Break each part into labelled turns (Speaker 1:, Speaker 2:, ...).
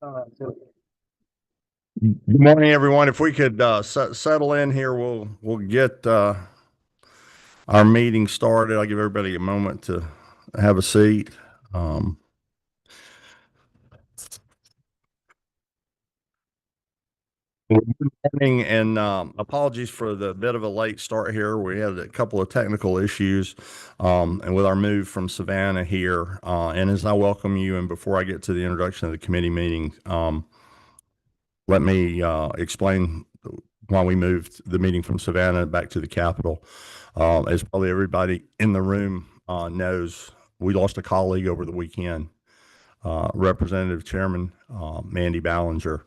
Speaker 1: Good morning, everyone. If we could settle in here, we'll get our meeting started. I'll give everybody a moment to have a seat. Good morning, and apologies for the bit of a late start here. We had a couple of technical issues, and with our move from Savannah here. And as I welcome you, and before I get to the introduction of the committee meeting, let me explain why we moved the meeting from Savannah back to the Capitol. As probably everybody in the room knows, we lost a colleague over the weekend, Representative Chairman Mandy Ballinger,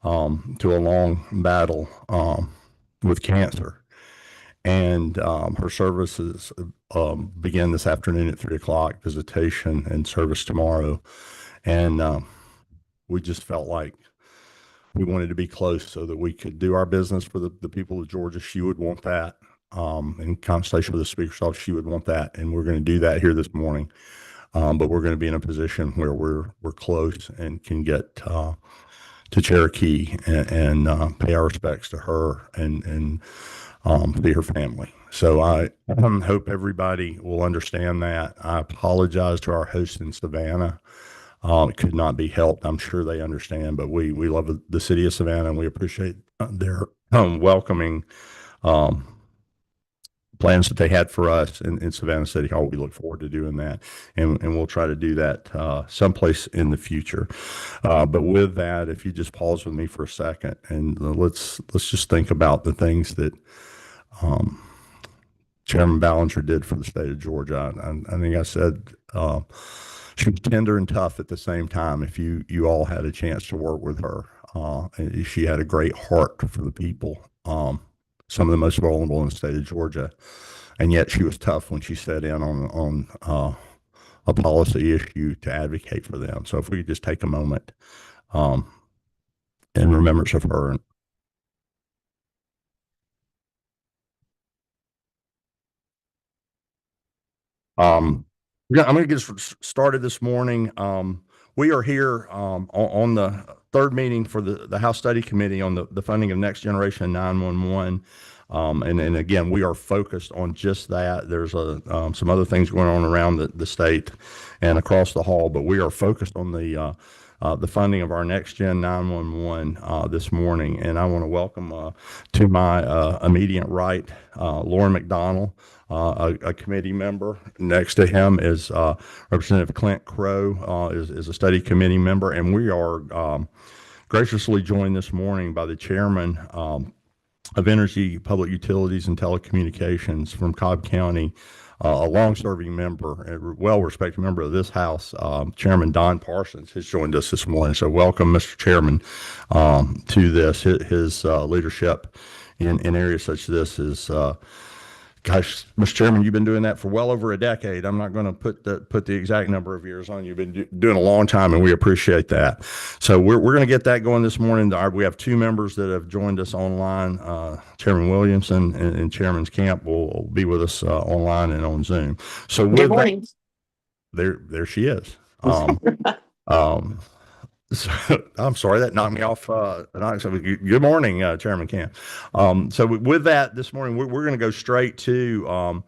Speaker 1: to a long battle with cancer. And her services begin this afternoon at 3 o'clock, visitation and service tomorrow. And we just felt like we wanted to be close so that we could do our business for the people of Georgia. She would want that. In consultation with the Speaker's office, she would want that. And we're going to do that here this morning. But we're going to be in a position where we're close and can get to Cherokee and pay our respects to her and be her family. So I hope everybody will understand that. I apologize to our hosts in Savannah. It could not be helped. I'm sure they understand, but we love the city of Savannah, and we appreciate their welcoming plans that they had for us in Savannah City Hall. We look forward to doing that, and we'll try to do that someplace in the future. But with that, if you just pause with me for a second, and let's just think about the things that Chairman Ballinger did for the state of Georgia. I think I said she was tender and tough at the same time. If you all had a chance to work with her, she had a great heart for the people, some of the most vulnerable in the state of Georgia, and yet she was tough when she set in on a policy issue to advocate for them. So if we could just take a moment in remembrance of her. I'm going to get started this morning. We are here on the third meeting for the House Study Committee on the funding of Next Generation 911. And again, we are focused on just that. There's some other things going on around the state and across the hall, but we are focused on the funding of our Next Gen 911 this morning. And I want to welcome to my immediate right, Lauren McDonald, a committee member. Next to him is Representative Clint Crow, is a study committee member. And we are graciously joined this morning by the chairman of Energy, Public Utilities, and Telecommunications from Cobb County, a long-serving member, a well-respected member of this House, Chairman Don Parsons, has joined us this morning. So welcome, Mr. Chairman, to this. His leadership in areas such as this is, gosh, Mr. Chairman, you've been doing that for well over a decade. I'm not going to put the exact number of years on. You've been doing a long time, and we appreciate that. So we're going to get that going this morning. We have two members that have joined us online. Chairman Williamson and Chairman Camp will be with us online and on Zoom. So
Speaker 2: good morning.
Speaker 1: There she is. So, I'm sorry, that knocked me off. Good morning, Chairman Camp. So with that, this morning, we're going to go straight to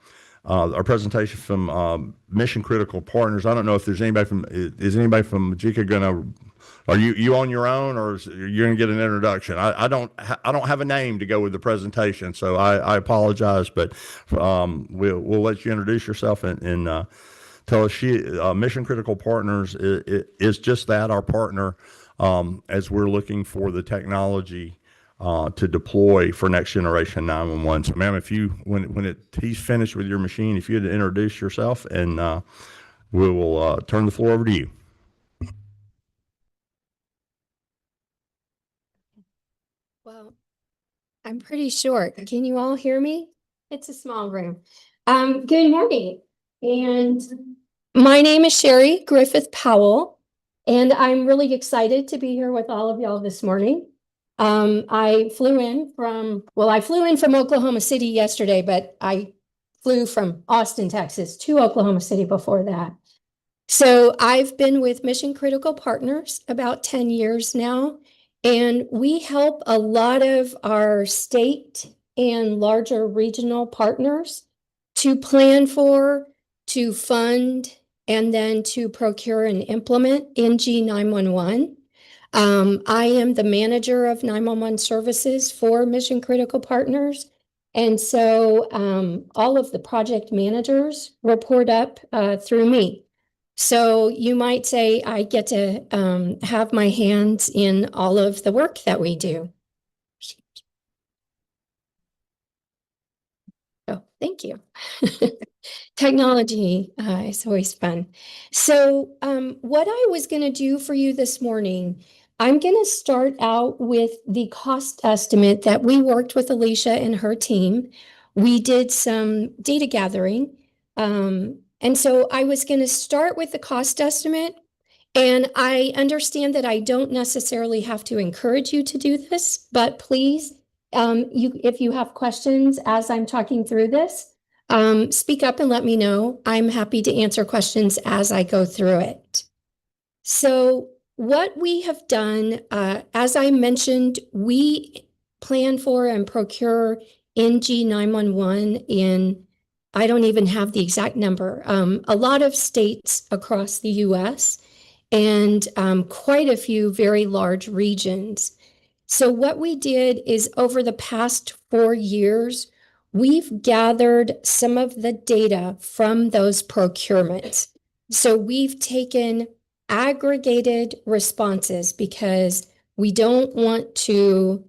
Speaker 1: our presentation from Mission Critical Partners. I don't know if there's anybody is anybody from Majika going to, are you on your own, or you're going to get an introduction? I don't have a name to go with the presentation, so I apologize, but we'll let you introduce yourself and tell us. Mission Critical Partners is just that, our partner, as we're looking for the technology to deploy for Next Generation 911. So, ma'am, if he's finished with your machine, if you had to introduce yourself, and we will turn the floor over to you.
Speaker 2: Well, I'm pretty short. Can you all hear me? It's a small room. Good morning. And my name is Sherry Griffith Powell, and I'm really excited to be here with all of y'all this morning. I flew in from Oklahoma City yesterday, but I flew from Austin, Texas to Oklahoma City before that. So I've been with Mission Critical Partners about 10 years now, and we help a lot of our state and larger regional partners to plan for, to fund, and then to procure and implement NG 911. I am the manager of 911 services for Mission Critical Partners. And so all of the project managers report up through me. So you might say I get to have my hands in all of the work that we do. Oh, thank you. Technology is always fun. So what I was going to do for you this morning, I'm going to start out with the cost estimate that we worked with Alicia and her team. We did some data gathering. And so I was going to start with the cost estimate. And I understand that I don't necessarily have to encourage you to do this, but please, if you have questions as I'm talking through this, speak up and let me know. I'm happy to answer questions as I go through it. So what we have done, as I mentioned, we plan for and procure NG 911 in, I don't even have the exact number, a lot of states across the US and quite a few very large regions. So what we did is over the past 4 years, we've gathered some of the data from those procurements. So we've taken aggregated responses because we don't want to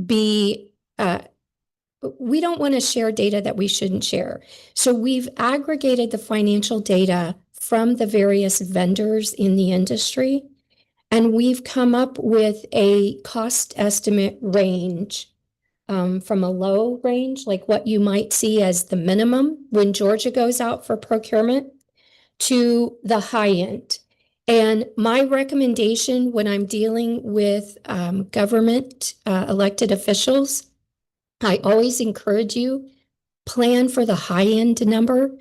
Speaker 2: be we don't want to share data that we shouldn't share. So we've aggregated the financial data from the various vendors in the industry, and we've come up with a cost estimate range from a low range, like what you might see as the minimum when Georgia goes out for procurement, to the high end. And my recommendation when I'm dealing with government elected officials, I always encourage you, plan for the high end number,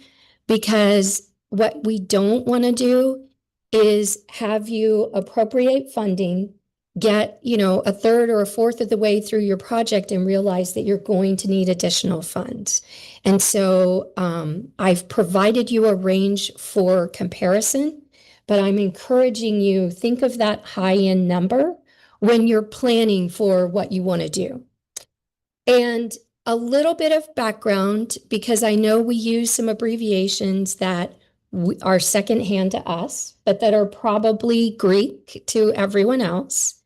Speaker 2: because what we don't want to do is have you appropriate funding, get, a third or a fourth of the way through your project and realize that you're going to need additional funds. And so I've provided you a range for comparison, but I'm encouraging you, think of that high end number when you're planning for what you want to do. And a little bit of background, because I know we use some abbreviations that are secondhand to us, but that are probably Greek to everyone else.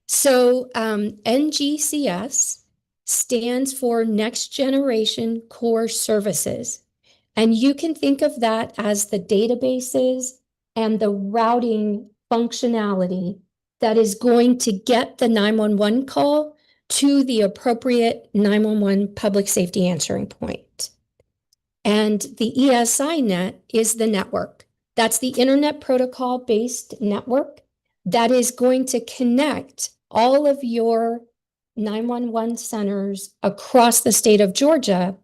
Speaker 2: So NGCS stands for Next Generation Core Services. And you can think of that as the databases and the routing functionality that is going to get the 911 call to the appropriate 911 public safety answering point. And the ESI net is the network. That's the internet protocol based network that is going to connect all of your 911 centers across the state of Georgia.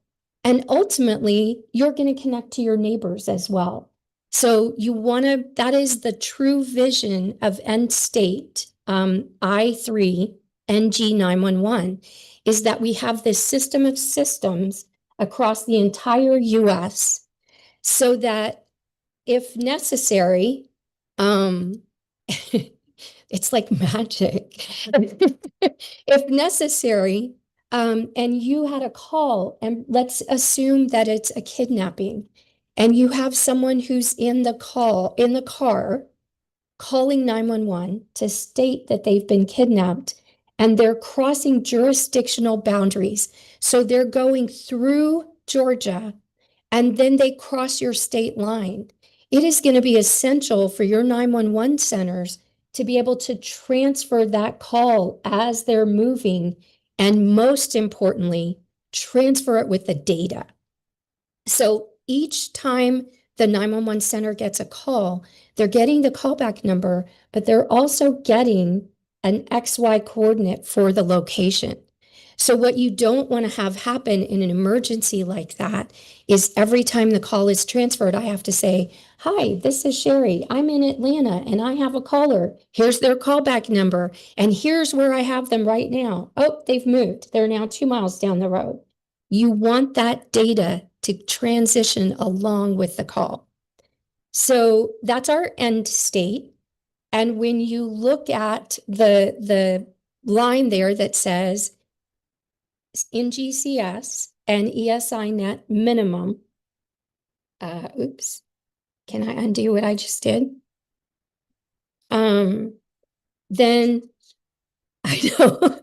Speaker 2: And ultimately, you're going to connect to your neighbors as well. So that is the true vision of end state I3 NG 911, is that we have this system of systems across the entire US so that if necessary, it's like magic. If necessary, and you had a call, and let's assume that it's a kidnapping, and you have someone who's in the car, calling 911 to state that they've been kidnapped, and they're crossing jurisdictional boundaries. So they're going through Georgia, and then they cross your state line. It is going to be essential for your 911 centers to be able to transfer that call as they're moving, and most importantly, transfer it with the data. So each time the 911 center gets a call, they're getting the callback number, but they're also getting an XY coordinate for the location. So what you don't want to have happen in an emergency like that is every time the call is transferred, I have to say, hi, this is Sherry. I'm in Atlanta and I have a caller. Here's their callback number. And here's where I have them right now. Oh, they've moved. They're now 2 miles down the road. You want that data to transition along with the call. So that's our end state. And when you look at the line there that says in GCS and ESI net minimum, oops, can I undo what I just did? Then I know.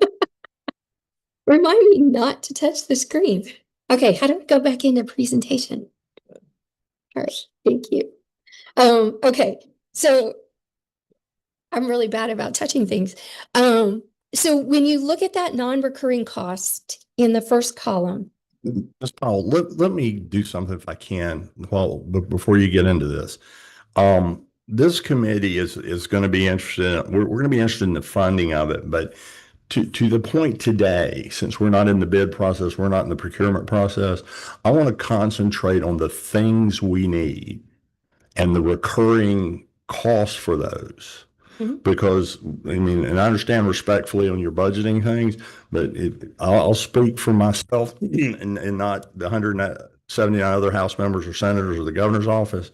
Speaker 2: Remind me not to touch the screen. Okay, how do we go back into presentation? All right, thank you. Okay, so I'm really bad about touching things. So when you look at that non-recurring cost in the first column,
Speaker 1: Ms. Powell, let me do something if I can, before you get into this. This committee is going to be interested, we're going to be interested in the funding of it, but to the point today, since we're not in the bid process, we're not in the procurement process, I want to concentrate on the things we need and the recurring costs for those. Because I mean, and I understand respectfully on your budgeting things, but I'll speak for myself and not the 179 other House members or senators or the governor's office.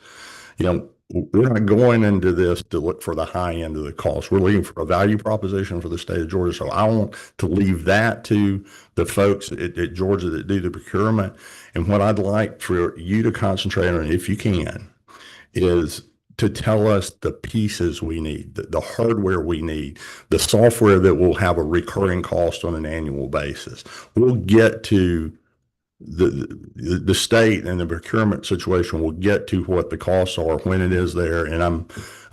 Speaker 1: You know, we're not going into this to look for the high end of the cost. We're looking for a value proposition for the state of Georgia. So I want to leave that to the folks at Georgia that do the procurement. And what I'd like for you to concentrate on, if you can, is to tell us the pieces we need, the hardware we need, the software that will have a recurring cost on an annual basis. We'll get to the state and the procurement situation. We'll get to what the costs are when it is there, and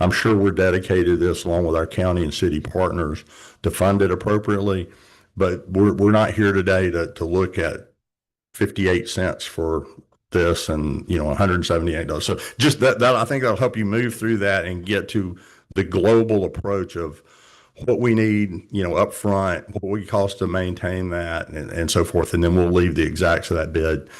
Speaker 1: I'm sure we're dedicated to this along with our county and city partners to fund it appropriately. But we're not here today to look at 58 cents for this and $178. So just that I think that'll help you move through that and get to the global approach of what we need, up front, what we cost to maintain that, and so forth. And then we'll leave the exacts of that bid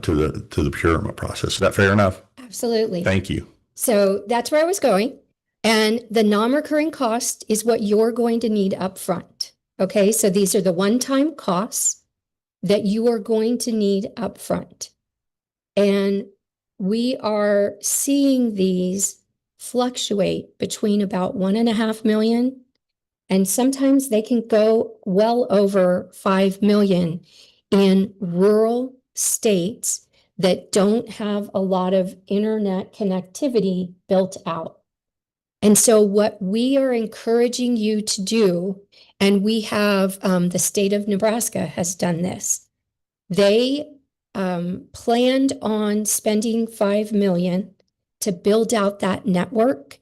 Speaker 1: to the procurement process. Is that fair enough?
Speaker 2: absolutely.
Speaker 1: Thank you.
Speaker 2: So that's where I was going. And the non-recurring cost is what you're going to need up front. Okay, so these are the one-time costs that you are going to need up front. And we are seeing these fluctuate between about 1.5 million, and sometimes they can go well over 5 million in rural states that don't have a lot of internet connectivity built out. And so what we are encouraging you to do, and we have, the state of Nebraska has done this. They planned on spending 5 million to build out that network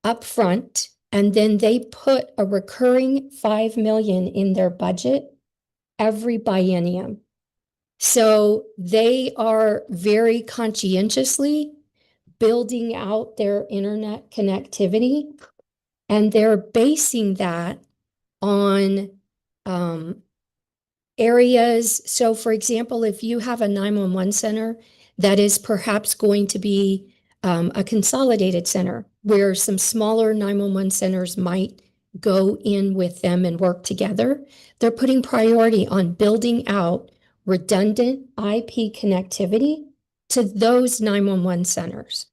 Speaker 2: up front, and then they put a recurring 5 million in their budget every biennium. So they are very conscientiously building out their internet connectivity, and they're basing that on areas. So for example, if you have a 911 center that is perhaps going to be a consolidated center where some smaller 911 centers might go in with them and work together, they're putting priority on building out redundant IP connectivity to those 911 centers.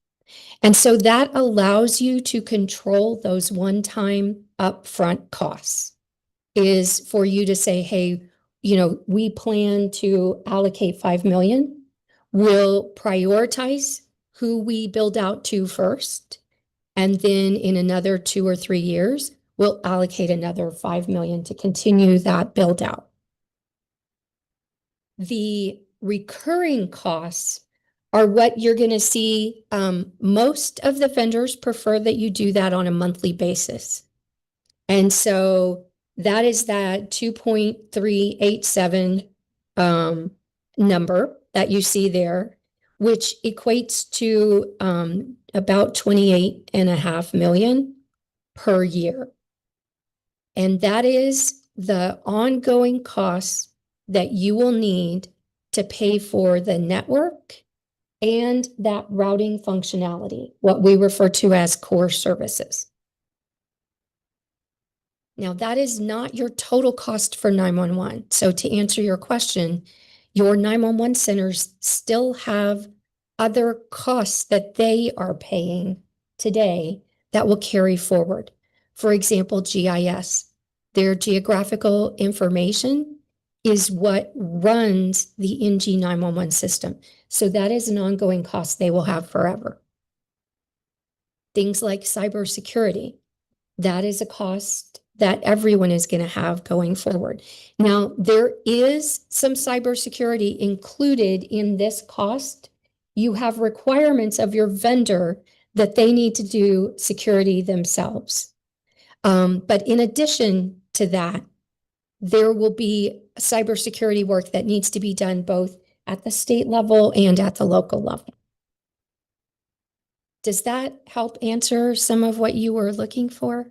Speaker 2: And so that allows you to control those one-time upfront costs, is for you to say, hey, we plan to allocate 5 million. We'll prioritize who we build out to first. And then in another 2 or 3 years, we'll allocate another 5 million to continue that build out. The recurring costs are what you're going to see. Most of the vendors prefer that you do that on a monthly basis. And so that is that 2.387 number that you see there, which equates to about 28.5 million per year. And that is the ongoing costs that you will need to pay for the network and that routing functionality, what we refer to as core services. Now, that is not your total cost for 911. So to answer your question, your 911 centers still have other costs that they are paying today that will carry forward. For example, GIS, their geographical information is what runs the NG 911 system. So that is an ongoing cost they will have forever. Things like cybersecurity, that is a cost that everyone is going to have going forward. Now, there is some cybersecurity included in this cost. You have requirements of your vendor that they need to do security themselves. But in addition to that, there will be cybersecurity work that needs to be done both at the state level and at the local level. Does that help answer some of what you were looking for?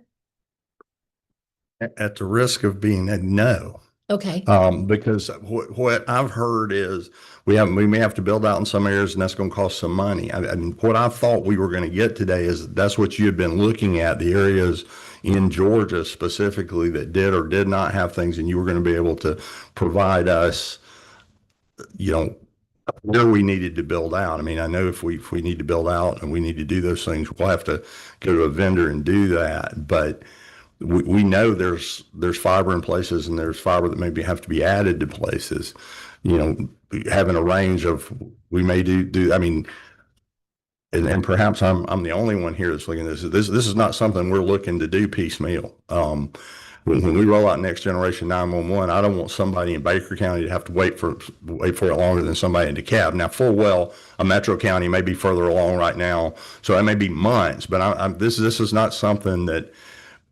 Speaker 1: At the risk of being a no,
Speaker 2: Okay.
Speaker 1: because what I've heard is we may have to build out in some areas, and that's going to cost some money. And what I thought we were going to get today is that's what you had been looking at, the areas in Georgia specifically that did or did not have things, and you were going to be able to provide us, where we needed to build out. I mean, I know if we need to build out and we need to do those things, we'll have to go to a vendor and do that. But we know there's fiber in places, and there's fiber that maybe have to be added to places. Having a range of, we may do. I mean, and perhaps I'm the only one here that's looking at this. This is not something we're looking to do piecemeal. When we roll out next generation 911, I don't want somebody in Baker County to have to wait for it longer than somebody in DeKalb. Now, full well, a metro county may be further along right now, so it may be months. But this is not something that,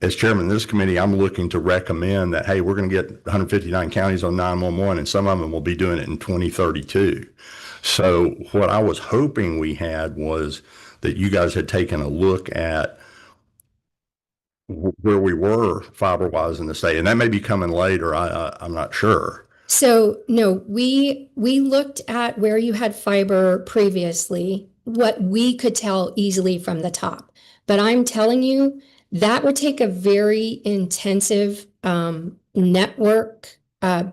Speaker 1: as chairman of this committee, I'm looking to recommend that, hey, we're going to get 159 counties on 911, and some of them will be doing it in 2032. So what I was hoping we had was that you guys had taken a look at where we were fiber-wise in the state, and that may be coming later. I'm not sure.
Speaker 2: So no, we looked at where you had fiber previously, what we could tell easily from the top. But I'm telling you, that would take a very intensive network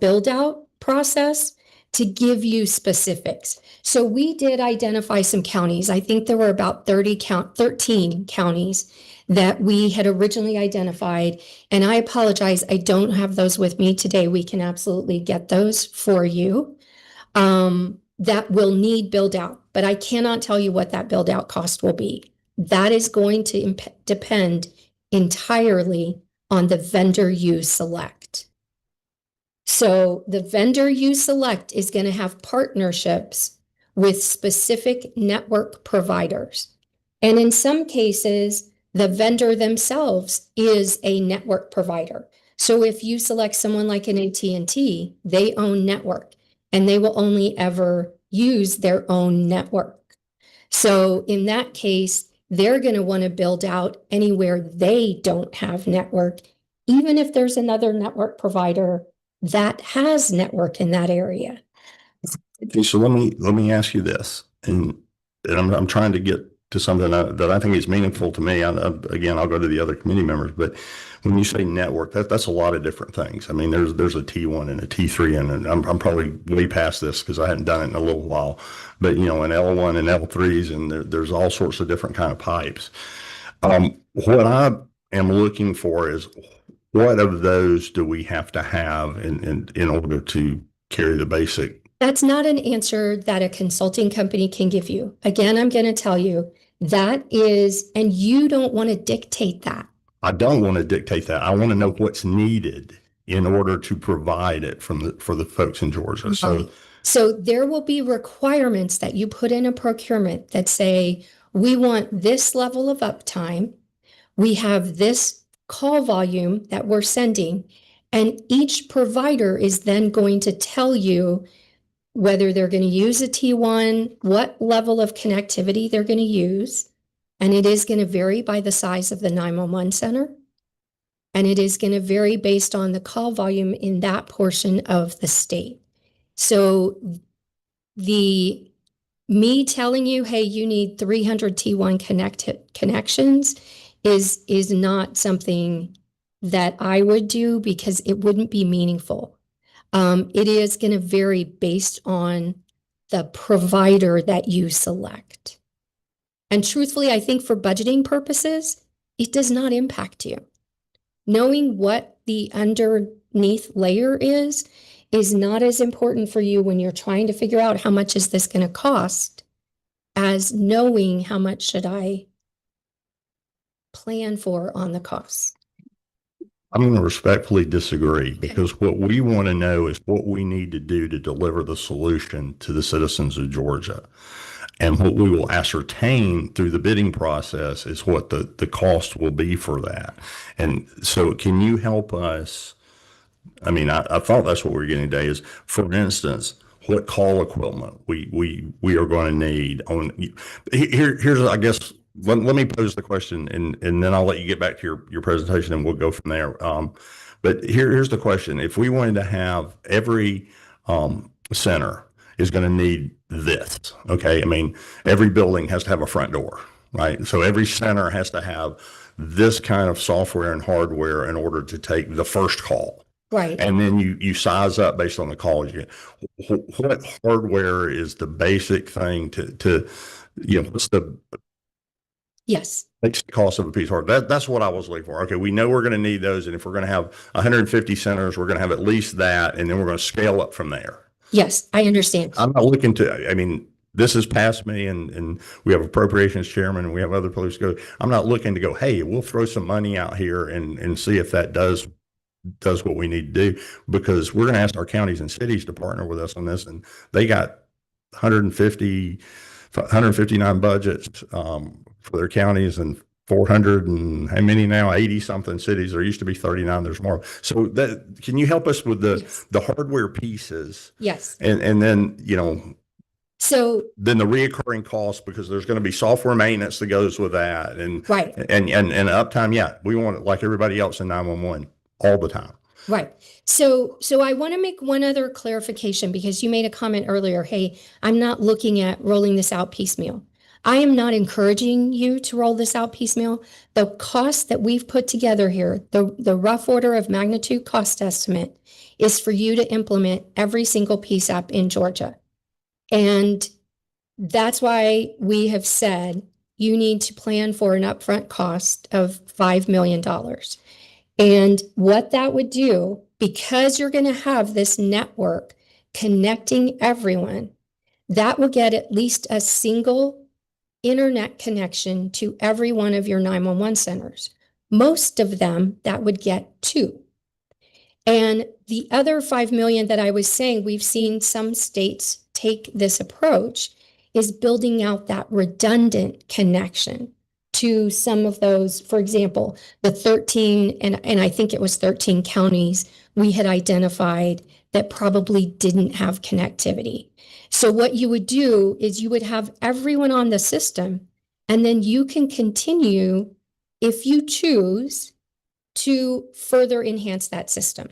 Speaker 2: build out process to give you specifics. So we did identify some counties. I think there were about 13 counties that we had originally identified. And I apologize, I don't have those with me today. We can absolutely get those for you. That will need build out, but I cannot tell you what that build out cost will be. That is going to depend entirely on the vendor you select. So the vendor you select is going to have partnerships with specific network providers. And in some cases, the vendor themselves is a network provider. So if you select someone like an AT&T, they own network, and they will only ever use their own network. So in that case, they're going to want to build out anywhere they don't have network, even if there's another network provider that has network in that area.
Speaker 1: Okay, so let me ask you this, and I'm trying to get to something that I think is meaningful to me. Again, I'll go to the other committee members, but when you say network, that's a lot of different things. I mean, there's a T1 and a T3, and I'm probably way past this because I hadn't done it in a little while, but an L1 and L3s, and there's all sorts of different kind of pipes. What I am looking for is, what of those do we have to have in order to carry the basic?
Speaker 2: That's not an answer that a consulting company can give you. Again, I'm going to tell you that is, and you don't want to dictate that.
Speaker 1: I don't want to dictate that. I want to know what's needed in order to provide it for the folks in Georgia.
Speaker 2: So there will be requirements that you put in a procurement that say, we want this level of uptime. We have this call volume that we're sending, and each provider is then going to tell you whether they're going to use a T1, what level of connectivity they're going to use. And it is going to vary by the size of the 911 center. And it is going to vary based on the call volume in that portion of the state. So me telling you, hey, you need 300 T1 connections is not something that I would do because it wouldn't be meaningful. It is going to vary based on the provider that you select. And truthfully, I think for budgeting purposes, it does not impact you. Knowing what the underneath layer is not as important for you when you're trying to figure out how much is this going to cost as knowing how much should I plan for on the costs.
Speaker 1: I'm going to respectfully disagree because what we want to know is what we need to do to deliver the solution to the citizens of Georgia. And what we will ascertain through the bidding process is what the cost will be for that. And so can you help us? I mean, I thought that's what we were getting today is, for instance, what call equipment we are going to need on here's, I guess, let me pose the question and then I'll let you get back to your presentation and we'll go from there. But here's the question. If we wanted to have every center is going to need this, okay? I mean, every building has to have a front door, right? So every center has to have this kind of software and hardware in order to take the first call.
Speaker 2: Right.
Speaker 1: And then you size up based on the calls you get. What hardware is the basic thing to what's the
Speaker 2: Yes.
Speaker 1: basic cost of a piece of hardware? That's what I was looking for. Okay, we know we're going to need those. And if we're going to have 150 centers, we're going to have at least that. And then we're going to scale up from there.
Speaker 2: Yes, I understand.
Speaker 1: I'm not looking to, I mean, this has passed me and we have appropriations chairman and we have other places to go. I'm not looking to go, hey, we'll throw some money out here and see if that does what we need to do, because we're going to ask our counties and cities to partner with us on this. And they got 159 budgets for their counties and 400 and how many now? 80 something cities. There used to be 39. There's more. So that, can you help us with the hardware pieces?
Speaker 2: Yes.
Speaker 1: And then,
Speaker 2: so
Speaker 1: then the reoccurring costs, because there's going to be software maintenance that goes with that. And,
Speaker 2: right.
Speaker 1: And uptime. Yeah. We want it like everybody else in 911 all the time.
Speaker 2: Right. So I want to make one other clarification because you made a comment earlier. Hey, I'm not looking at rolling this out piecemeal. I am not encouraging you to roll this out piecemeal. The cost that we've put together here, the rough order of magnitude cost estimate, is for you to implement every single PSAP in Georgia. And that's why we have said you need to plan for an upfront cost of $5 million. And what that would do, because you're going to have this network connecting everyone, that will get at least a single internet connection to every one of your 911 centers. Most of them, that would get 2. And the other 5 million that I was saying, we've seen some states take this approach, is building out that redundant connection to some of those. For example, the 13, and I think it was 13 counties we had identified that probably didn't have connectivity. So what you would do is you would have everyone on the system, and then you can continue, if you choose, to further enhance that system.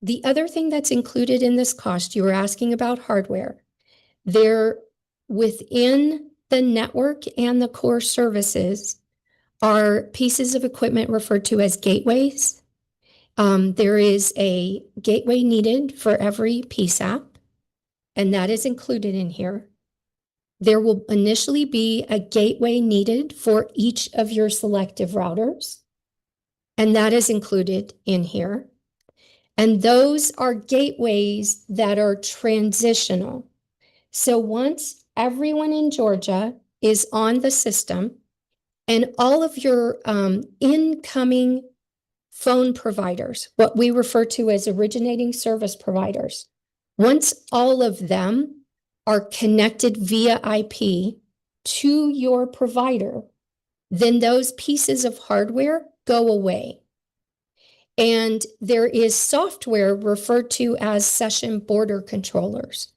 Speaker 2: The other thing that's included in this cost, you were asking about hardware. There, within the network and the core services, are pieces of equipment referred to as gateways. There is a gateway needed for every PSAP, and that is included in here. There will initially be a gateway needed for each of your selective routers, and that is included in here. And those are gateways that are transitional. So once everyone in Georgia is on the system and all of your incoming phone providers, what we refer to as originating service providers, once all of them are connected via IP to your provider, then those pieces of hardware go away. And there is software referred to as session border controllers.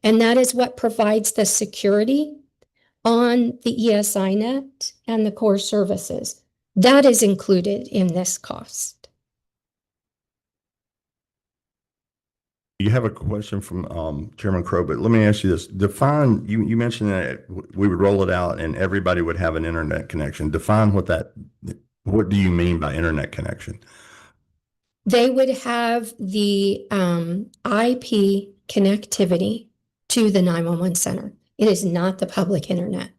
Speaker 2: And that is what provides the security on the ESI net and the core services. That is included in this cost.
Speaker 1: You have a question from Chairman Crow, but let me ask you this. Define, you mentioned that we would roll it out and everybody would have an internet connection. Define what do you mean by internet connection?
Speaker 2: They would have the IP connectivity to the 911 center. It is not the public internet.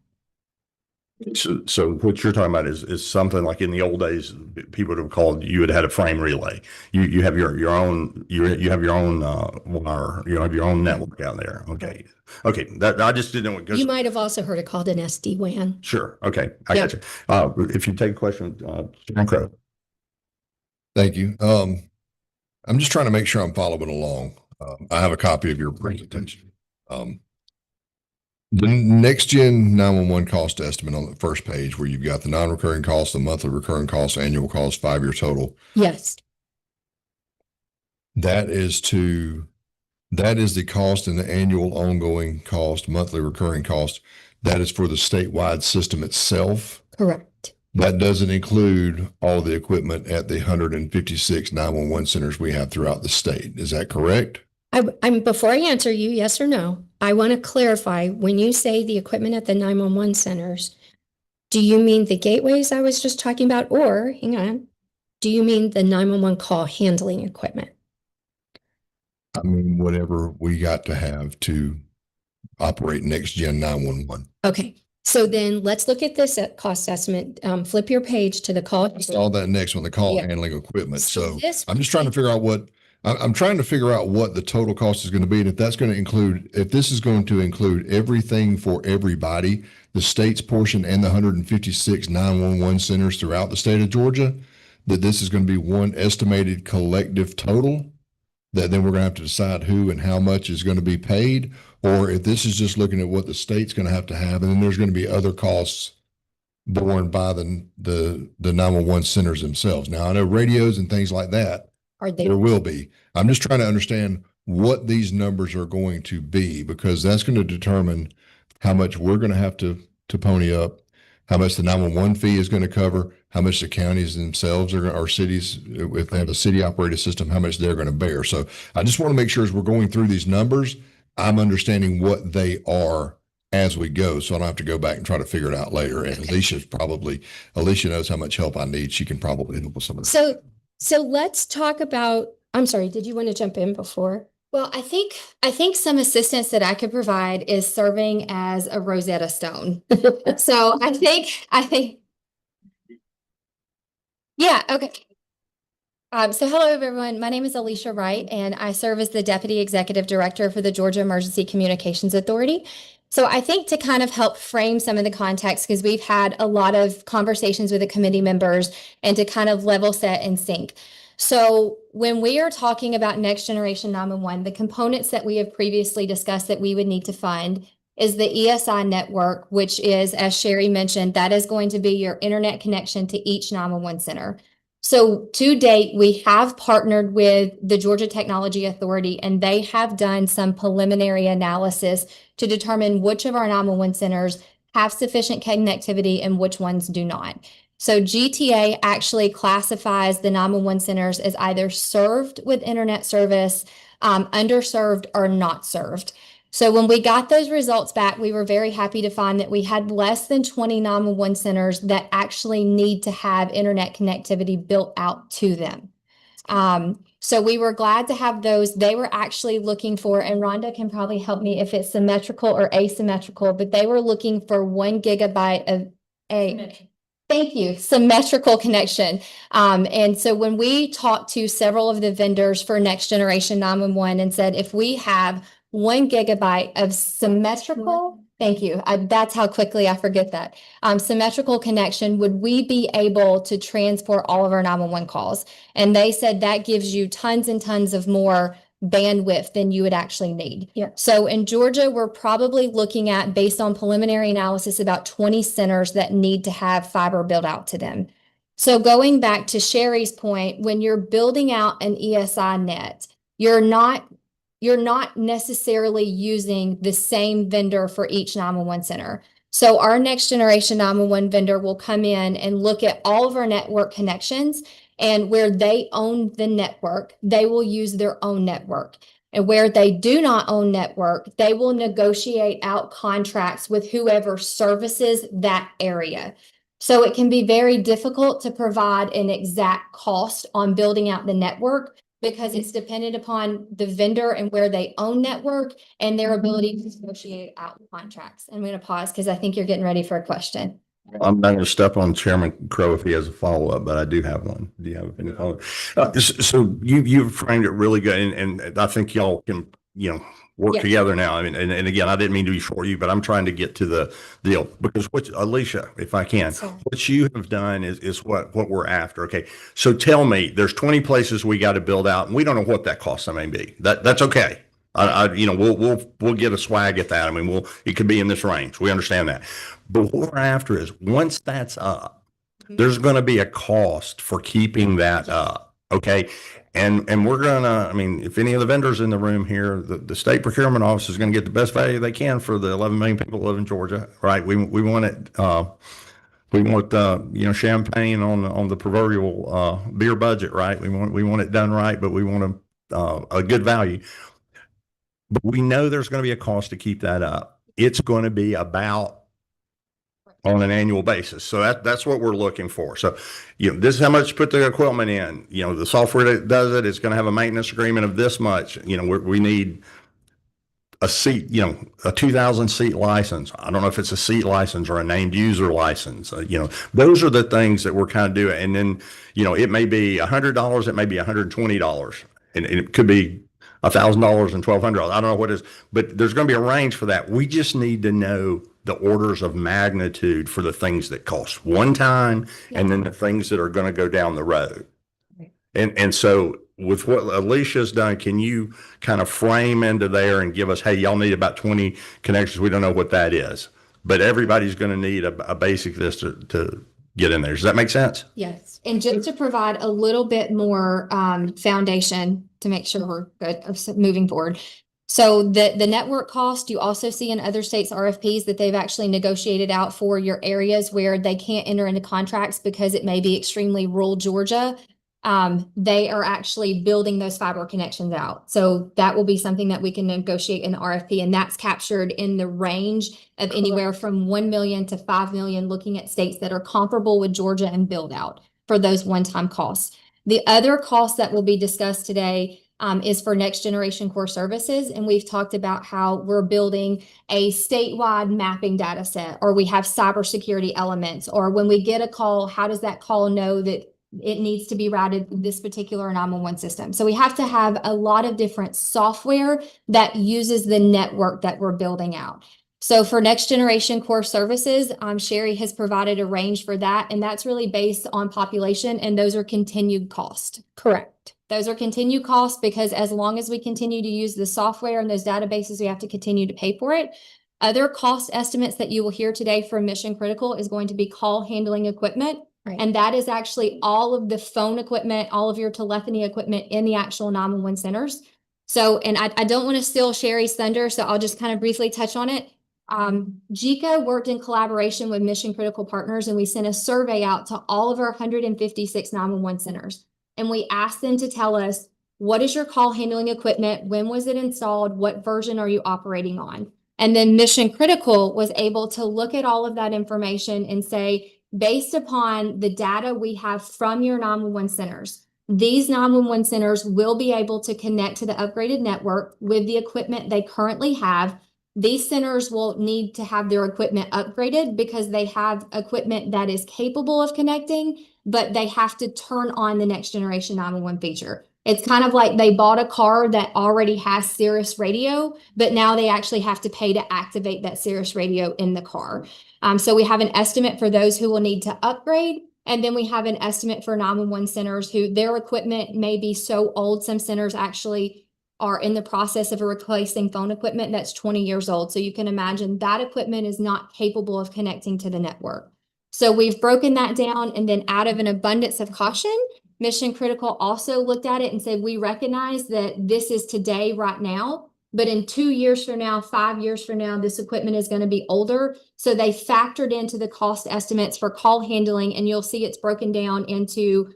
Speaker 1: So what you're talking about is something like in the old days, people would have called, you would have had a frame relay. You have your own, you have your own wire, you have your own network out there. Okay. Okay. That I just didn't know what goes.
Speaker 2: You might have also heard it called an SD-WAN.
Speaker 1: Sure. Okay. I
Speaker 2: Yeah.
Speaker 1: got you. If you take a question, Chairman Crow.
Speaker 3: Thank you. I'm just trying to make sure I'm following along. I have a copy of your presentation. The next gen 911 cost estimate on the first page where you've got the non-recurring costs, the monthly recurring costs, annual costs, 5-year total.
Speaker 2: Yes,
Speaker 3: That is the cost and the annual ongoing cost, monthly recurring cost. That is for the statewide system itself.
Speaker 2: correct.
Speaker 3: That doesn't include all the equipment at the 156 911 centers we have throughout the state. Is that correct?
Speaker 2: I'm before I answer you, yes or no, I want to clarify, when you say the equipment at the 911 centers, do you mean the gateways I was just talking about, or hang on, do you mean the 911 call handling equipment?
Speaker 3: I mean, whatever we got to have to operate next gen 911.
Speaker 2: Okay, so then let's look at this cost estimate. Flip your page to the call.
Speaker 3: I saw that next one, the call
Speaker 2: Yeah.
Speaker 3: handling equipment. So
Speaker 2: this-
Speaker 3: I'm just trying to figure out I'm trying to figure out what the total cost is going to be. And if that's going to include, if this is going to include everything for everybody, the state's portion and the 156 911 centers throughout the state of Georgia, that this is going to be one estimated collective total, that then we're going to have to decide who and how much is going to be paid, or if this is just looking at what the state's going to have, and then there's going to be other costs borne by the 911 centers themselves. Now, I know radios and things like that,
Speaker 2: Are they?
Speaker 3: there will be. I'm just trying to understand what these numbers are going to be, because that's going to determine how much we're going to have to pony up, how much the 911 fee is going to cover, how much the counties themselves or cities, if they have a city operated system, how much they're going to bear. So I just want to make sure as we're going through these numbers, I'm understanding what they are as we go, so I don't have to go back and try to figure it out later. And Alicia knows how much help I need. She can probably help with some of that.
Speaker 2: So let's talk about, I'm sorry, did you want to jump in before?
Speaker 4: Well, I think some assistance that I could provide is serving as a Rosetta Stone. So I think, yeah, okay. So hello, everyone. My name is Alicia Wright, and I serve as the Deputy Executive Director for the Georgia Emergency Communications Authority. So I think to kind of help frame some of the context, because we've had a lot of conversations with the committee members, and to kind of level set and sync. So when we are talking about next generation 911, the components that we have previously discussed that we would need to fund is the ESI network, which is, as Sherry mentioned, that is going to be your internet connection to each 911 center. So to date, we have partnered with the Georgia Technology Authority, and they have done some preliminary analysis to determine which of our 911 centers have sufficient connectivity and which ones do not. So GTA actually classifies the 911 centers as either served with internet service, underserved, or not served. So when we got those results back, we were very happy to find that we had less than 20 911 centers that actually need to have internet connectivity built out to them. So we were glad to have those. They were actually looking for, and Rhonda can probably help me if it's symmetrical or asymmetrical, but they were looking for 1 gigabyte of Thank you. Symmetrical connection. And so when we talked to several of the vendors for next generation 911 and said, if we have 1 gigabyte of symmetrical, thank you. That's how quickly I forget that. Symmetrical connection, would we be able to transport all of our 911 calls? And they said that gives you tons and tons of more bandwidth than you would actually need.
Speaker 2: Yeah.
Speaker 4: So in Georgia, we're probably looking at, based on preliminary analysis, about 20 centers that need to have fiber built out to them. So going back to Sherry's point, when you're building out an ESI net, you're not necessarily using the same vendor for each 911 center. So our next generation 911 vendor will come in and look at all of our network connections, and where they own the network, they will use their own network. And where they do not own network, they will negotiate out contracts with whoever services that area. So it can be very difficult to provide an exact cost on building out the network because it's dependent upon the vendor and where they own network and their ability to negotiate out contracts. I'm going to pause because I think you're getting ready for a question.
Speaker 1: I'm not going to step on Chairman Crowe if he has a follow-up, but I do have one. Do you have any follow-up? So you've framed it really good, and I think y'all can, work
Speaker 4: Yeah.
Speaker 1: together now. I mean, and again, I didn't mean to be short you, but I'm trying to get to the deal because Alicia, if I can,
Speaker 4: Sorry.
Speaker 1: what you have done is what we're after. Okay. So tell me, there's 20 places we got to build out, and we don't know what that costs. I may be that's okay. We'll get a swag at that. I mean, it could be in this range. We understand that. But what we're after is once that's up, there's going to be a cost for keeping that up. Okay. And we're going to, I mean, if any of the vendors in the room here, the state procurement office is going to get the best value they can for the 11 million people who live in Georgia, right? We want it, we want, champagne on the proverbial, beer budget, right? We want it done right, but we want a good value. But we know there's going to be a cost to keep that up. It's going to be about on an annual basis. So that's what we're looking for. So, this is how much you put the equipment in, the software that does it, it's going to have a maintenance agreement of this much, we need a seat, a 2,000 seat license. I don't know if it's a seat license or a named user license. Those are the things that we're kind of doing. And then, it may be $100, it may be $120, and it could be $1,000 and $1,200. I don't know what it is, but there's going to be a range for that. We just need to know the orders of magnitude for the things that cost one time and then the things that are going to go down the road.
Speaker 4: Right.
Speaker 1: And so with what Alicia's done, can you kind of frame into there and give us, hey, y'all need about 20 connections. We don't know what that is, but everybody's going to need a basic this to get in there. Does that make sense?
Speaker 4: Yes. And just to provide a little bit more foundation to make sure we're good moving forward. So the network cost, you also see in other states' RFPs that they've actually negotiated out for your areas where they can't enter into contracts because it may be extremely rural Georgia. They are actually building those fiber connections out. So that will be something that we can negotiate in the RFP, and that's captured in the range of anywhere from 1 million to 5 million, looking at states that are comparable with Georgia and build out for those one-time costs. The other cost that will be discussed today is for next generation core services. And we've talked about how we're building a statewide mapping data set, or we have cybersecurity elements, or when we get a call, how does that call know that it needs to be routed through this particular 911 system? So we have to have a lot of different software that uses the network that we're building out. So for next generation core services, Sherry has provided a range for that, and that's really based on population, and those are continued cost.
Speaker 2: Correct.
Speaker 4: Those are continued costs because as long as we continue to use the software and those databases, we have to continue to pay for it. Other cost estimates that you will hear today from Mission Critical is going to be call handling equipment.
Speaker 2: Right.
Speaker 4: And that is actually all of the phone equipment, all of your telephony equipment in the actual 911 centers. So, and I don't want to steal Sherry's thunder, so I'll just kind of briefly touch on it. GECA worked in collaboration with Mission Critical Partners, and we sent a survey out to all of our 156 911 centers. And we asked them to tell us, what is your call handling equipment? When was it installed? What version are you operating on? And then Mission Critical was able to look at all of that information and say, based upon the data we have from your 911 centers, these 911 centers will be able to connect to the upgraded network with the equipment they currently have. These centers will need to have their equipment upgraded because they have equipment that is capable of connecting, but they have to turn on the next generation 911 feature. It's kind of like they bought a car that already has Sirius radio, but now they actually have to pay to activate that Sirius radio in the car. So we have an estimate for those who will need to upgrade. And then we have an estimate for 911 centers who their equipment may be so old. Some centers actually are in the process of replacing phone equipment that's 20 years old. So you can imagine that equipment is not capable of connecting to the network. So we've broken that down, and then out of an abundance of caution, Mission Critical also looked at it and said, we recognize that this is today, right now, but in 2 years from now, 5 years from now, this equipment is going to be older. So they factored into the cost estimates for call handling, and you'll see it's broken down into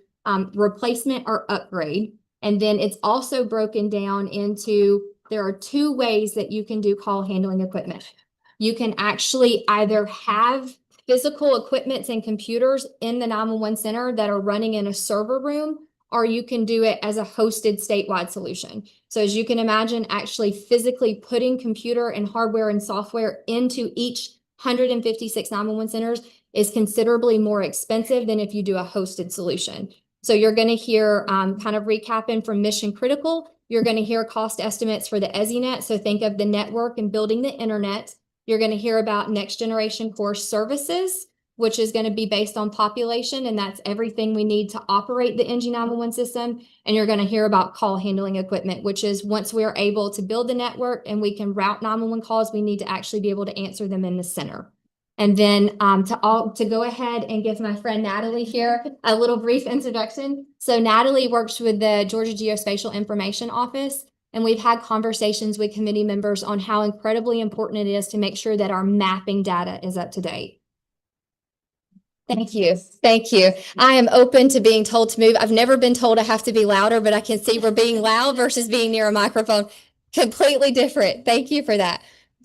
Speaker 4: replacement or upgrade. And then it's also broken down into, there are two ways that you can do call handling equipment. You can actually either have physical equipments and computers in the 911 center that are running in a server room, or you can do it as a hosted statewide solution. So as you can imagine, actually physically putting computer and hardware and software into each 156 911 centers is considerably more expensive than if you do a hosted solution. So you're going to hear kind of recapping from mission critical. You're going to hear cost estimates for the EZNet. So think of the network and building the internet. You're going to hear about next generation core services, which is going to be based on population, and that's everything we need to operate the NG 911 system. And you're going to hear about call handling equipment, which is once we are able to build the network and we can route 911 calls, we need to actually be able to answer them in the center. And then to go ahead and give my friend Natalie here a little brief introduction. So Natalie works with the Georgia Geospatial Information Office, and we've had conversations with committee members on how incredibly important it is to make sure that our mapping data is up to date. Thank you. Thank you. I am open to being told to move. I've never been told I have to be louder, but I can see we're being loud versus being near a microphone. Completely different. Thank you for that.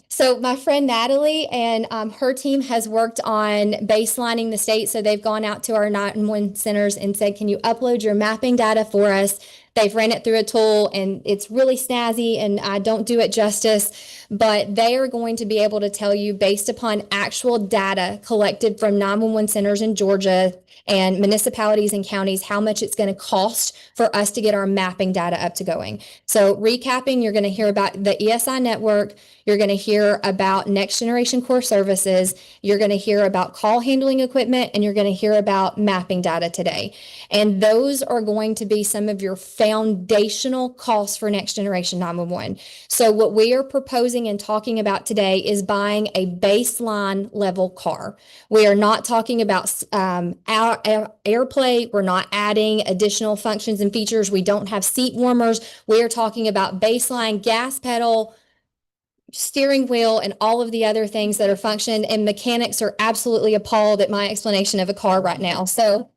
Speaker 4: So my friend Natalie and her team has worked on baselining the state. So they've gone out to our 911 centers and said, can you upload your mapping data for us? They've ran it through a tool and it's really snazzy and I don't do it justice, but they are going to be able to tell you based upon actual data collected from 911 centers in Georgia and municipalities and counties, how much it's going to cost for us to get our mapping data up to going. So recapping, you're going to hear about the ESI network. You're going to hear about next generation core services. You're going to hear about call handling equipment, and you're going to hear about mapping data today. And those are going to be some of your foundational costs for next generation 911. So what we are proposing and talking about today is buying a baseline level car. We are not talking about our AirPlay. We're not adding additional functions and features. We don't have seat warmers. We are talking about baseline gas pedal, steering wheel, and all of the other things that are function. And mechanics are absolutely appalled at my explanation of a car right now. So,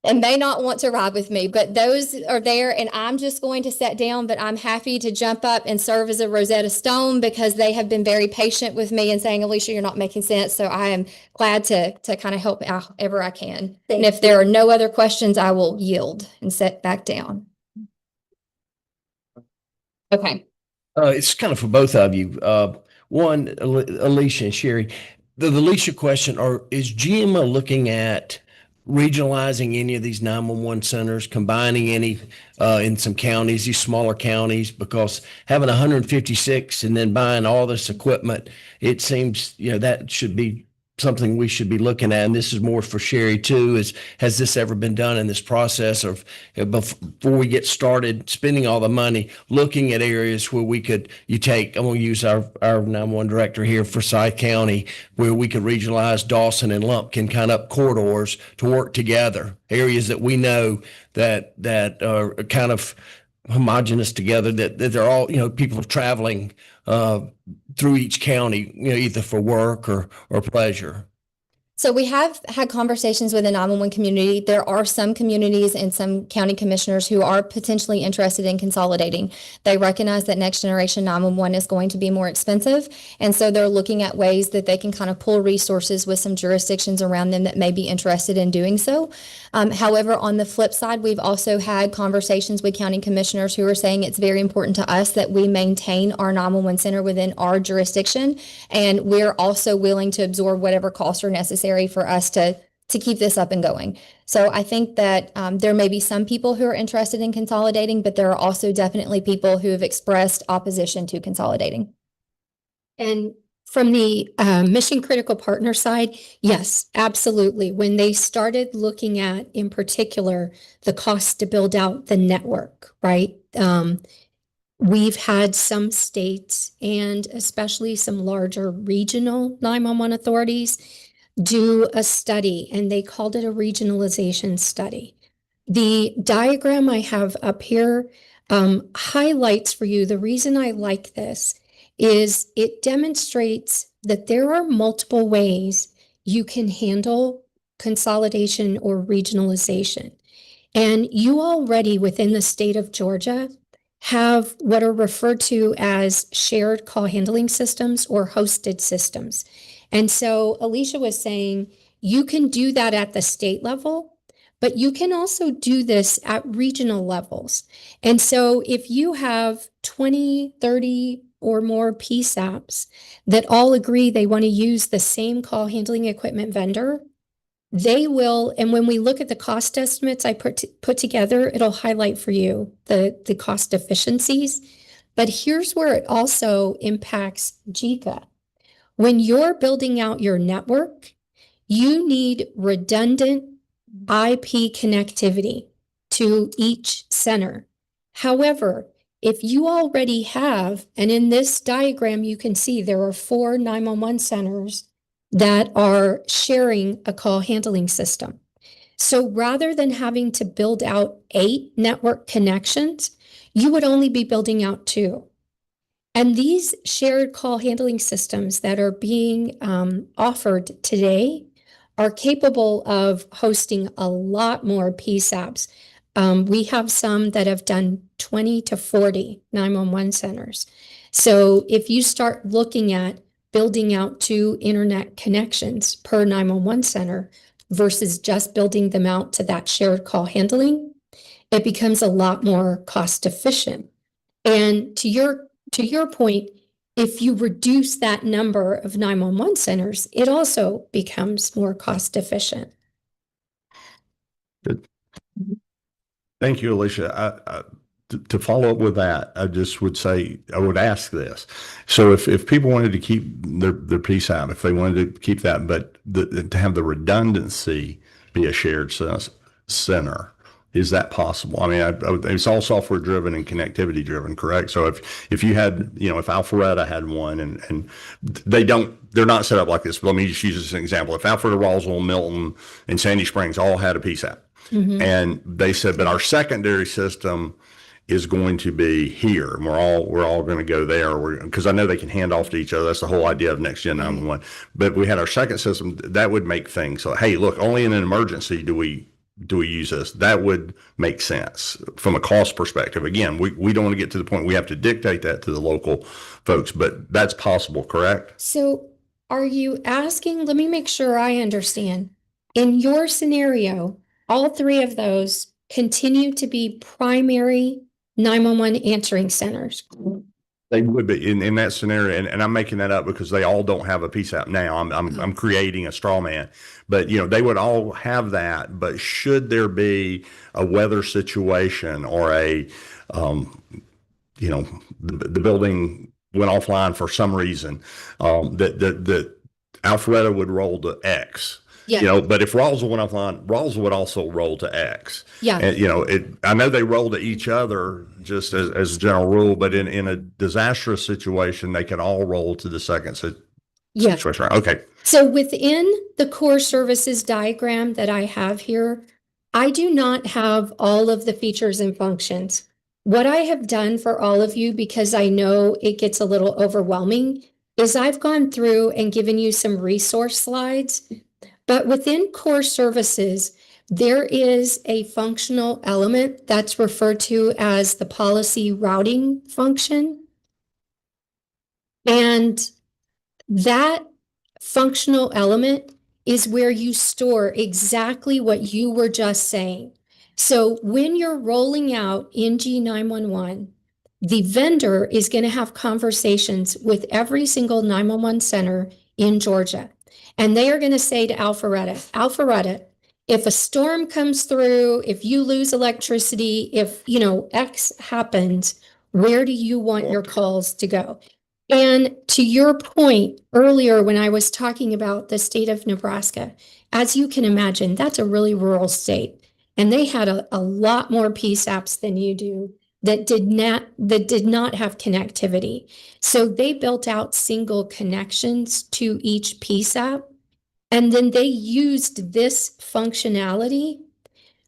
Speaker 4: and may not want to ride with me, but those are there. And I'm just going to sit down, but I'm happy to jump up and serve as a Rosetta Stone because they have been very patient with me and saying, Alicia, you're not making sense. So I am glad to kind of help however I can. And if there are no other questions, I will yield and sit back down. Okay.
Speaker 5: It's kind of for both of you. One, Alicia and Sherry, the Alicia question, is GMO looking at regionalizing any of these 911 centers, combining any in some counties, these smaller counties, because having 156 and then buying all this equipment, it seems, that should be something we should be looking at. And this is more for Sherry too, has this ever been done in this process of before we get started spending all the money, looking at areas where we could, I'm going to use our 911 director here, Forsyth County, where we could regionalize Dawson and Lumpkin kind of corridors to work together, areas that we know that are kind of homogenous together, that they're all, people are traveling through each county, either for work or pleasure.
Speaker 4: So we have had conversations with the 911 community. There are some communities and some county commissioners who are potentially interested in consolidating. They recognize that next generation 911 is going to be more expensive. And so they're looking at ways that they can kind of pull resources with some jurisdictions around them that may be interested in doing so. However, on the flip side, we've also had conversations with county commissioners who are saying it's very important to us that we maintain our 911 center within our jurisdiction. And we're also willing to absorb whatever costs are necessary for us to keep this up and going. So I think that there may be some people who are interested in consolidating, but there are also definitely people who have expressed opposition to consolidating.
Speaker 2: And from the mission critical partner side, yes, absolutely. When they started looking at, in particular, the cost to build out the network, right? We've had some states and especially some larger regional 911 authorities do a study, and they called it a regionalization study. The diagram I have up here highlights for you, the reason I like this is it demonstrates that there are multiple ways you can handle consolidation or regionalization. And you already within the state of Georgia have what are referred to as shared call handling systems or hosted systems. And so Alicia was saying you can do that at the state level, but you can also do this at regional levels. And so if you have 20, 30 or more PSAPs that all agree they want to use the same call handling equipment vendor, they will, and when we look at the cost estimates I put together, it'll highlight for you the cost efficiencies. But here's where it also impacts JICA. When you're building out your network, you need redundant IP connectivity to each center. However, if you already have, and in this diagram, you can see there are 4 911 centers that are sharing a call handling system. So rather than having to build out 8 network connections, you would only be building out 2. And these shared call handling systems that are being offered today are capable of hosting a lot more PSAPs. We have some that have done 20 to 40 911 centers. So if you start looking at building out 2 internet connections per 911 center versus just building them out to that shared call handling, it becomes a lot more cost efficient. And to your point, if you reduce that number of 911 centers, it also becomes more cost efficient.
Speaker 1: Thank you, Alicia. To follow up with that, I just would say, I would ask this. So if people wanted to keep their piece out, if they wanted to keep that, but to have the redundancy be a shared center, is that possible? I mean, it's all software driven and connectivity driven, correct? So if you had, if Alpharetta had one and they're not set up like this, but let me just use this as an example. If Alpharetta, Roswell, Milton, and Sandy Springs all had a PSAP, and they said, but our secondary system is going to be here, and we're all going to go there, because I know they can hand off to each other. That's the whole idea of Next Gen 911. But we had our second system that would make things so, hey, look, only in an emergency do we use this. That would make sense from a cost perspective. Again, we don't want to get to the point we have to dictate that to the local folks, but that's possible, correct?
Speaker 2: So are you asking, let me make sure I understand. In your scenario, all 3 of those continue to be primary 911 answering centers.
Speaker 1: They would be in that scenario, and I'm making that up because they all don't have a PSAP now. I'm creating a straw man, but they would all have that. But should there be a weather situation or the building went offline for some reason, that Alpharetta would roll to X.
Speaker 2: Yeah.
Speaker 1: But if Roswell went offline, Roswell would also roll to X.
Speaker 2: Yeah.
Speaker 1: And, I know they roll to each other just as a general rule, but in a disastrous situation, they can all roll to the second situation. Right? Okay.
Speaker 2: So within the core services diagram that I have here, I do not have all of the features and functions. What I have done for all of you, because I know it gets a little overwhelming, is I've gone through and given you some resource slides. But within core services, there is a functional element that's referred to as the policy routing function. And that functional element is where you store exactly what you were just saying. So when you're rolling out NG 911, the vendor is going to have conversations with every single 911 center in Georgia. And they are going to say to Alpharetta, if a storm comes through, if you lose electricity, if, X happens, where do you want your calls to go? And to your point earlier, when I was talking about the state of Nebraska, as you can imagine, that's a really rural state. And they had a lot more PSAPs than you do that did not have connectivity. So they built out single connections to each PSAP. And then they used this functionality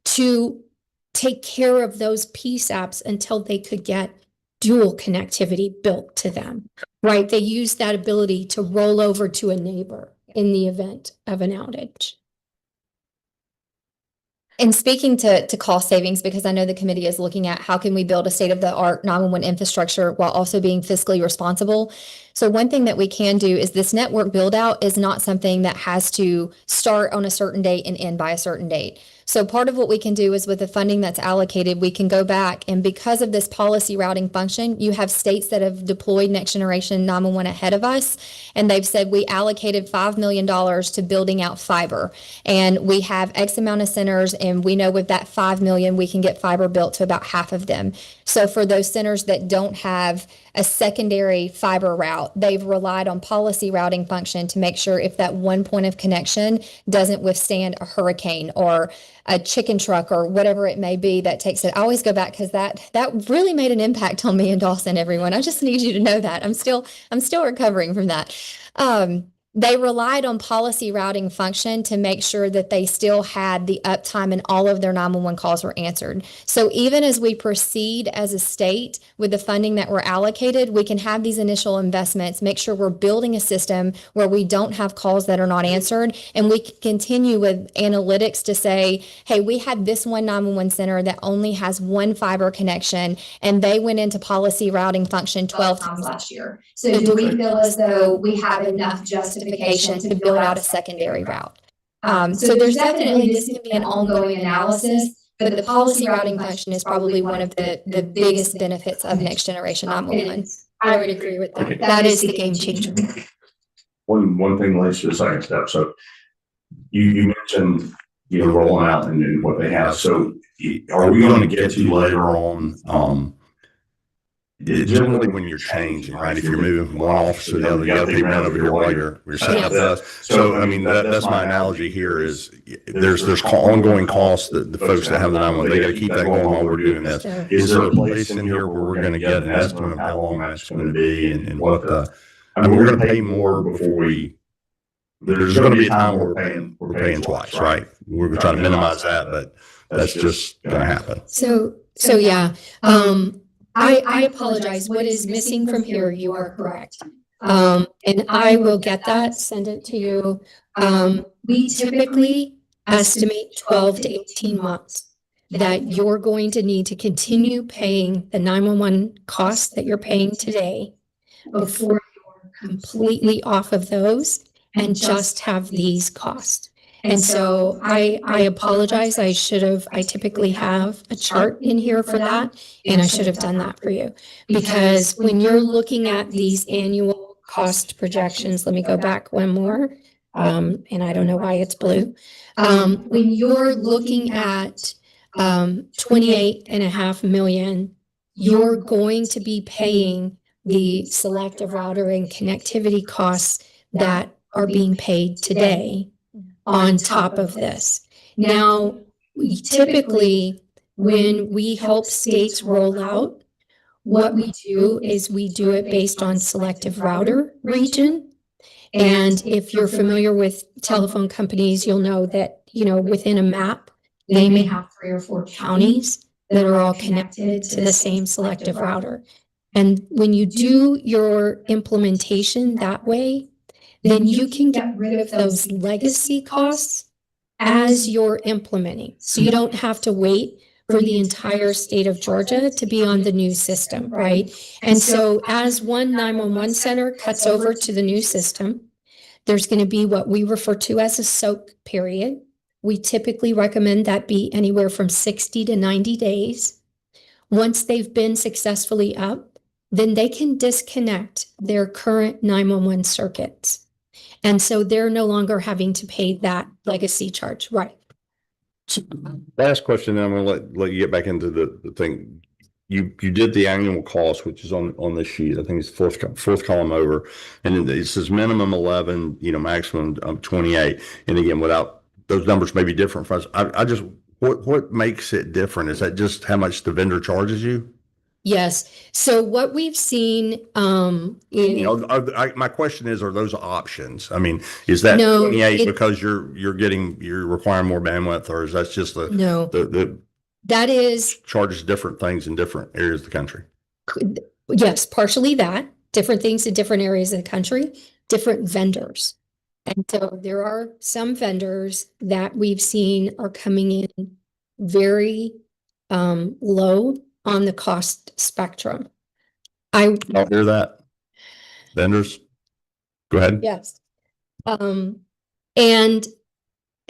Speaker 2: to take care of those PSAPs until they could get dual connectivity built to them, right? They used that ability to roll over to a neighbor in the event of an outage.
Speaker 4: And speaking to cost savings, because I know the committee is looking at how can we build a state-of-the-art 911 infrastructure while also being fiscally responsible. So one thing that we can do is this network build out is not something that has to start on a certain date and end by a certain date. So part of what we can do is with the funding that's allocated, we can go back, and because of this policy routing function, you have states that have deployed next generation 911 ahead of us, and they've said we allocated $5 million to building out fiber, and we have X amount of centers, and we know with that 5 million we can get fiber built to about half of them. So for those centers that don't have a secondary fiber route, they've relied on policy routing function to make sure if that one point of connection doesn't withstand a hurricane or a chicken truck or whatever it may be that takes it. I always go back because that really made an impact on me in Dawson, everyone. I just need you to know that. I'm still recovering from that. They relied on policy routing function to make sure that they still had the uptime and all of their 911 calls were answered. So even as we proceed as a state with the funding that we're allocated, we can have these initial investments, make sure we're building a system where we don't have calls that are not answered. And we can continue with analytics to say, hey, we had this one 911 center that only has one fiber connection, and they went into policy routing function 12 times last year. So do we feel as though we have enough justification to build out a secondary route? So there's definitely, this can be an ongoing analysis, but the policy routing function is probably one of the biggest benefits of next generation 911. I would agree with that. That is the game changer.
Speaker 1: One thing leads to the second step. So you mentioned, rolling out and what they have. So are we going to get to later on, generally when you're changing, right? If you're moving from one office to the other, you got to pay rent over here while you're setting up this. So, I mean, that's my analogy here is there's ongoing costs that the folks that have the 911, they got to keep that going while we're doing this. Is there a place in here where we're going to get an estimate of how long that's going to be and what I mean, we're going to pay more before there's going to be a time where we're paying twice, right? We're trying to minimize that, but that's just going to happen.
Speaker 2: So yeah, I apologize. What is missing from here? You are correct. And I will get that, send it to you. We typically estimate 12 to 18 months that you're going to need to continue paying the 911 costs that you're paying today before you're completely off of those and just have these costs. And so I apologize. I typically have a chart in here for that, and I should have done that for you. Because when you're looking at these annual cost projections, let me go back one more. And I don't know why it's blue. When you're looking at 28.5 million, you're going to be paying the selective router and connectivity costs that are being paid today on top of this. Now, typically, when we help states roll out, what we do is we do it based on selective router region. And if you're familiar with telephone companies, you'll know that, within a map, they may have 3 or 4 counties that are all connected to the same selective router. And when you do your implementation that way, then you can get rid of those legacy costs as you're implementing. So you don't have to wait for the entire state of Georgia to be on the new system, right? And so as one 911 center cuts over to the new system, there's going to be what we refer to as a soak period. We typically recommend that be anywhere from 60 to 90 days. Once they've been successfully up, then they can disconnect their current 911 circuits. And so they're no longer having to pay that legacy charge, right?
Speaker 1: Last question, then I'm going to let you get back into the thing. You did the annual cost, which is on this sheet. I think it's fourth column over, and it says minimum 11, maximum 28. And again, without those numbers may be different for us. I just what makes it different? Is that just how much the vendor charges you?
Speaker 2: Yes. So what we've seen,
Speaker 1: my question is, are those options? I mean, is that
Speaker 2: No,
Speaker 1: 28 because you're requiring more bandwidth, or is that just
Speaker 2: no,
Speaker 1: the
Speaker 2: that is,
Speaker 1: charges different things in different areas of the country?
Speaker 2: yes, partially that, different things in different areas of the country, different vendors. And so there are some vendors that we've seen are coming in very low on the cost spectrum. I
Speaker 1: I'll hear that. Vendors, go ahead.
Speaker 2: Yes. And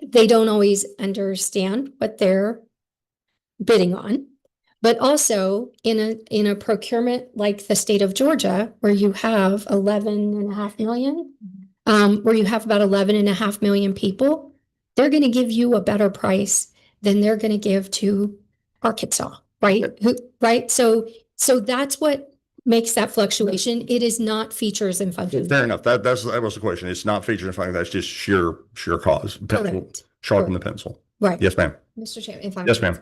Speaker 2: they don't always understand what they're bidding on. But also in a procurement like the state of Georgia, where you have 11.5 million, where you have about 11.5 million people, they're going to give you a better price than they're going to give to Arkansas, right? Right? So that's what makes that fluctuation. It is not features and functions.
Speaker 1: Fair enough. That was the question. It's not feature and function. That's just sheer cause. Pencil,
Speaker 2: Correct.
Speaker 1: sharpen the pencil.
Speaker 2: Right.
Speaker 1: Yes, ma'am.
Speaker 4: Mr. Chairman, if I
Speaker 1: Yes,
Speaker 4: may.
Speaker 1: ma'am.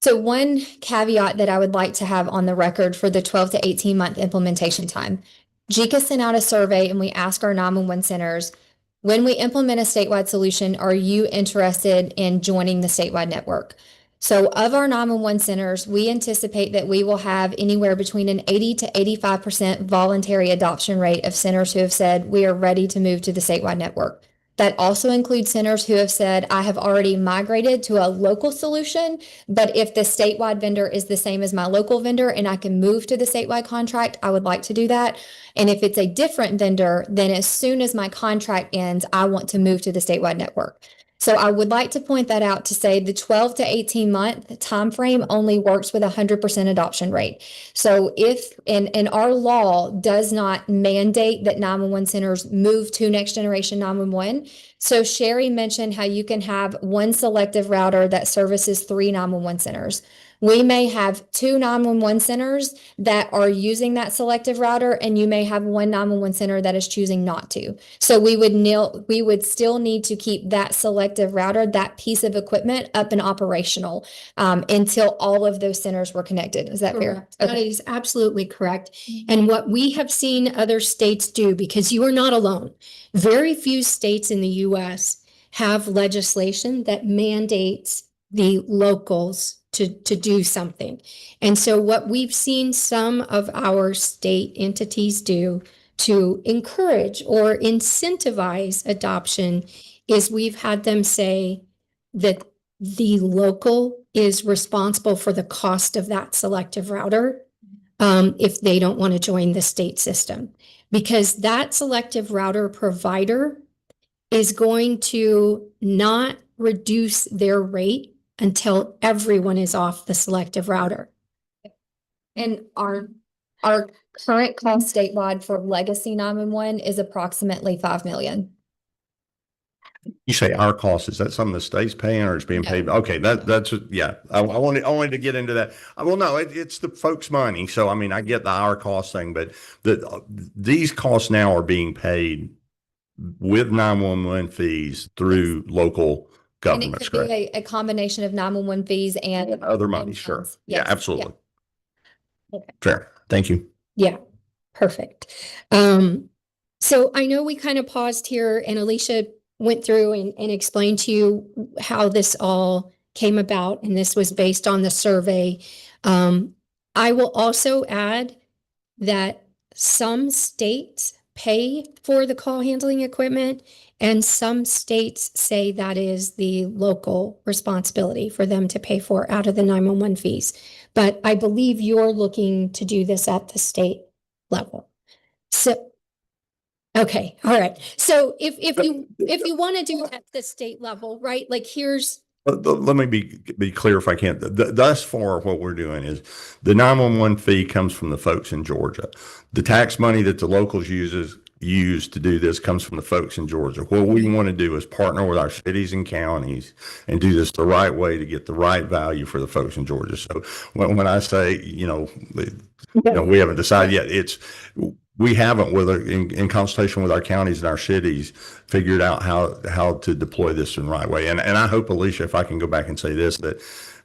Speaker 4: So one caveat that I would like to have on the record for the 12 to 18 month implementation time. JICA sent out a survey and we asked our 911 centers, when we implement a statewide solution, are you interested in joining the statewide network? So of our 911 centers, we anticipate that we will have anywhere between an 80 to 85% voluntary adoption rate of centers who have said we are ready to move to the statewide network. That also includes centers who have said, I have already migrated to a local solution, but if the statewide vendor is the same as my local vendor and I can move to the statewide contract, I would like to do that. And if it's a different vendor, then as soon as my contract ends, I want to move to the statewide network. So I would like to point that out to say the 12 to 18 month timeframe only works with 100% adoption rate. So if and our law does not mandate that 911 centers move to next generation 911. So Sherry mentioned how you can have one selective router that services 3 911 centers. We may have 2 911 centers that are using that selective router, and you may have 1 911 center that is choosing not to. So we would still need to keep that selective router, that piece of equipment, up and operational until all of those centers were connected. Is that fair?
Speaker 2: Correct. That is absolutely correct. And what we have seen other states do, because you are not alone, very few states in the US have legislation that mandates the locals to do something. And so what we've seen some of our state entities do to encourage or incentivize adoption is we've had them say that the local is responsible for the cost of that selective router if they don't want to join the state system. Because that selective router provider is going to not reduce their rate until everyone is off the selective router.
Speaker 4: And our current cost statewide for legacy 911 is approximately 5 million.
Speaker 1: You say our cost, is that something the state's paying or it's being paid? Okay, that's, yeah, I wanted to get into that. Well, no, it's the folks' money. So, I mean, I get the our cost thing, but these costs now are being paid with 911 fees through local
Speaker 4: And it
Speaker 1: governments,
Speaker 4: could be
Speaker 1: correct?
Speaker 4: a combination of 911 fees and
Speaker 1: Other money,
Speaker 4: and
Speaker 1: sure.
Speaker 4: funds.
Speaker 1: Yeah,
Speaker 4: Yes,
Speaker 1: absolutely.
Speaker 2: Okay.
Speaker 1: Fair. Thank you.
Speaker 2: Yeah, perfect. So I know we kind of paused here and Alicia went through and explained to you how this all came about, and this was based on the survey. I will also add that some states pay for the call handling equipment, and some states say that is the local responsibility for them to pay for out of the 911 fees. But I believe you're looking to do this at the state level. So, okay, all right. So if you want to do it at the state level, right? Like here's
Speaker 1: Let me be clear if I can. Thus far, what we're doing is the 911 fee comes from the folks in Georgia. The tax money that the locals use to do this comes from the folks in Georgia. What we want to do is partner with our cities and counties and do this the right way to get the right value for the folks in Georgia. So when I say, we haven't decided yet, we haven't, in consultation with our counties and our cities, figured out how to deploy this in the right way. And I hope, Alicia, if I can go back and say this, that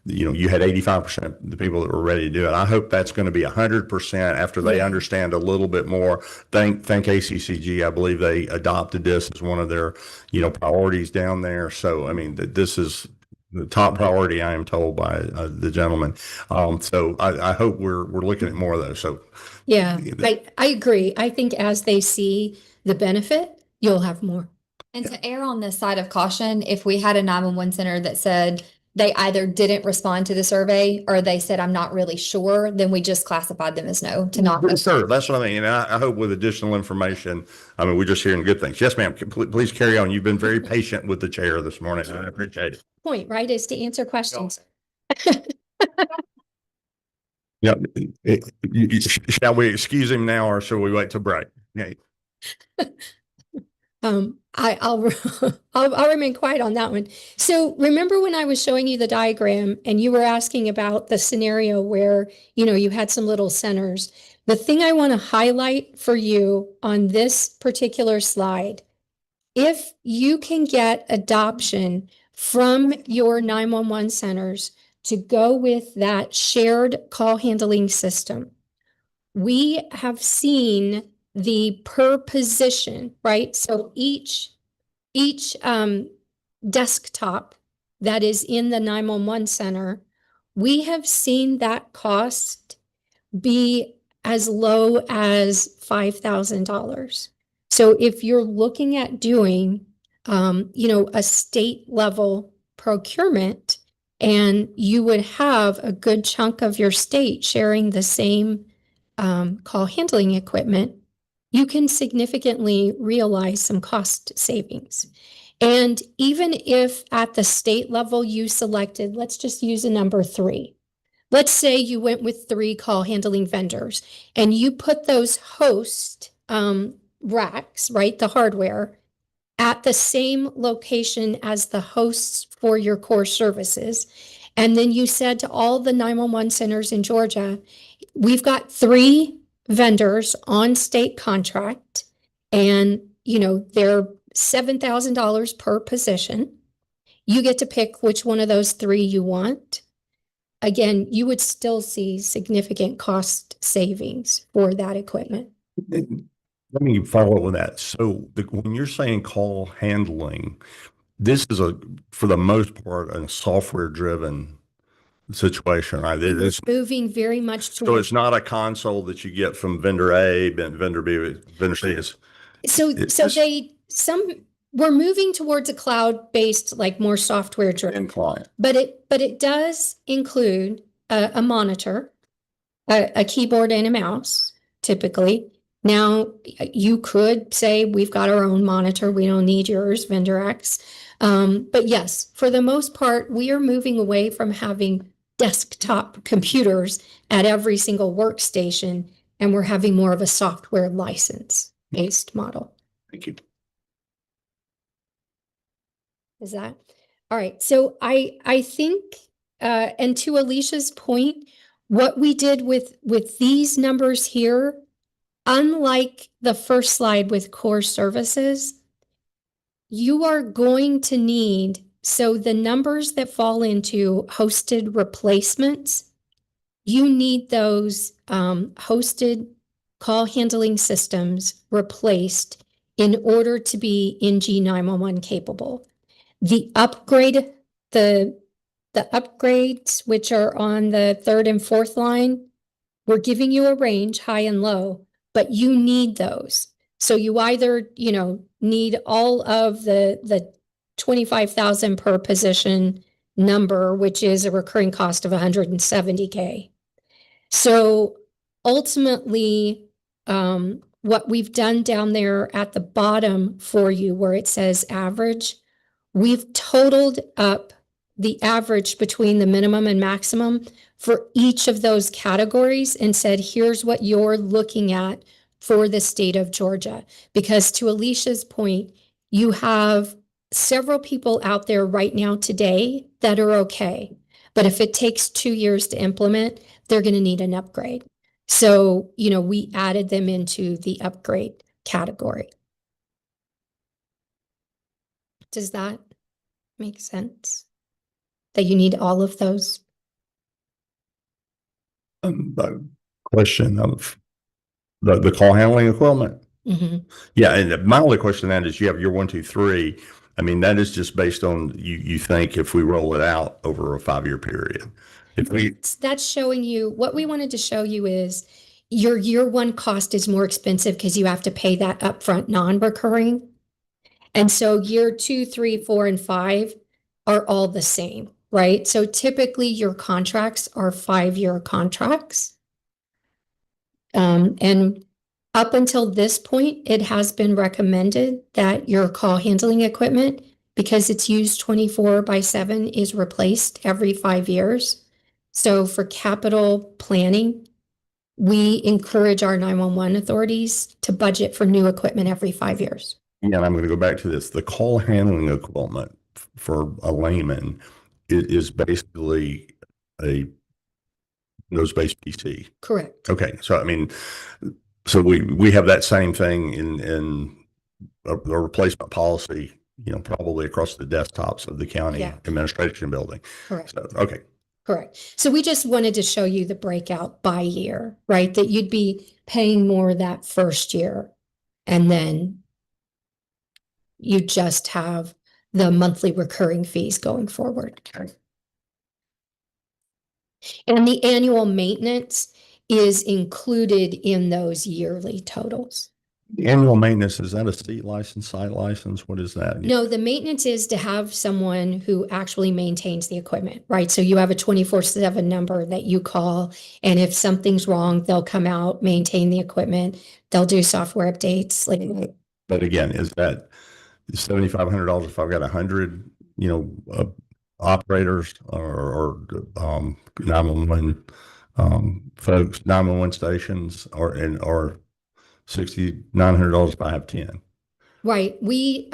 Speaker 1: you had 85% of the people that were ready to do it. I hope that's going to be 100% after they understand a little bit more. Thank ACCG. I believe they adopted this as one of their, priorities down there. So, I mean, this is the top priority, I am told by the gentleman. So I hope we're looking at more of those. So,
Speaker 2: yeah, I agree. I think as they see the benefit, you'll have more.
Speaker 4: And to err on the side of caution, if we had a 911 center that said, they either didn't respond to the survey or they said, I'm not really sure, then we just classified them as no to not.
Speaker 1: Sure, that's what I mean. And I hope with additional information, I mean, we're just hearing good things. Yes, ma'am. Please carry on. You've been very patient with the chair this morning. I appreciate it.
Speaker 2: Point, right, is to answer questions.
Speaker 1: Yeah. Shall we excuse him now or shall we wait till break? Yeah.
Speaker 2: I'll I'll remain quiet on that one. So remember when I was showing you the diagram and you were asking about the scenario where, you had some little centers. The thing I want to highlight for you on this particular slide, if you can get adoption from your 911 centers to go with that shared call handling system, we have seen the per position, right? So each desktop that is in the 911 center, we have seen that cost be as low as $5,000. So if you're looking at doing, a state level procurement, and you would have a good chunk of your state sharing the same call handling equipment, you can significantly realize some cost savings. And even if at the state level you selected, let's just use a number 3. Let's say you went with 3 call handling vendors and you put those host racks, right, the hardware, at the same location as the hosts for your core services. And then you said to all the 911 centers in Georgia, we've got 3 vendors on state contract, and they're $7,000 per position. You get to pick which one of those 3 you want. Again, you would still see significant cost savings for that equipment.
Speaker 1: Let me follow up with that. So when you're saying call handling, this is for the most part, a software driven situation, right? It's
Speaker 2: Moving very much
Speaker 1: so
Speaker 2: towards.
Speaker 1: it's not a console that you get from vendor A, vendor B, vendor C.
Speaker 2: We're moving towards a cloud-based, like more software driven,
Speaker 1: client.
Speaker 2: but it does include a monitor, a keyboard and a mouse, typically. Now, you could say we've got our own monitor. We don't need yours, vendor X. But yes, for the most part, we are moving away from having desktop computers at every single workstation, and we're having more of a software license-based model.
Speaker 1: Thank you.
Speaker 2: Is that all right? So I think, and to Alicia's point, what we did with these numbers here, unlike the first slide with core services, you are going to need, so the numbers that fall into hosted replacements, you need those hosted call handling systems replaced in order to be NG 911 capable. The upgrade, the upgrades, which are on the 3rd and 4th line, we're giving you a range, high and low, but you need those. So you either, need all of the 25,000 per position number, which is a recurring cost of $170K. So ultimately, what we've done down there at the bottom for you, where it says average, we've totaled up the average between the minimum and maximum for each of those categories and said, here's what you're looking at for the state of Georgia. Because to Alicia's point, you have several people out there right now today that are okay. But if it takes 2 years to implement, they're going to need an upgrade. So, we added them into the upgrade category. Does that make sense? That you need all of those?
Speaker 1: The question of the call handling equipment.
Speaker 2: Mm-hmm.
Speaker 1: Yeah, and my only question then is, you have your 1, 2, 3. I mean, that is just based on you think if we roll it out over a 5-year period. If we
Speaker 2: That's showing you, what we wanted to show you is your year 1 cost is more expensive because you have to pay that upfront non-recurring. And so year 2, 3, 4, and 5 are all the same, right? So typically your contracts are 5-year contracts. And up until this point, it has been recommended that your call handling equipment, because it's used 24/7, is replaced every 5 years. So for capital planning, we encourage our 911 authorities to budget for new equipment every 5 years.
Speaker 1: Yeah, and I'm going to go back to this. The call handling equipment for a layman is basically a Windows-based PC.
Speaker 2: Correct.
Speaker 1: Okay, so I mean, so we have that same thing in a replacement policy, probably across the desktops of the county
Speaker 2: Yeah.
Speaker 1: administration building.
Speaker 2: Correct.
Speaker 1: So, okay.
Speaker 2: Correct. So we just wanted to show you the breakout by year, right? That you'd be paying more that first year, and then you just have the monthly recurring fees going forward. And the annual maintenance is included in those yearly totals.
Speaker 1: The annual maintenance, is that a seat license, site license? What is that?
Speaker 2: No, the maintenance is to have someone who actually maintains the equipment, right? So you have a 24/7 number that you call, and if something's wrong, they'll come out, maintain the equipment. They'll do software updates.
Speaker 1: But again, is that $7,500 if I've got 100, operators or 911 folks, 911 stations, or $6,900 if I have 10?
Speaker 2: Right. We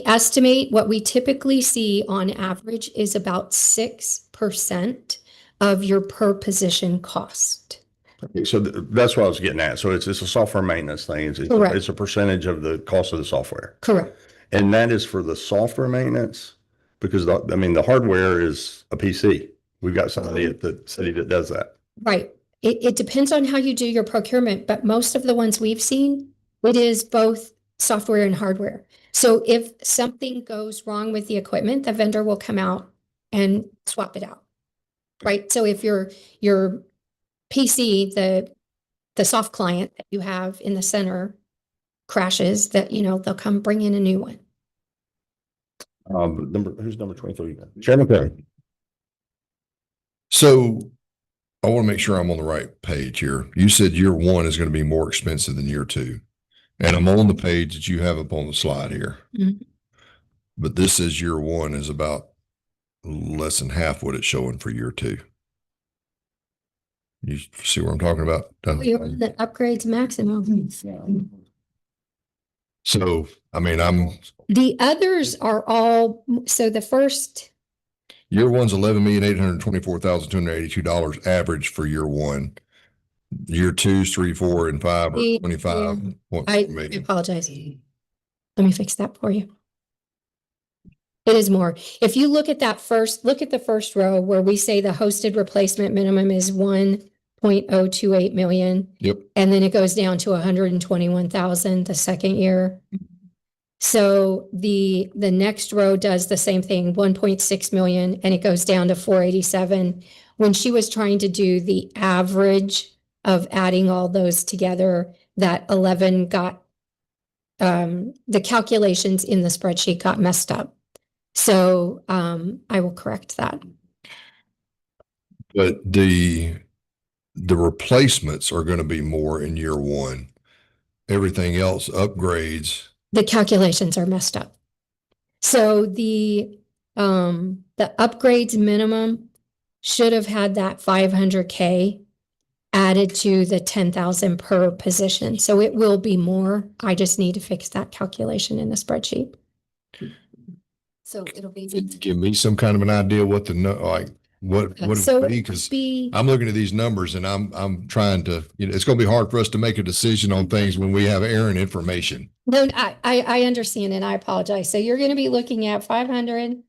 Speaker 2: estimate what we typically see on average is about 6% of your per position cost.
Speaker 1: Okay, so that's what I was getting at. So it's a software maintenance thing.
Speaker 2: Correct.
Speaker 1: It's a percentage of the cost of the software.
Speaker 2: Correct.
Speaker 1: And that is for the software maintenance, because the hardware is a PC. We've got somebody at the city that does that.
Speaker 2: Right. It depends on how you do your procurement, but most of the ones we've seen, it is both software and hardware. So if something goes wrong with the equipment, the vendor will come out and swap it out. Right. So if your PC, the soft client that you have in the center crashes, that they'll come bring in a new one.
Speaker 1: Who's number 23? Chairman Perry.
Speaker 3: So I want to make sure I'm on the right page here. You said year one is going to be more expensive than year two. And I'm on the page that you have up on the slide here.
Speaker 2: Mhm.
Speaker 3: But this says year one is about less than half what it's showing for year two. You see what I'm talking about?
Speaker 2: You're on the upgrades maximum.
Speaker 3: So,
Speaker 2: The others are all, so the first,
Speaker 3: year one's $11,824,282 average for year one. Year two's 3, 4, and 5 are
Speaker 2: Yeah.
Speaker 3: 25
Speaker 2: I
Speaker 3: million.
Speaker 2: apologize. Let me fix that for you. It is more. If you look at the first row where we say the hosted replacement minimum is 1.028 million.
Speaker 3: Yep.
Speaker 2: And then it goes down to 121,000 the second year. So the next row does the same thing, 1.6 million, and it goes down to 487. When she was trying to do the average of adding all those together, that 11 got, the calculations in the spreadsheet got messed up. So I will correct that.
Speaker 3: But the replacements are going to be more in year one. Everything else upgrades.
Speaker 2: The calculations are messed up. So the upgrades minimum should have had that 500K added to the 10,000 per position. So it will be more. I just need to fix that calculation in the spreadsheet. So it'll be.
Speaker 3: Give me some kind of an idea what what it
Speaker 2: So
Speaker 3: would be, because I'm looking at these numbers and I'm trying to, it's going to be hard for us to make a decision on things when we have errant information.
Speaker 2: No, I understand and I apologize. So you're going to be looking at 500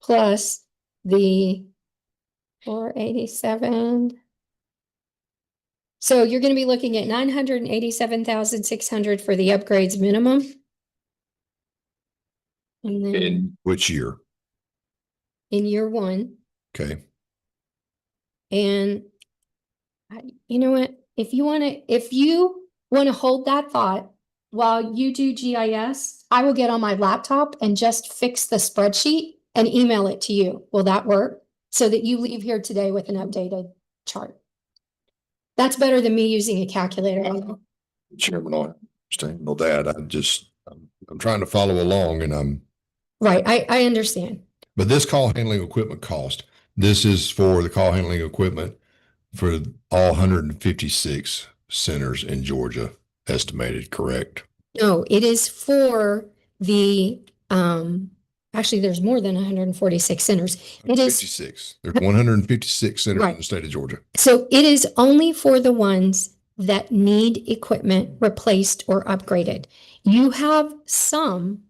Speaker 2: plus the 487. So you're going to be looking at 987,600 for the upgrades minimum. And then
Speaker 3: In which year?
Speaker 2: in year one,
Speaker 3: Okay.
Speaker 2: and you know what, if you want to hold that thought, while you do GIS, I will get on my laptop and just fix the spreadsheet and email it to you. Will that work? So that you leave here today with an updated chart. That's better than me using a calculator.
Speaker 3: Chairman, I understand all that. I'm trying to follow along and
Speaker 2: Right, I understand.
Speaker 3: but this call handling equipment cost, this is for the call handling equipment for all 156 centers in Georgia estimated, correct?
Speaker 2: No, it is for the, actually, there's more than 146 centers. It is,
Speaker 3: 56. There's 156 centers in
Speaker 2: Right.
Speaker 3: the state of Georgia.
Speaker 2: so it is only for the ones that need equipment replaced or upgraded. You have some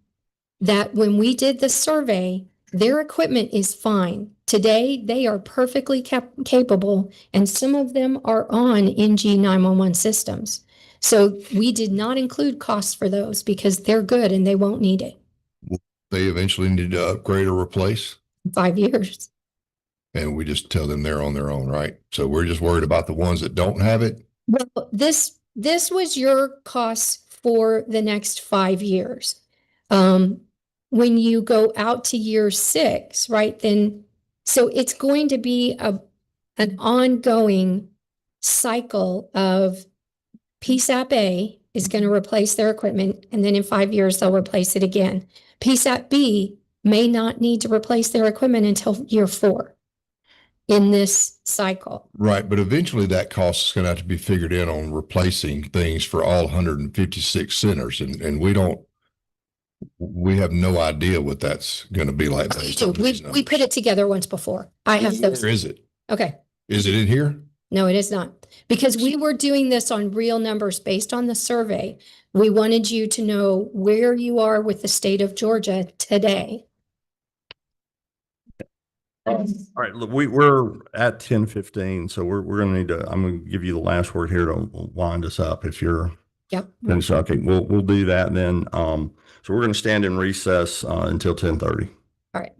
Speaker 2: that when we did the survey, their equipment is fine. Today, they are perfectly capable, and some of them are on NG 911 systems. So we did not include costs for those because they're good and they won't need it
Speaker 3: They eventually need to upgrade or replace,
Speaker 2: in 5 years.
Speaker 3: and we just tell them they're on their own, right? So we're just worried about the ones that don't have it.
Speaker 2: Well, this was your costs for the next 5 years. When you go out to year 6, right, then, so it's going to be an ongoing cycle of PSAP A is going to replace their equipment, and then in 5 years, they'll replace it again. PSAP B may not need to replace their equipment until year 4 in this cycle.
Speaker 3: Right, but eventually that cost is going to have to be figured in on replacing things for all 156 centers, and we have no idea what that's going to be like. based on these
Speaker 2: We put
Speaker 3: numbers.
Speaker 2: it together once before. I have those.
Speaker 3: Where is it?
Speaker 2: Okay.
Speaker 3: Is it in here?
Speaker 2: No, it is not. Because we were doing this on real numbers based on the survey. We wanted you to know where you are with the state of Georgia today.
Speaker 1: All right, look, we're at 10:15, so we're gonna need to, I'm gonna give you the last word here to wind us up if you're
Speaker 2: Yep.
Speaker 1: finished. Okay, we'll do that then. So we're gonna stand in recess until 10:30.
Speaker 2: All right.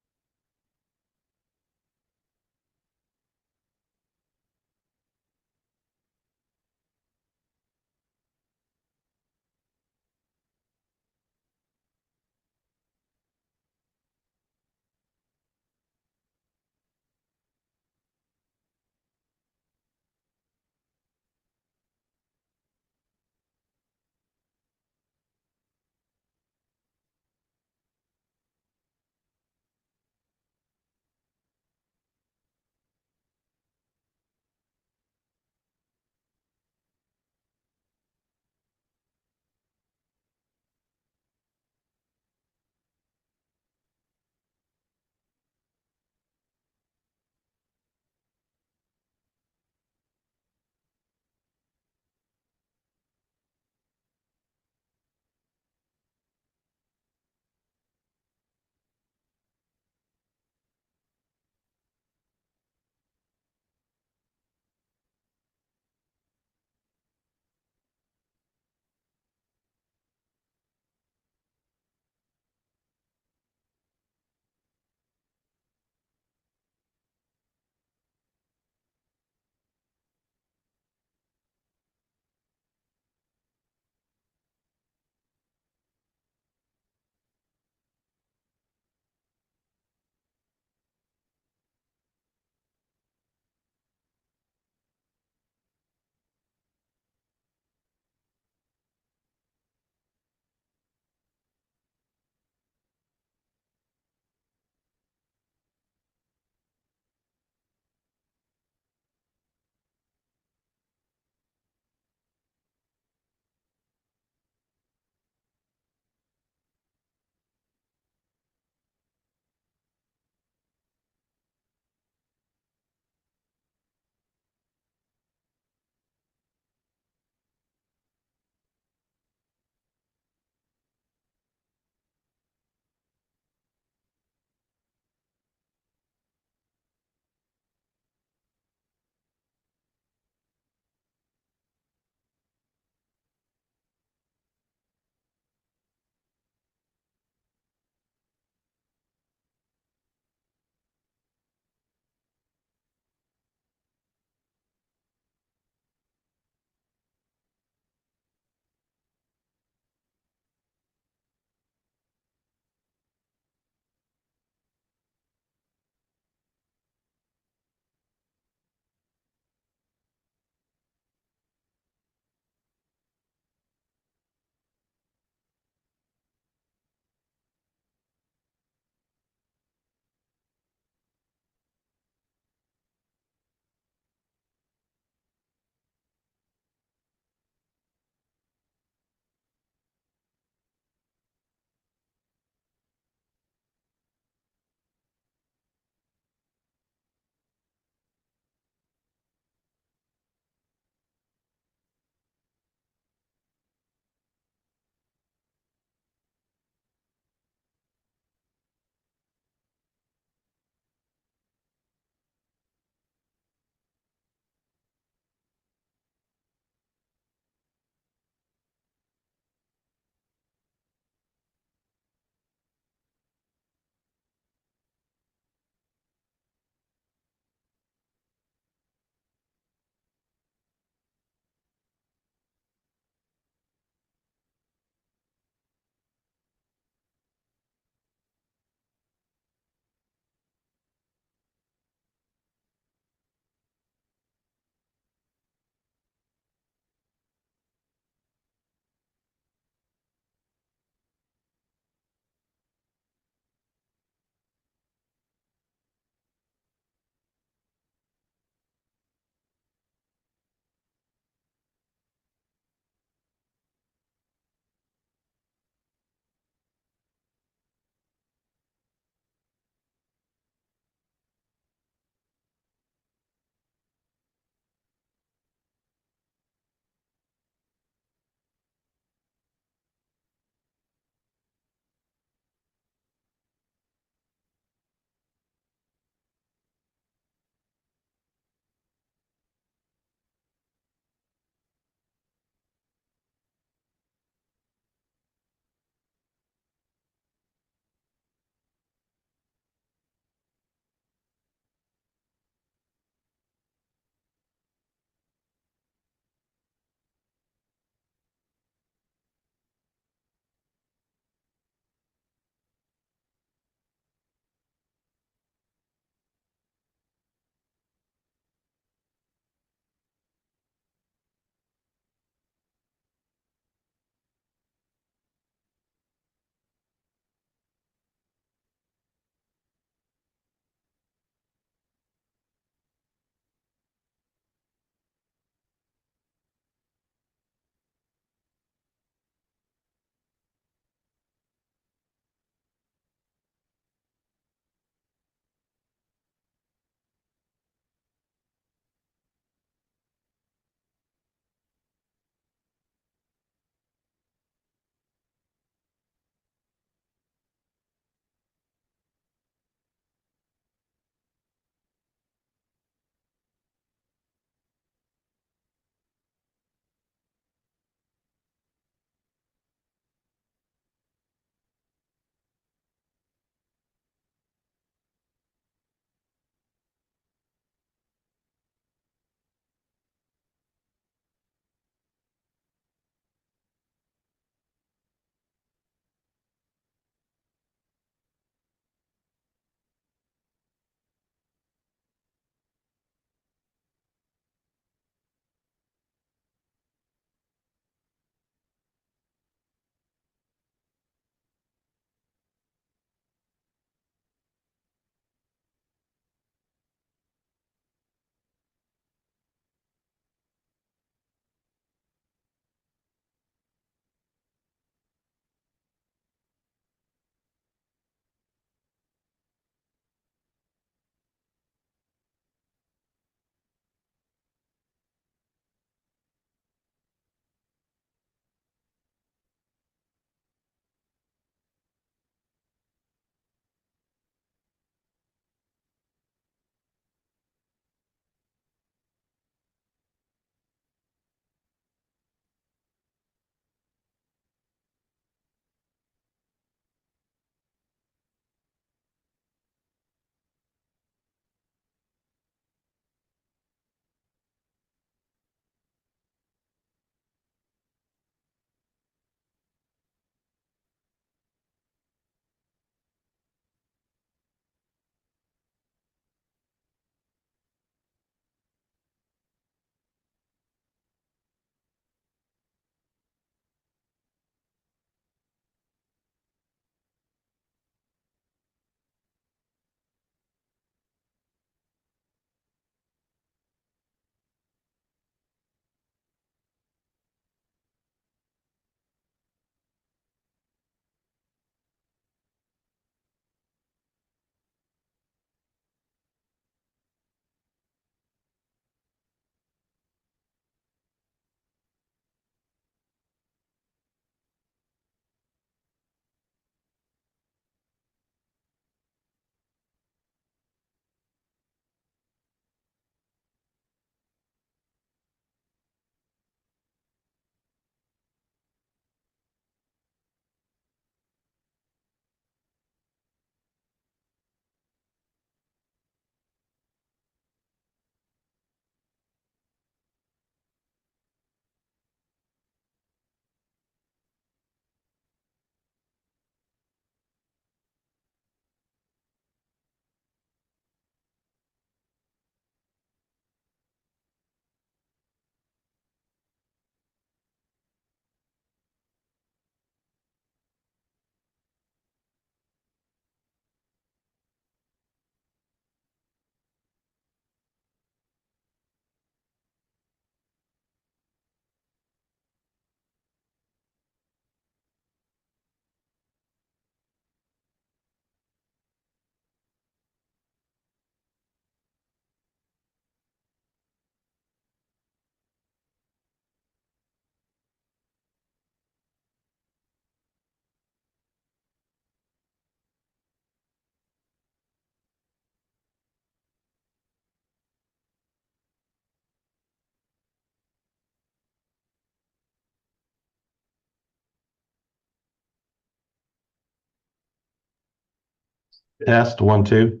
Speaker 6: Test 1, 2.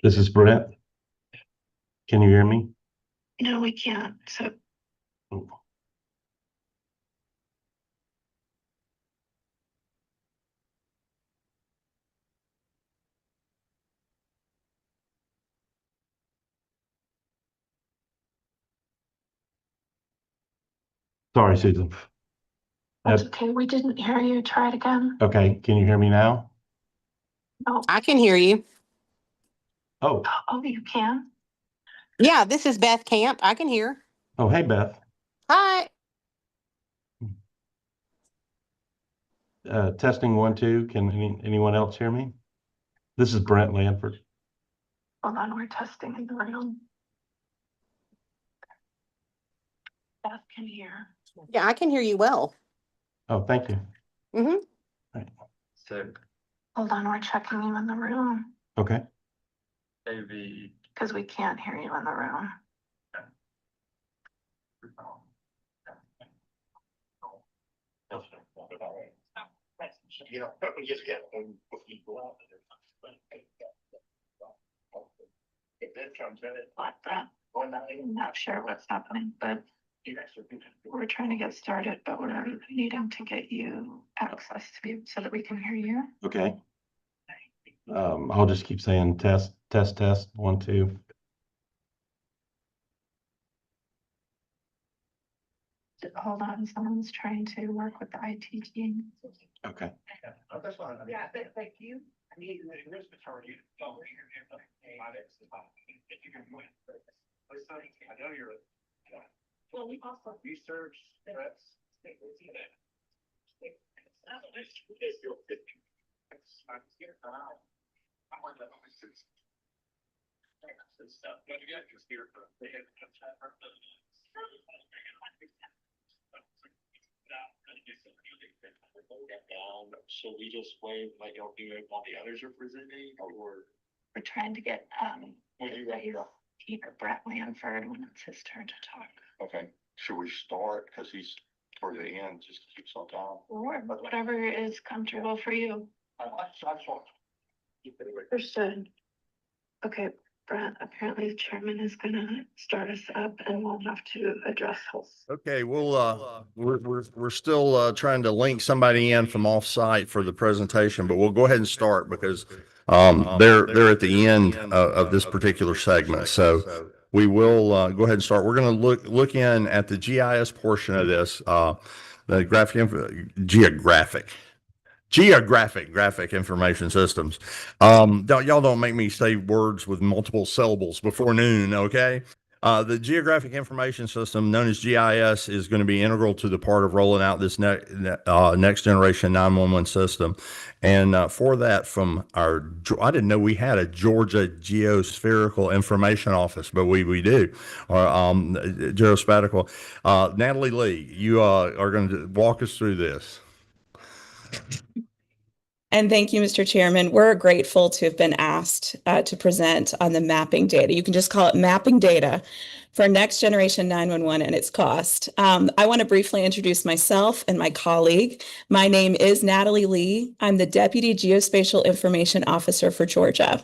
Speaker 6: This is Brent. Can you hear me?
Speaker 7: No, we can't. So
Speaker 6: Sorry, Susan.
Speaker 7: that's okay. We didn't hear you. Try it again.
Speaker 6: Okay, can you hear me now?
Speaker 7: Oh,
Speaker 8: I can hear you.
Speaker 6: Oh,
Speaker 7: you can?
Speaker 8: Yeah, this is Beth Camp. I can hear.
Speaker 6: oh, hey, Beth.
Speaker 8: Hi.
Speaker 6: Testing 1, 2. Can anyone else hear me? This is Brent Lanford.
Speaker 7: Hold on, we're testing in the room. Beth can hear.
Speaker 8: Yeah, I can hear you well.
Speaker 6: Oh, thank you.
Speaker 8: Mm-hmm.
Speaker 6: So,
Speaker 7: Hold on, we're checking you in the room
Speaker 6: okay.
Speaker 7: because we can't hear you in the room. Like that. I'm not sure what's happening, but we're trying to get started, but we're needing to get you access to be so that we can hear you.
Speaker 6: Okay. I'll just keep saying test, test, test, 1, 2.
Speaker 7: Hold on, someone's trying to work with the IT team.
Speaker 6: Okay.
Speaker 7: Yeah, thank you. Well, we also research.
Speaker 9: So we just wait like y'all do it while the others are presenting, or
Speaker 7: We're trying to get, Peter Brett Lanford when it's his turn to talk.
Speaker 9: okay, should we start? Cause he's toward the end, just keeps on time.
Speaker 7: Or whatever is comfortable for you.
Speaker 9: I saw.
Speaker 7: Understood. Okay, Brett, apparently the chairman is gonna start us up and we'll have to address this.
Speaker 1: Okay, we're still trying to link somebody in from off site for the presentation, but we'll go ahead and start because they're at the end of this particular segment. So we will go ahead and start. We're going to look in at the GIS portion of this, the graphic information systems. Y'all don't make me say words with multiple syllables before noon, okay? The geographic information system, known as GIS, is going to be integral to the part of rolling out this next generation 911 system. And for that, from I didn't know we had a Georgia Geospherical Information Office, but we do, or geospatial. Natalie Lee, you are going to walk us through this.
Speaker 10: And thank you, Mr. Chairman. We're grateful to have been asked to present on the mapping data. You can just call it mapping data for next generation 911 and its cost. I want to briefly introduce myself and my colleague. My name is Natalie Lee. I'm the Deputy Geospatial Information Officer for Georgia.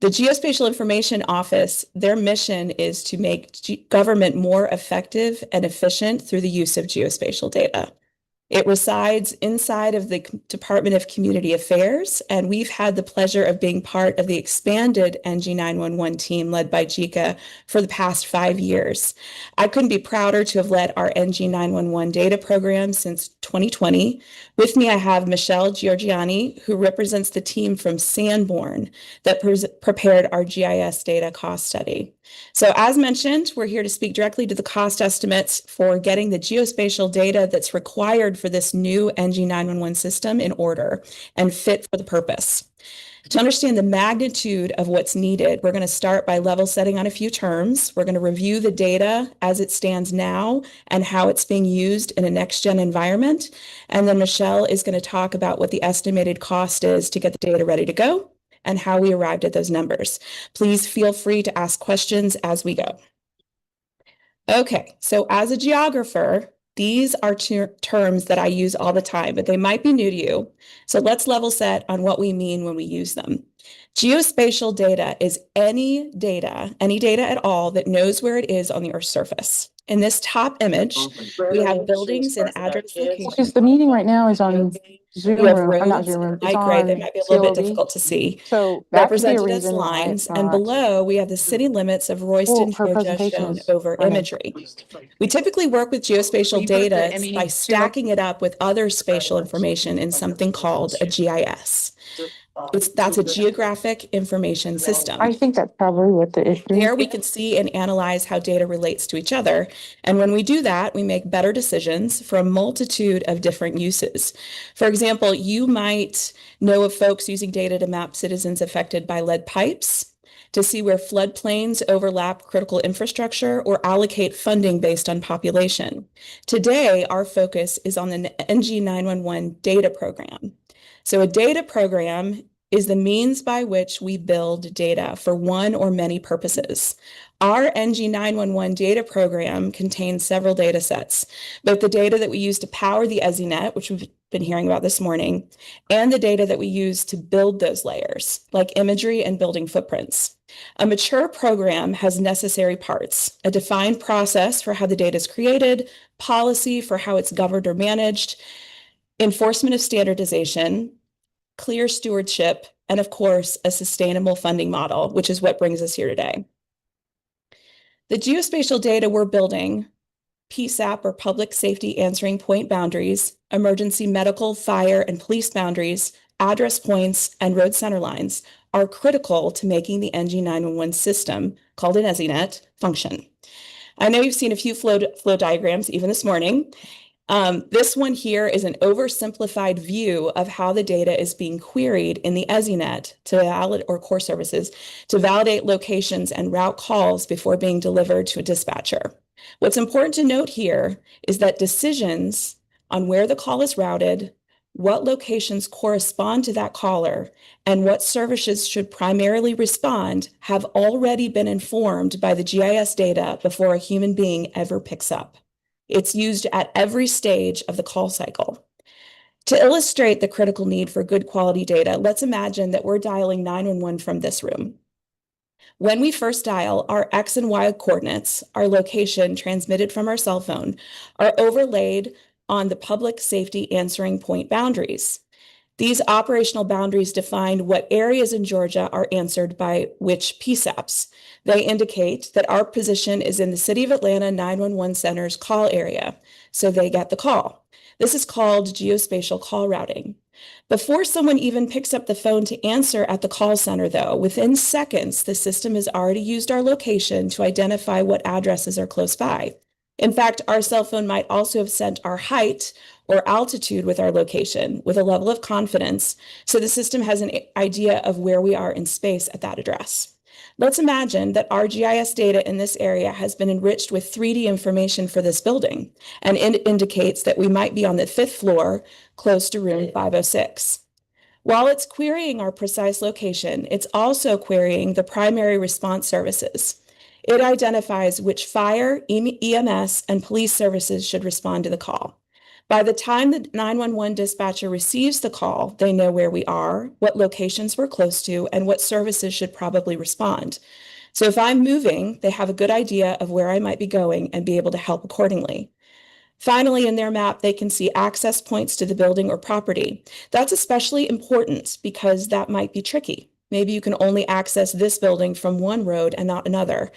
Speaker 10: The Geospatial Information Office, their mission is to make government more effective and efficient through the use of geospatial data. It resides inside of the Department of Community Affairs, and we've had the pleasure of being part of the expanded NG911 team led by Jika for the past 5 years. I couldn't be prouder to have led our NG911 data program since 2020. With me, I have Michelle Giorgiani, who represents the team from Sanborn that prepared our GIS data cost study. So as mentioned, we're here to speak directly to the cost estimates for getting the geospatial data that's required for this new NG911 system in order and fit for the purpose. To understand the magnitude of what's needed, we're going to start by level setting on a few terms. We're going to review the data as it stands now and how it's being used in a next-gen environment. And then Michelle is going to talk about what the estimated cost is to get the data ready to go and how we arrived at those numbers. Please feel free to ask questions as we go. Okay, so as a geographer, These are terms that I use all the time, but they might be new to you. So let's level set on what we mean when we use them. Geospatial data is any data at all that knows where it is on the Earth's surface. In this top image, we have buildings and address locations.
Speaker 11: Because the meeting right now is on Zoom
Speaker 10: We have
Speaker 11: room, or not
Speaker 10: roads,
Speaker 11: Zoom room, it's
Speaker 10: light gray, that
Speaker 11: on
Speaker 10: might be a little bit
Speaker 11: CLD.
Speaker 10: difficult to see.
Speaker 11: So that could be a
Speaker 10: Represented as
Speaker 11: reason why
Speaker 10: lines,
Speaker 11: it's
Speaker 10: and
Speaker 11: not.
Speaker 10: below we have the city limits of Royston,
Speaker 11: Her
Speaker 10: Georgia,
Speaker 11: presentation
Speaker 10: shown
Speaker 11: is
Speaker 10: over
Speaker 11: running.
Speaker 10: imagery. We typically work with geospatial data by stacking it up with other spatial information in something called a GIS. That's a geographic information system.
Speaker 11: I think that's probably what the issue is.
Speaker 10: There we can see and analyze how data relates to each other. And when we do that, we make better decisions for a multitude of different uses. For example, you might know of folks using data to map citizens affected by lead pipes, to see where floodplains overlap critical infrastructure, or allocate funding based on population. Today, our focus is on the NG 911 data program. So a data program is the means by which we build data for one or many purposes. Our NG 911 data program contains several data sets, both the data that we use to power the EZNet, which we've been hearing about this morning, and the data that we use to build those layers, like imagery and building footprints. A mature program has necessary parts: a defined process for how the data is created, policy for how it's governed or managed, enforcement of standardization, clear stewardship, and of course, a sustainable funding model, which is what brings us here today. The geospatial data we're building, PSAP or public safety answering point boundaries, emergency medical, fire, and police boundaries, address points, and road center lines are critical to making the NG 911 system, called an EZNet, function. I know you've seen a few flow diagrams even this morning. This one here is an oversimplified view of how the data is being queried in the EZNet to validate, or core services, to validate locations and route calls before being delivered to a dispatcher. What's important to note here is that decisions on where the call is routed, what locations correspond to that caller, and what services should primarily respond have already been informed by the GIS data before a human being ever picks up. It's used at every stage of the call cycle. To illustrate the critical need for good quality data, let's imagine that we're dialing 911 from this room. When we first dial, our X and Y coordinates, our location transmitted from our cell phone, are overlaid on the public safety answering point boundaries. These operational boundaries define what areas in Georgia are answered by which PSAPs. They indicate that our position is in the City of Atlanta 911 Center's call area, so they get the call. This is called geospatial call routing. Before someone even picks up the phone to answer at the call center, though, within seconds, the system has already used our location to identify what addresses are close by. In fact, our cell phone might also have sent our height or altitude with our location with a level of confidence, so the system has an idea of where we are in space at that address. Let's imagine that our GIS data in this area has been enriched with 3D information for this building, and it indicates that we might be on the 5th floor, close to room 506. While it's querying our precise location, it's also querying the primary response services. It identifies which fire, EMS, and police services should respond to the call. By the time the 911 dispatcher receives the call, they know where we are, what locations we're close to, and what services should probably respond. So if I'm moving, they have a good idea of where I might be going and be able to help accordingly. Finally, in their map, they can see access points to the building or property. That's especially important because that might be tricky. Maybe you can only access this building from one road and not another.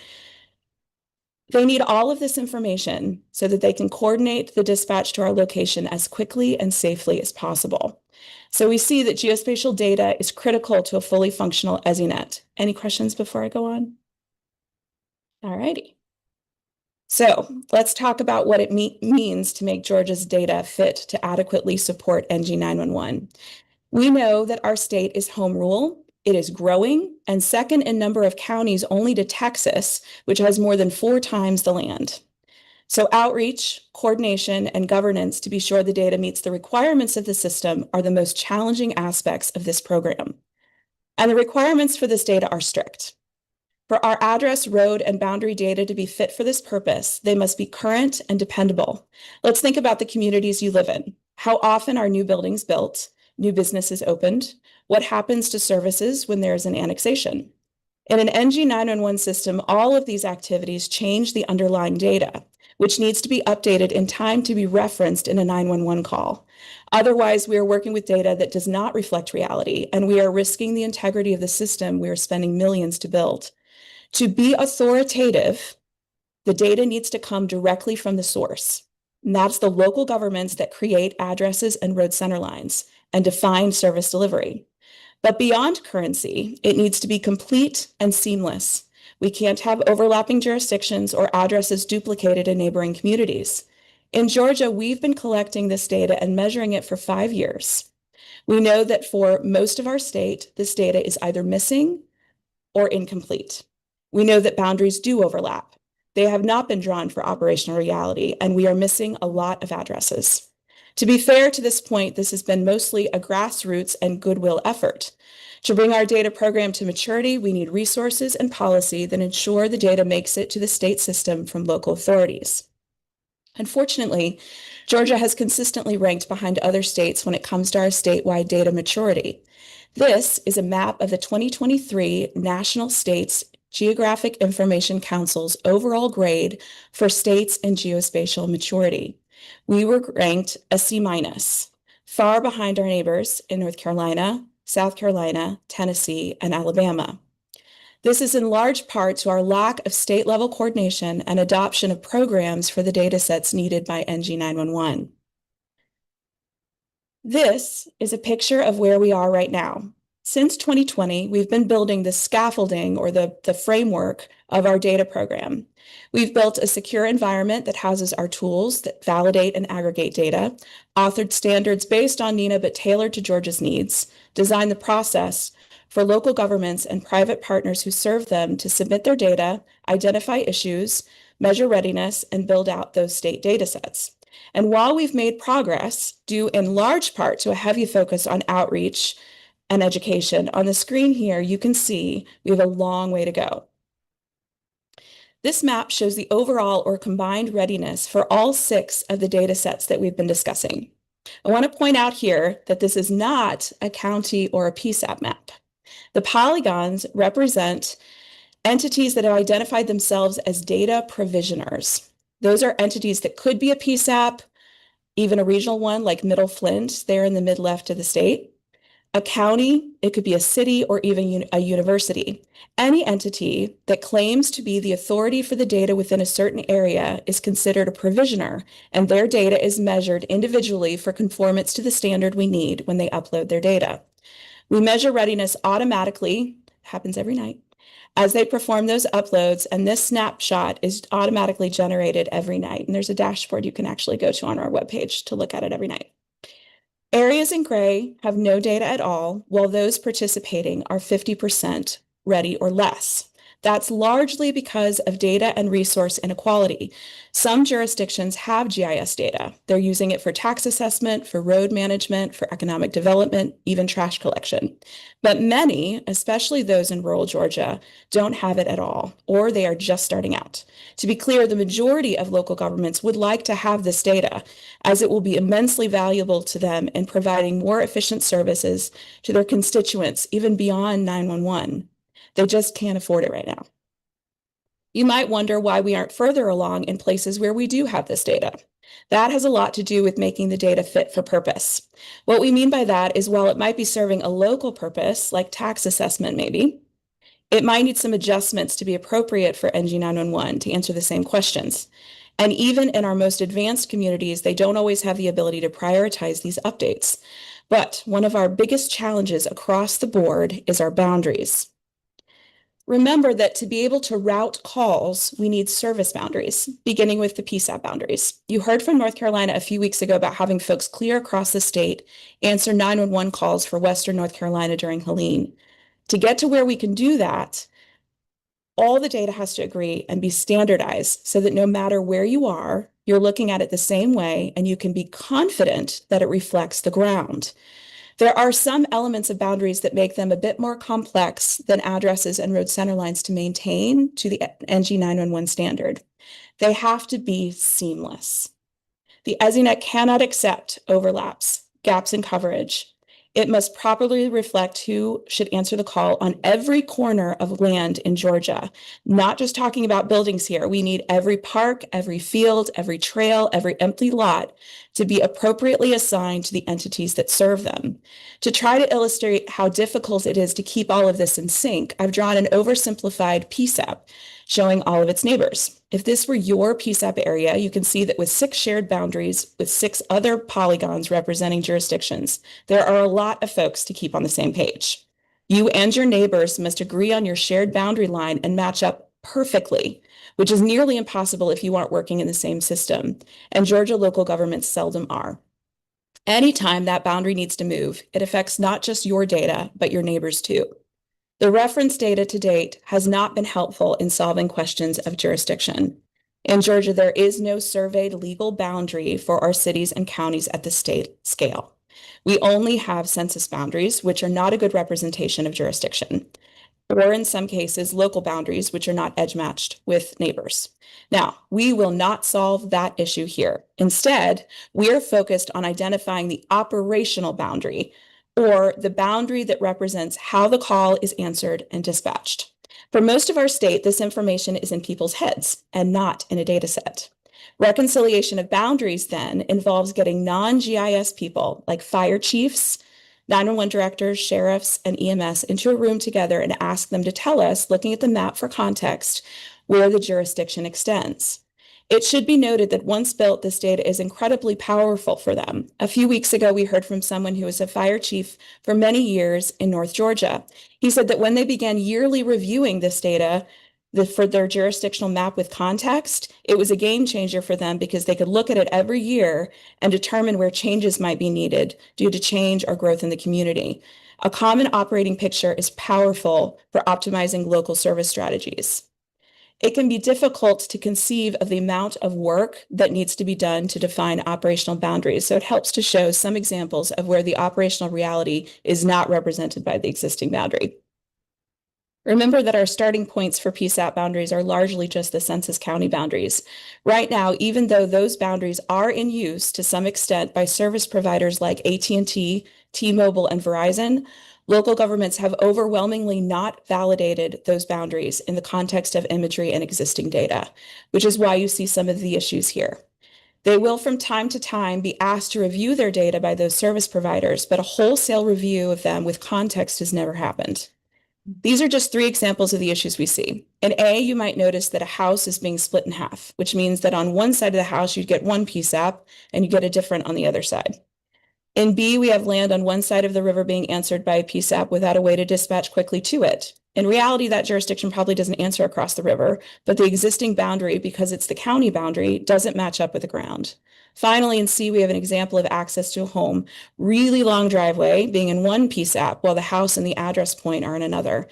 Speaker 10: They need all of this information so that they can coordinate the dispatch to our location as quickly and safely as possible. So we see that geospatial data is critical to a fully functional EZNet. Any questions before I go on? All righty. So let's talk about what it means to make Georgia's data fit to adequately support NG 911. We know that our state is home rule. It is growing and second in number of counties only to Texas, which has more than 4 times the land. So outreach, coordination, and governance to be sure the data meets the requirements of the system are the most challenging aspects of this program. And the requirements for this data are strict. For our address, road, and boundary data to be fit for this purpose, they must be current and dependable. Let's think about the communities you live in. How often are new buildings built, new businesses opened? What happens to services when there is an annexation? In an NG 911 system, all of these activities change the underlying data, which needs to be updated in time to be referenced in a 911 call. Otherwise, we are working with data that does not reflect reality, and we are risking the integrity of the system we are spending millions to build. To be authoritative, the data needs to come directly from the source. And that's the local governments that create addresses and road center lines and define service delivery. But beyond currency, it needs to be complete and seamless. We can't have overlapping jurisdictions or addresses duplicated in neighboring communities. In Georgia, we've been collecting this data and measuring it for 5 years. We know that for most of our state, this data is either missing or incomplete. We know that boundaries do overlap. They have not been drawn for operational reality, and we are missing a lot of addresses. To be fair to this point, this has been mostly a grassroots and goodwill effort. To bring our data program to maturity, we need resources and policy that ensure the data makes it to the state system from local authorities. Unfortunately, Georgia has consistently ranked behind other states when it comes to our statewide data maturity. This is a map of the 2023 National States Geographic Information Council's overall grade for states in geospatial maturity. We were ranked a C-, far behind our neighbors in North Carolina, South Carolina, Tennessee, and Alabama. This is in large part to our lack of state-level coordination and adoption of programs for the data sets needed by NG 911. This is a picture of where we are right now. Since 2020, we've been building the scaffolding or the framework of our data program. We've built a secure environment that houses our tools that validate and aggregate data, authored standards based on NENA but tailored to Georgia's needs, designed the process for local governments and private partners who serve them to submit their data, identify issues, measure readiness, and build out those state data sets. And while we've made progress, due in large part to a heavy focus on outreach and education, on the screen here, you can see we have a long way to go. This map shows the overall or combined readiness for all 6 of the data sets that we've been discussing. I want to point out here that this is not a county or a PSAP map. The polygons represent entities that have identified themselves as data provisioners. Those are entities that could be a PSAP, even a regional one like Middle Flint, there in the mid-left of the state. A county, it could be a city or even a university. Any entity that claims to be the authority for the data within a certain area is considered a provisioner, and their data is measured individually for conformance to the standard we need when they upload their data. We measure readiness automatically, happens every night, as they perform those uploads, and this snapshot is automatically generated every night. And there's a dashboard you can actually go to on our webpage to look at it every night. Areas in gray have no data at all, while those participating are 50% ready or less. That's largely because of data and resource inequality. Some jurisdictions have GIS data. They're using it for tax assessment, for road management, for economic development, even trash collection. But many, especially those in rural Georgia, don't have it at all, or they are just starting out. To be clear, the majority of local governments would like to have this data, as it will be immensely valuable to them in providing more efficient services to their constituents, even beyond 911. They just can't afford it right now. You might wonder why we aren't further along in places where we do have this data. That has a lot to do with making the data fit for purpose. What we mean by that is while it might be serving a local purpose, like tax assessment maybe, it might need some adjustments to be appropriate for NG 911 to answer the same questions. And even in our most advanced communities, they don't always have the ability to prioritize these updates. But one of our biggest challenges across the board is our boundaries. Remember that to be able to route calls, we need service boundaries, beginning with the PSAP boundaries. You heard from North Carolina a few weeks ago about having folks clear across the state answer 911 calls for Western North Carolina during Helene. To get to where we can do that, all the data has to agree and be standardized so that no matter where you are, you're looking at it the same way and you can be confident that it reflects the ground. There are some elements of boundaries that make them a bit more complex than addresses and road center lines to maintain to the NG 911 standard. They have to be seamless. The EZNet cannot accept overlaps, gaps in coverage. It must properly reflect who should answer the call on every corner of land in Georgia, not just talking about buildings here. We need every park, every field, every trail, every empty lot to be appropriately assigned to the entities that serve them. To try to illustrate how difficult it is to keep all of this in sync, I've drawn an oversimplified PSAP showing all of its neighbors. If this were your PSAP area, you can see that with 6 shared boundaries with 6 other polygons representing jurisdictions, there are a lot of folks to keep on the same page. You and your neighbors must agree on your shared boundary line and match up perfectly, which is nearly impossible if you aren't working in the same system, and Georgia local governments seldom are. Anytime that boundary needs to move, it affects not just your data, but your neighbors too. The reference data to date has not been helpful in solving questions of jurisdiction. In Georgia, there is no surveyed legal boundary for our cities and counties at the state scale. We only have census boundaries, which are not a good representation of jurisdiction, or in some cases, local boundaries, which are not edge matched with neighbors. Now, we will not solve that issue here. Instead, we are focused on identifying the operational boundary, or the boundary that represents how the call is answered and dispatched. For most of our state, this information is in people's heads and not in a data set. Reconciliation of boundaries then involves getting non-GIS people like fire chiefs, 911 directors, sheriffs, and EMS into a room together and ask them to tell us, looking at the map for context, where the jurisdiction extends. It should be noted that once built, this data is incredibly powerful for them. A few weeks ago, we heard from someone who was a fire chief for many years in North Georgia. He said that when they began yearly reviewing this data for their jurisdictional map with context, it was a game changer for them because they could look at it every year and determine where changes might be needed due to change or growth in the community. A common operating picture is powerful for optimizing local service strategies. It can be difficult to conceive of the amount of work that needs to be done to define operational boundaries, so it helps to show some examples of where the operational reality is not represented by the existing boundary. Remember that our starting points for PSAP boundaries are largely just the census county boundaries. Right now, even though those boundaries are in use to some extent by service providers like AT&T, T-Mobile, and Verizon, local governments have overwhelmingly not validated those boundaries in the context of imagery and existing data, which is why you see some of the issues here. They will from time to time be asked to review their data by those service providers, but a wholesale review of them with context has never happened. These are just 3 examples of the issues we see. In A, you might notice that a house is being split in half, which means that on one side of the house, you'd get one PSAP and you get a different on the other side. In B, we have land on one side of the river being answered by a PSAP without a way to dispatch quickly to it. In reality, that jurisdiction probably doesn't answer across the river, but the existing boundary, because it's the county boundary, doesn't match up with the ground. Finally, in C, we have an example of access to a home, really long driveway being in one PSAP while the house and the address point are in another.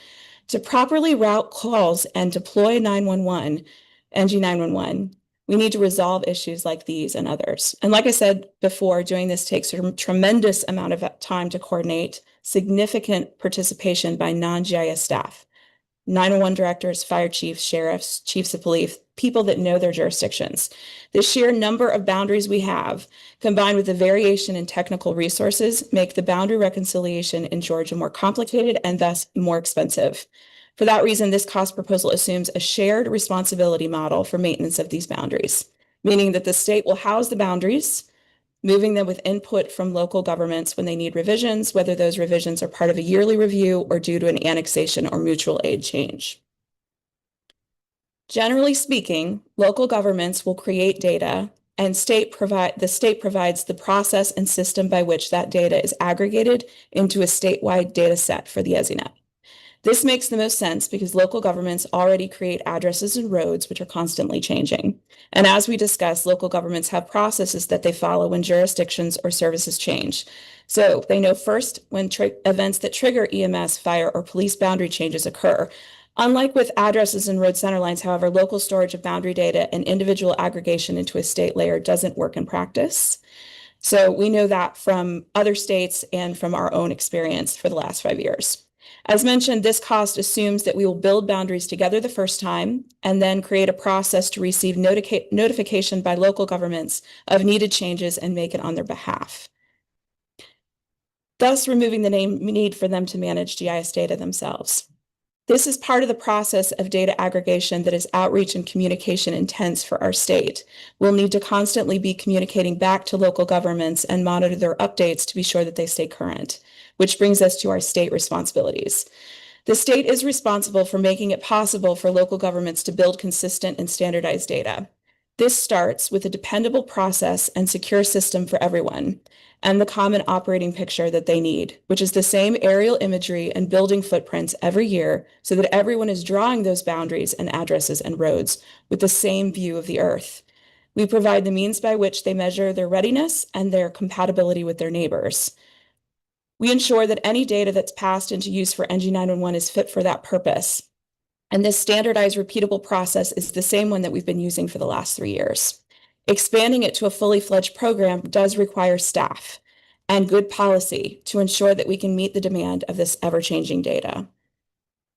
Speaker 10: To properly route calls and deploy 911, NG 911, we need to resolve issues like these and others. And like I said before, doing this takes a tremendous amount of time to coordinate, significant participation by non-GIS staff, 911 directors, fire chiefs, sheriffs, chiefs of police, people that know their jurisdictions. The sheer number of boundaries we have, combined with the variation in technical resources, make the boundary reconciliation in Georgia more complicated and thus more expensive. For that reason, this cost proposal assumes a shared responsibility model for maintenance of these boundaries, meaning that the state will house the boundaries, moving them with input from local governments when they need revisions, whether those revisions are part of a yearly review or due to an annexation or mutual aid change. Generally speaking, local governments will create data and the state provides the process and system by which that data is aggregated into a statewide data set for the EZNet. This makes the most sense because local governments already create addresses and roads, which are constantly changing. And as we discussed, local governments have processes that they follow when jurisdictions or services change. So they know first when events that trigger EMS, fire, or police boundary changes occur. Unlike with addresses and road center lines, however, local storage of boundary data and individual aggregation into a state layer doesn't work in practice. So we know that from other states and from our own experience for the last 5 years. As mentioned, this cost assumes that we will build boundaries together the first time and then create a process to receive notification by local governments of needed changes and make it on their behalf, thus removing the need for them to manage GIS data themselves. This is part of the process of data aggregation that is outreach and communication intense for our state. We'll need to constantly be communicating back to local governments and monitor their updates to be sure that they stay current, which brings us to our state responsibilities. The state is responsible for making it possible for local governments to build consistent and standardized data. This starts with a dependable process and secure system for everyone, and the common operating picture that they need, which is the same aerial imagery and building footprints every year so that everyone is drawing those boundaries and addresses and roads with the same view of the earth. We provide the means by which they measure their readiness and their compatibility with their neighbors. We ensure that any data that's passed into use for NG911 is fit for that purpose. And this standardized, repeatable process is the same one that we've been using for the last 3 years. Expanding it to a fully fledged program does require staff and good policy to ensure that we can meet the demand of this ever-changing data.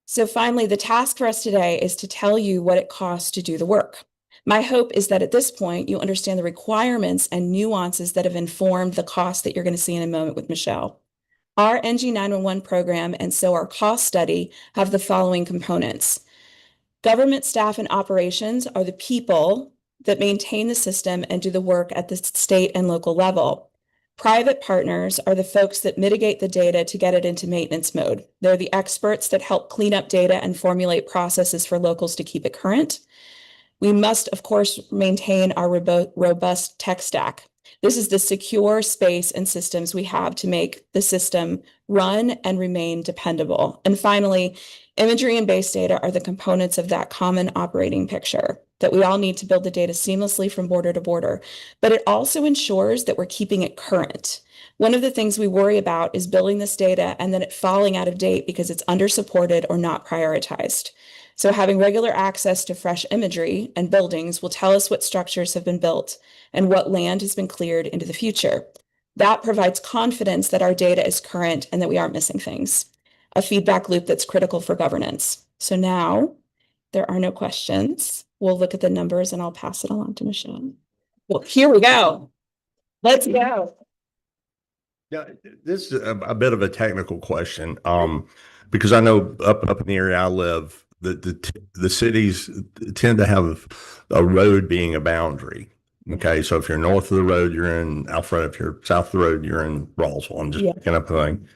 Speaker 10: So finally, the task for us today is to tell you what it costs to do the work. My hope is that at this point, you understand the requirements and nuances that have informed the cost that you're going to see in a moment with Michelle. Our NG911 program and so our cost study have the following components. Government staff and operations are the people that maintain the system and do the work at the state and local level. Private partners are the folks that mitigate the data to get it into maintenance mode. They're the experts that help clean up data and formulate processes for locals to keep it current. We must, of course, maintain our robust tech stack. This is the secure space and systems we have to make the system run and remain dependable. And finally, imagery and base data are the components of that common operating picture that we all need to build the data seamlessly from border to border. But it also ensures that we're keeping it current. One of the things we worry about is building this data and then it falling out of date because it's under-supported or not prioritized. So having regular access to fresh imagery and buildings will tell us what structures have been built and what land has been cleared into the future. That provides confidence that our data is current and that we aren't missing things, a feedback loop that's critical for governance. So now there are no questions. We'll look at the numbers and I'll pass it along to Michelle. Well, here we go. Let's go.
Speaker 1: Yeah, this is a bit of a technical question, because I know up in the area I live, the cities tend to have a road being a boundary. Okay, so if you're north of the road, you're in Alfred. If you're south of the road, you're in Roswell. I'm just picking up a thing,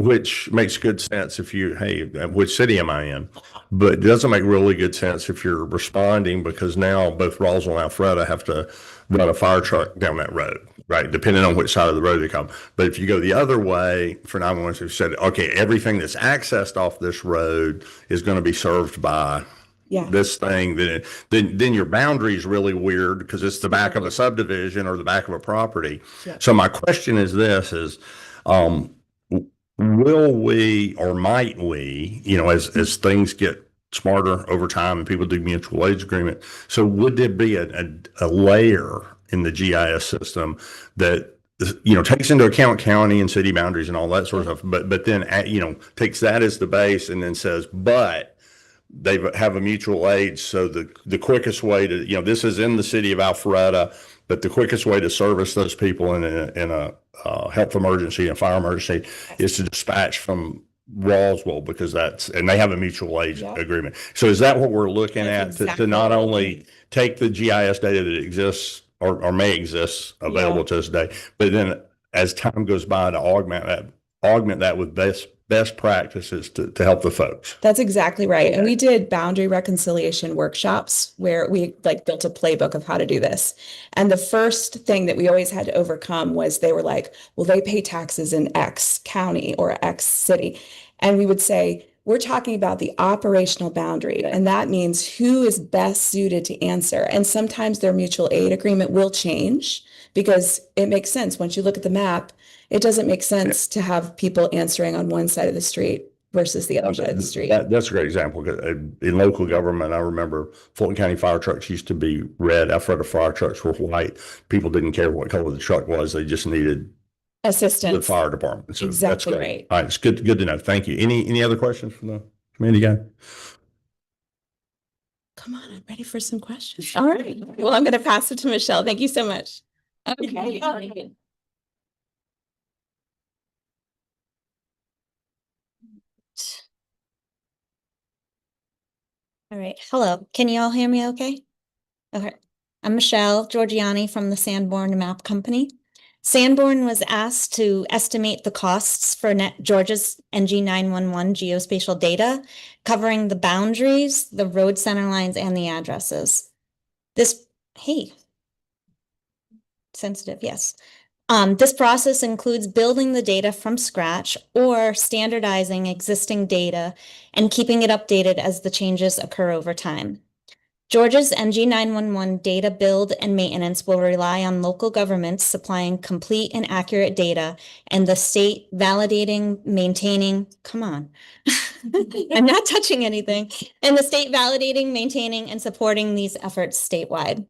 Speaker 1: which makes good sense if you, hey, which city am I in? But it doesn't make really good sense if you're responding, because now both Roswell and Alfreda have to run a fire truck down that road, right? Depending on which side of the road they come. But if you go the other way for 911, you said, okay, everything that's accessed off this road is going to be served by this thing, then your boundary is really weird because it's the back of a subdivision or the back of a property. So my question is this is, will we or might we, as things get smarter over time and people do mutual aid agreement, so would there be a layer in the GIS system that takes into account county and city boundaries and all that sort of stuff, but then takes that as the base and then says, but they have a mutual aid, so the quickest way to, this is in the city of Alpharetta, but the quickest way to service those people in a health emergency and fire emergency is to dispatch from Roswell, because and they have a mutual aid agreement. So is that what we're looking at, to not only take the GIS data that exists or may exist available to us today, but then as time goes by to augment that with best practices to help the folks?
Speaker 10: That's exactly right. And we did boundary reconciliation workshops where we built a playbook of how to do this. And the first thing that we always had to overcome was they were like, well, they pay taxes in X county or X city. And we would say, we're talking about the operational boundary. And that means who is best suited to answer. And sometimes their mutual aid agreement will change because it makes sense. Once you look at the map, it doesn't make sense to have people answering on one side of the street versus the other side of the street.
Speaker 1: That's a great example. 'Cause, in local government, I remember Fulton County fire trucks used to be red. I've heard of fire trucks were white. People didn't care what color the truck was. They just needed the
Speaker 10: Assistance.
Speaker 1: fire department. So that's
Speaker 10: Exactly
Speaker 1: great.
Speaker 10: right.
Speaker 1: All right. It's good to know. Thank you. Any other questions from the committee guy?
Speaker 10: Come on, I'm ready for some questions. All right. Well, I'm going to pass it to Michelle. Thank you so much. Okay.
Speaker 4: All right, hello, can you all hear me okay? Okay, I'm Michelle Giorgiani from the Sanborn Map Company. Sanborn was asked to estimate the costs for Georgia's NG 911 geospatial data, covering the boundaries, the road center lines, and the addresses. Sensitive, yes. This process includes building the data from scratch or standardizing existing data and keeping it updated as the changes occur over time. Georgia's NG 911 data build and maintenance will rely on local governments supplying complete and accurate data and the state validating, maintaining, come on, I'm not touching anything, and the state validating, maintaining, and supporting these efforts statewide.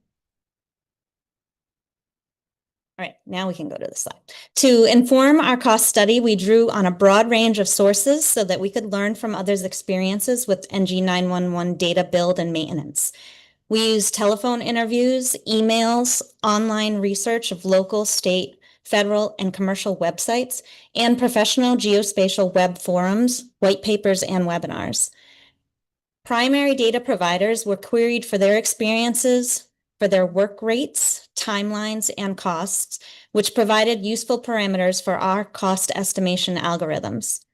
Speaker 4: All right, now we can go to the slide. To inform our cost study, we drew on a broad range of sources so that we could learn from others' experiences with NG 911 data build and maintenance. We used telephone interviews, emails, online research of local, state, federal, and commercial websites, and professional geospatial web forums, white papers, and webinars. Primary data providers were queried for their experiences, for their work rates, timelines, and costs, which provided useful parameters for our cost estimation algorithms.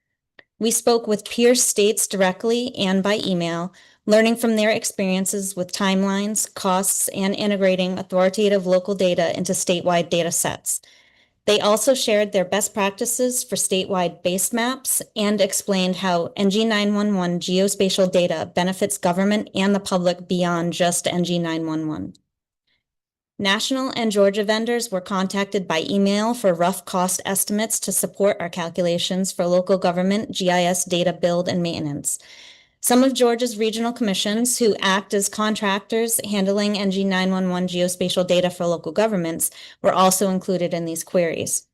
Speaker 4: We spoke with peer states directly and by email, learning from their experiences with timelines, costs, and integrating authoritative local data into statewide data sets. They also shared their best practices for statewide base maps and explained how NG 911 geospatial data benefits government and the public beyond just NG 911. National and Georgia vendors were contacted by email for rough cost estimates to support our calculations for local government GIS data build and maintenance. Some of Georgia's regional commissions who act as contractors handling NG 911 geospatial data for local governments were also included in these queries.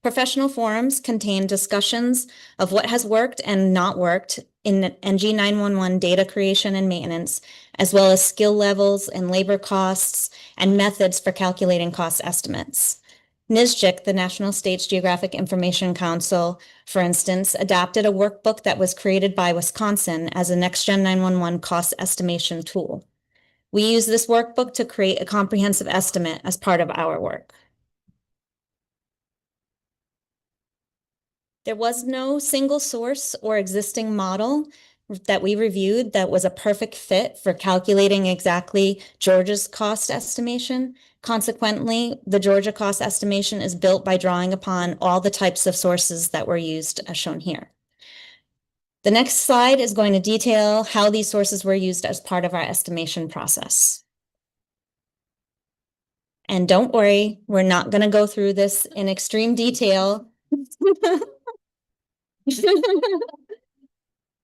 Speaker 4: Professional forums contain discussions of what has worked and not worked in NG 911 data creation and maintenance, as well as skill levels and labor costs and methods for calculating cost estimates. NSGIC, the National States Geographic Information Council, for instance, adopted a workbook that was created by Wisconsin as a NextGen 911 cost estimation tool. We use this workbook to create a comprehensive estimate as part of our work. There was no single source or existing model that we reviewed that was a perfect fit for calculating exactly Georgia's cost estimation. Consequently, the Georgia cost estimation is built by drawing upon all the types of sources that were used as shown here. The next slide is going to detail how these sources were used as part of our estimation process. And don't worry, we're not going to go through this in extreme detail.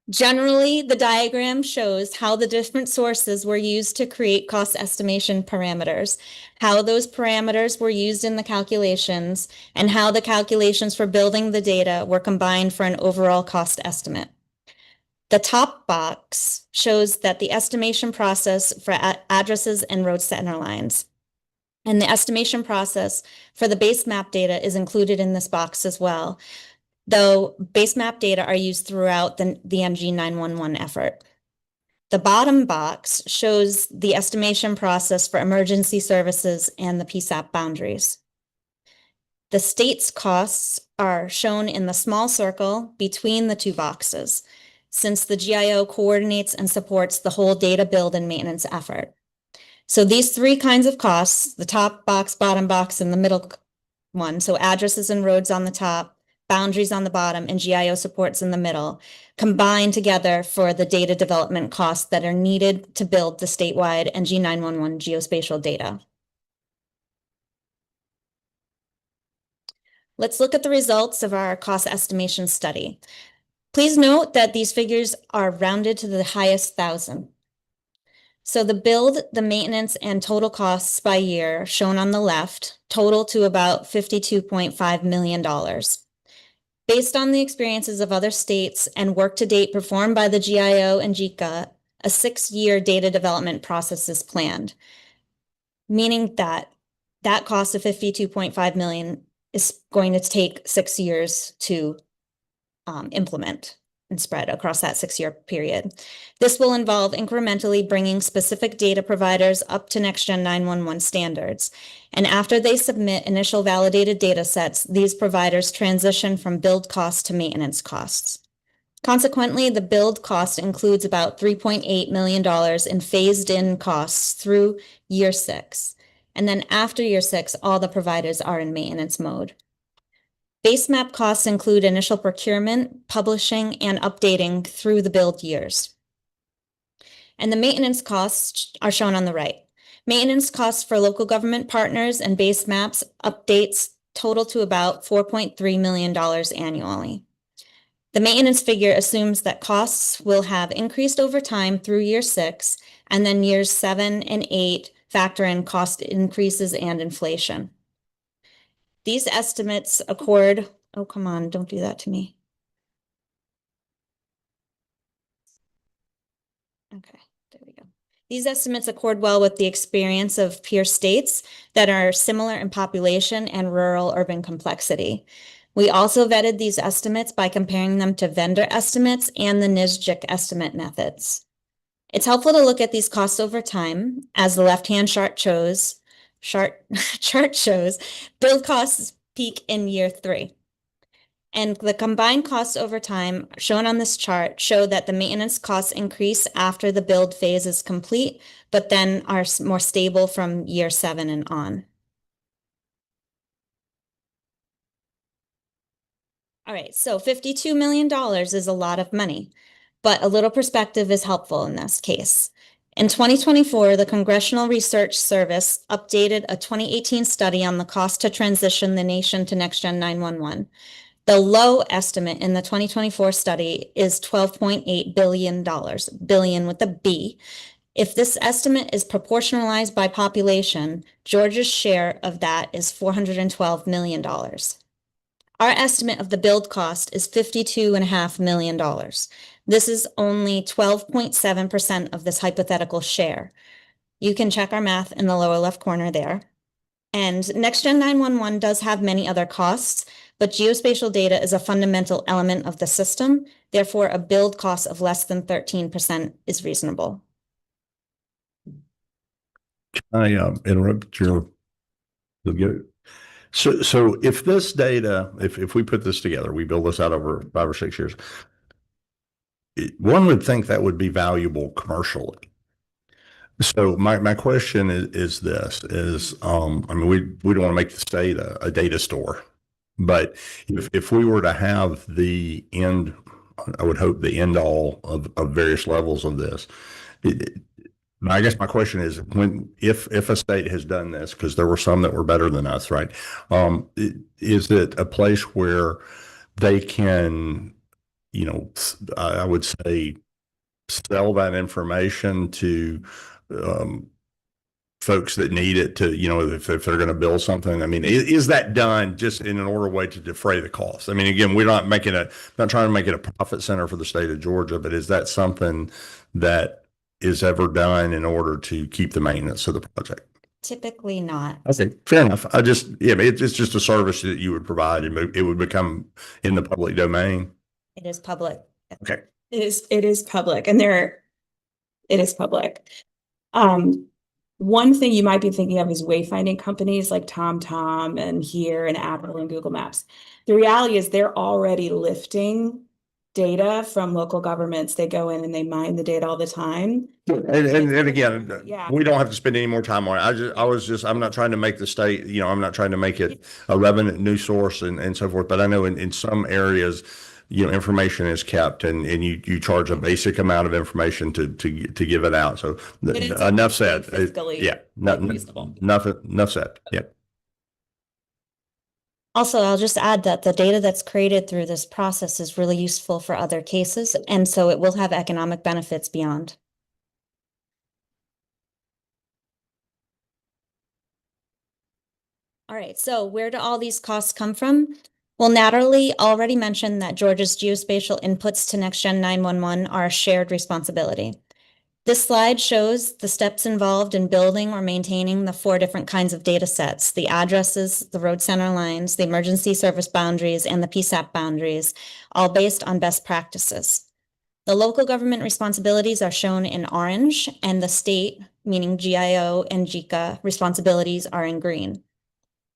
Speaker 4: Generally, the diagram shows how the different sources were used to create cost estimation parameters, how those parameters were used in the calculations, and how the calculations for building the data were combined for an overall cost estimate. The top box shows that the estimation process for addresses and road center lines. And the estimation process for the base map data is included in this box as well, though base map data are used throughout the NG 911 effort. The bottom box shows the estimation process for emergency services and the PSAP boundaries. The state's costs are shown in the small circle between the two boxes, since the GIO coordinates and supports the whole data build and maintenance effort. So these three kinds of costs, the top box, bottom box, and the middle one, so addresses and roads on the top, boundaries on the bottom, and GIO supports in the middle, combine together for the data development costs that are needed to build the statewide NG 911 geospatial data. Let's look at the results of our cost estimation study. Please note that these figures are rounded to the highest thousand. So the build, the maintenance, and total costs by year shown on the left total to about $52.5 million. Based on the experiences of other states and work to date performed by the GIO and JICA, a 6-year data development process is planned, meaning that that cost of $52.5 million is going to take 6 years to implement and spread across that 6-year period. This will involve incrementally bringing specific data providers up to NextGen 911 standards. And after they submit initial validated data sets, these providers transition from build costs to maintenance costs. Consequently, the build cost includes about $3.8 million in phased-in costs through year 6. And then after year 6, all the providers are in maintenance mode. Base map costs include initial procurement, publishing, and updating through the build years. And the maintenance costs are shown on the right. Maintenance costs for local government partners and base maps updates total to about $4.3 million annually. The maintenance figure assumes that costs will have increased over time through year 6, and then years 7 and 8 factor in cost increases and inflation. These estimates accord, oh, come on, don't do that to me. Okay, there we go. These estimates accord well with the experience of peer states that are similar in population and rural-urban complexity. We also vetted these estimates by comparing them to vendor estimates and the NISJIC estimate methods. It's helpful to look at these costs over time, as the left-hand chart shows, build costs peak in year 3. And the combined costs over time shown on this chart show that the maintenance costs increase after the build phase is complete, but then are more stable from year 7 and on. All right, so $52 million is a lot of money, but a little perspective is helpful in this case. In 2024, the Congressional Research Service updated a 2018 study on the cost to transition the nation to NextGen 911. The low estimate in the 2024 study is $12.8 billion, billion with a B. If this estimate is proportionalized by population, Georgia's share of that is $412 million. Our estimate of the build cost is $52.5 million. This is only 12.7% of this hypothetical share. You can check our math in the lower left corner there. And NextGen 911 does have many other costs, but geospatial data is a fundamental element of the system. Therefore, a build cost of less than 13% is reasonable.
Speaker 1: Can I interrupt your? So if this data, if we put this together, we build this out over 5 or 6 years, one would think that would be valuable commercially. So my question is this, I mean, we don't want to make the state a data store, but if we were to have the end, I would hope the end all of various levels of this, I guess my question is, if a state has done this, because there were some that were better than us, right? Is it a place where they can, you know, I would say, sell that information to folks that need it to, you know, if they're going to build something? I mean, is that done just in an order way to defray the cost? I mean, again, we're not trying to make it a profit center for the state of Georgia, but is that something that is ever done in order to keep the maintenance of the project?
Speaker 4: Typically not.
Speaker 1: Okay, fair enough. It's just a service that you would provide, and it would become in the public domain.
Speaker 4: It is public.
Speaker 1: Okay.
Speaker 10: It is public, and it is public. One thing you might be thinking of is wayfinding companies like TomTom and Here and Apple and Google Maps. The reality is they're already lifting data from local governments. They go in and they mine the data all the time.
Speaker 1: And again,
Speaker 10: Yeah.
Speaker 1: we don't have to spend any more time on it. I'm not trying to make the state, you know, I'm not trying to make it a revenue source and so forth, but I know in some areas, you know, information is kept and you charge a basic amount of information to give it out. So enough said.
Speaker 10: Fiscally
Speaker 1: Yeah.
Speaker 10: reasonable.
Speaker 1: Enough said. Yeah.
Speaker 4: Also, I'll just add that the data that's created through this process is really useful for other cases, and so it will have economic benefits beyond. All right, so where do all these costs come from? Well, Natalie already mentioned that Georgia's geospatial inputs to NextGen 911 are a shared responsibility. This slide shows the steps involved in building or maintaining the 4 different kinds of data sets: the addresses, the road center lines, the emergency service boundaries, and the PSAP boundaries, all based on best practices. The local government responsibilities are shown in orange, and the state, meaning GIO and JICA, responsibilities are in green.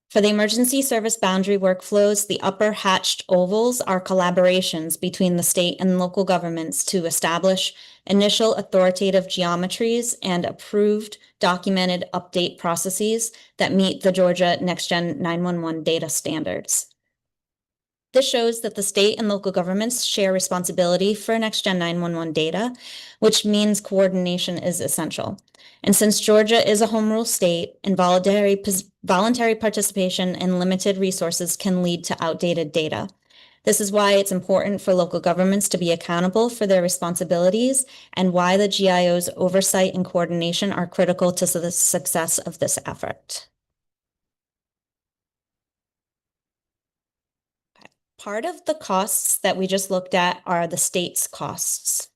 Speaker 4: For the emergency service boundary workflows, the upper hatched ovals are collaborations between the state and local governments to establish initial authoritative geometries and approved documented update processes that meet the Georgia NextGen 911 data standards. This shows that the state and local governments share responsibility for NextGen 911 data, which means coordination is essential. And since Georgia is a home rule state, involuntary participation and limited resources can lead to outdated data. This is why it's important for local governments to be accountable for their responsibilities, and why the GIO's oversight and coordination are critical to the success of this effort. Part of the costs that we just looked at are the state's costs.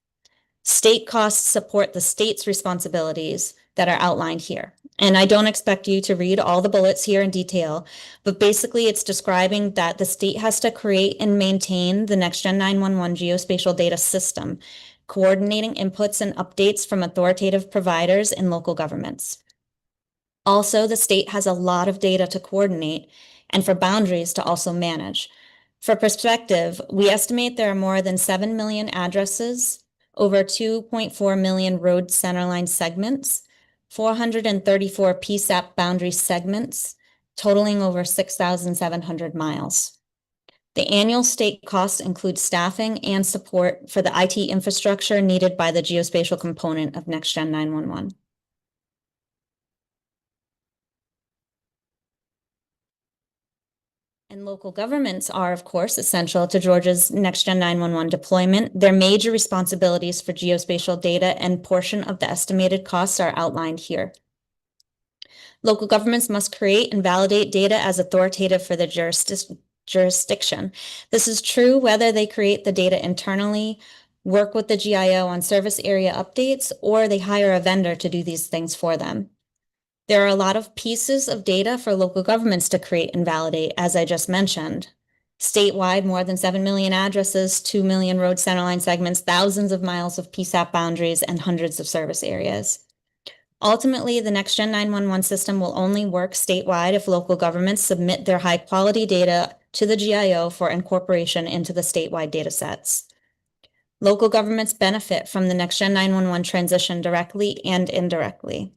Speaker 4: State costs support the state's responsibilities that are outlined here. And I don't expect you to read all the bullets here in detail, but basically it's describing that the state has to create and maintain the NextGen 911 geospatial data system, coordinating inputs and updates from authoritative providers and local governments. Also, the state has a lot of data to coordinate and for boundaries to also manage. For perspective, we estimate there are more than 7 million addresses, over 2.4 million road centerline segments, 434 PSAP boundary segments, totaling over 6,700 miles. The annual state costs include staffing and support for the IT infrastructure needed by the geospatial component of NextGen 911. And local governments are, of course, essential to Georgia's NextGen 911 deployment. Their major responsibilities for geospatial data and portion of the estimated costs are outlined here. Local governments must create and validate data as authoritative for the jurisdiction. This is true whether they create the data internally, work with the GIO on service area updates, or they hire a vendor to do these things for them. There are a lot of pieces of data for local governments to create and validate, as I just mentioned. Statewide, more than 7 million addresses, 2 million road centerline segments, thousands of miles of PSAP boundaries, and hundreds of service areas. Ultimately, the NextGen 911 system will only work statewide if local governments submit their high-quality data to the GIO for incorporation into the statewide data sets. Local governments benefit from the NextGen 911 transition directly and indirectly.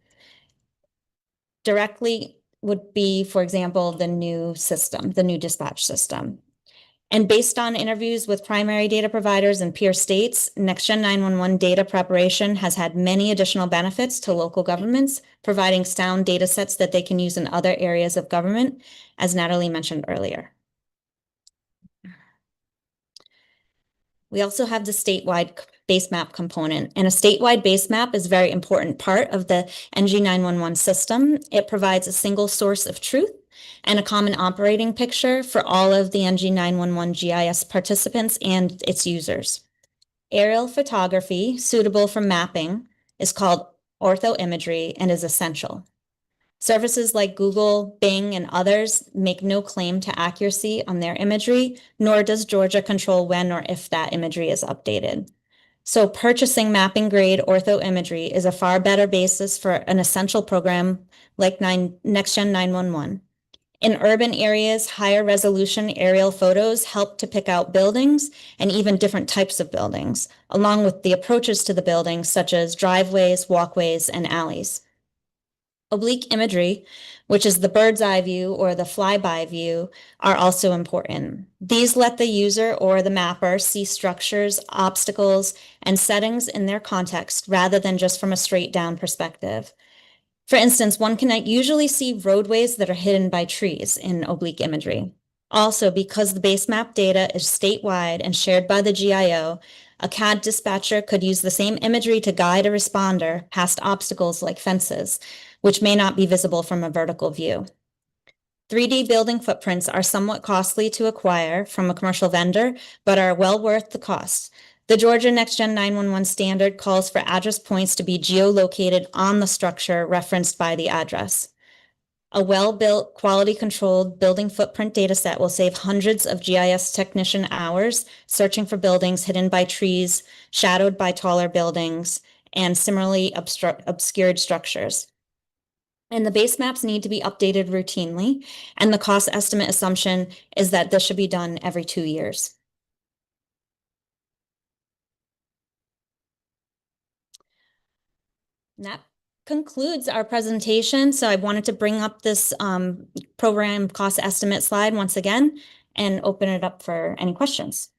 Speaker 4: Directly would be, for example, the new system, the new dispatch system. And based on interviews with primary data providers and peer states, NextGen 911 data preparation has had many additional benefits to local governments, providing sound data sets that they can use in other areas of government, as Natalie mentioned earlier. We also have the statewide base map component, and a statewide base map is a very important part of the NG 911 system. It provides a single source of truth and a common operating picture for all of the NG 911 GIS participants and its users. Aerial photography suitable for mapping is called orthoimagery and is essential. Services like Google, Bing, and others make no claim to accuracy on their imagery, nor does Georgia control when or if that imagery is updated. So purchasing mapping grade orthoimagery is a far better basis for an essential program like NextGen 911. In urban areas, higher resolution aerial photos help to pick out buildings and even different types of buildings, along with the approaches to the buildings such as driveways, walkways, and alleys. Oblique imagery, which is the bird's eye view or the flyby view, are also important. These let the user or the mapper see structures, obstacles, and settings in their context rather than just from a straight down perspective. For instance, one can usually see roadways that are hidden by trees in oblique imagery. Also, because the base map data is statewide and shared by the GIO, a CAD dispatcher could use the same imagery to guide a responder past obstacles like fences, which may not be visible from a vertical view. 3D building footprints are somewhat costly to acquire from a commercial vendor, but are well worth the cost. The Georgia NextGen 911 standard calls for address points to be geolocated on the structure referenced by the address. A well-built, quality-controlled building footprint dataset will save hundreds of GIS technician hours searching for buildings hidden by trees, shadowed by taller buildings, and similarly obscured structures. And the base maps need to be updated routinely, and the cost estimate assumption is that this should be done every 2 years. And that concludes our presentation. So I wanted to bring up this program cost estimate slide once again and open it up for any questions.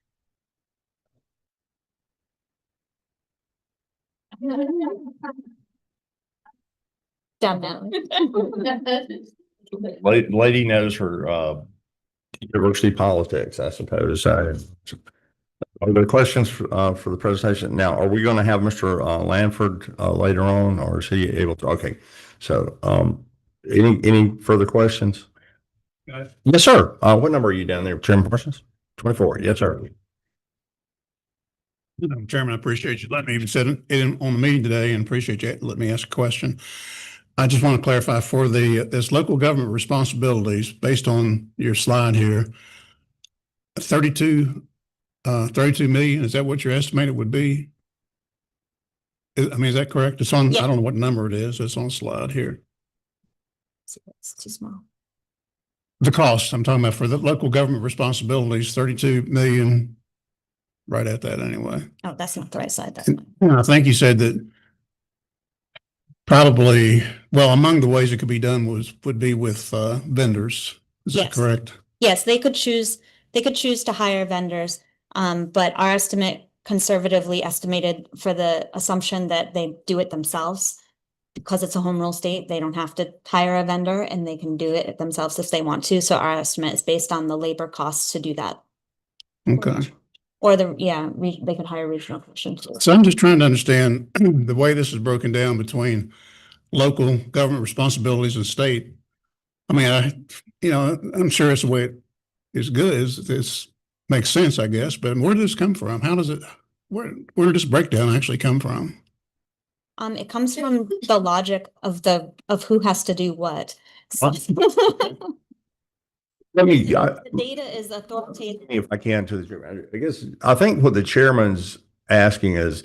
Speaker 4: Definitely.
Speaker 1: Lady knows her university politics, I suppose. Are there questions for the presentation? Now, are we going to have Mr. Lanford later on, or is he able to? Okay, so any further questions? Yes, sir. What number are you down there, Chairman Parsons? 24. Yes, sir.
Speaker 12: Madam Chairman, I appreciate you letting me even sit in on the meeting today, and appreciate you letting me ask a question. I just want to clarify for this local government responsibilities based on your slide here, 32 million, is that what your estimate would be? I mean, is that correct? It's on,
Speaker 4: Yeah.
Speaker 12: I don't know what number it is. It's on the slide here.
Speaker 4: It's too small.
Speaker 12: The cost I'm talking about for the local government responsibilities, 32 million, right at that anyway.
Speaker 4: Oh, that's not the right side. That's
Speaker 12: And I think you said that probably, well, among the ways it could be done would be with vendors. Is that
Speaker 4: Yes.
Speaker 12: correct?
Speaker 4: Yes, they could choose to hire vendors, but our estimate conservatively estimated for the assumption that they do it themselves. Because it's a home rule state, they don't have to hire a vendor and they can do it themselves if they want to. So our estimate is based on the labor costs to do that.
Speaker 12: Okay.
Speaker 4: Or they could hire regional commissions.
Speaker 12: So I'm just trying to understand the way this is broken down between local government responsibilities and state. I mean, I'm sure it's the way it is good. This makes sense, I guess, but where did this come from? Where did this breakdown actually come from?
Speaker 4: It comes from the logic of who has to do what. So-
Speaker 1: Let me,
Speaker 4: The data is authoritative.
Speaker 1: if I can, to the chairman, I guess, I think what the chairman's asking is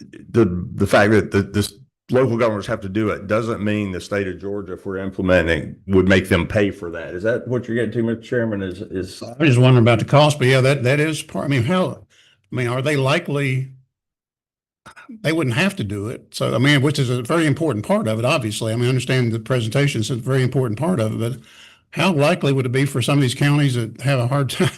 Speaker 1: the fact that this local governments have to do it doesn't mean the state of Georgia, if we're implementing, would make them pay for that. Is that what you're getting to, Mr. Chairman? Is
Speaker 12: I was just wondering about the cost, but yeah, that is part. I mean, are they likely? They wouldn't have to do it. So, I mean, which is a very important part of it, obviously. I mean, I understand the presentation is a very important part of it, but how likely would it be for some of these counties that have a hard time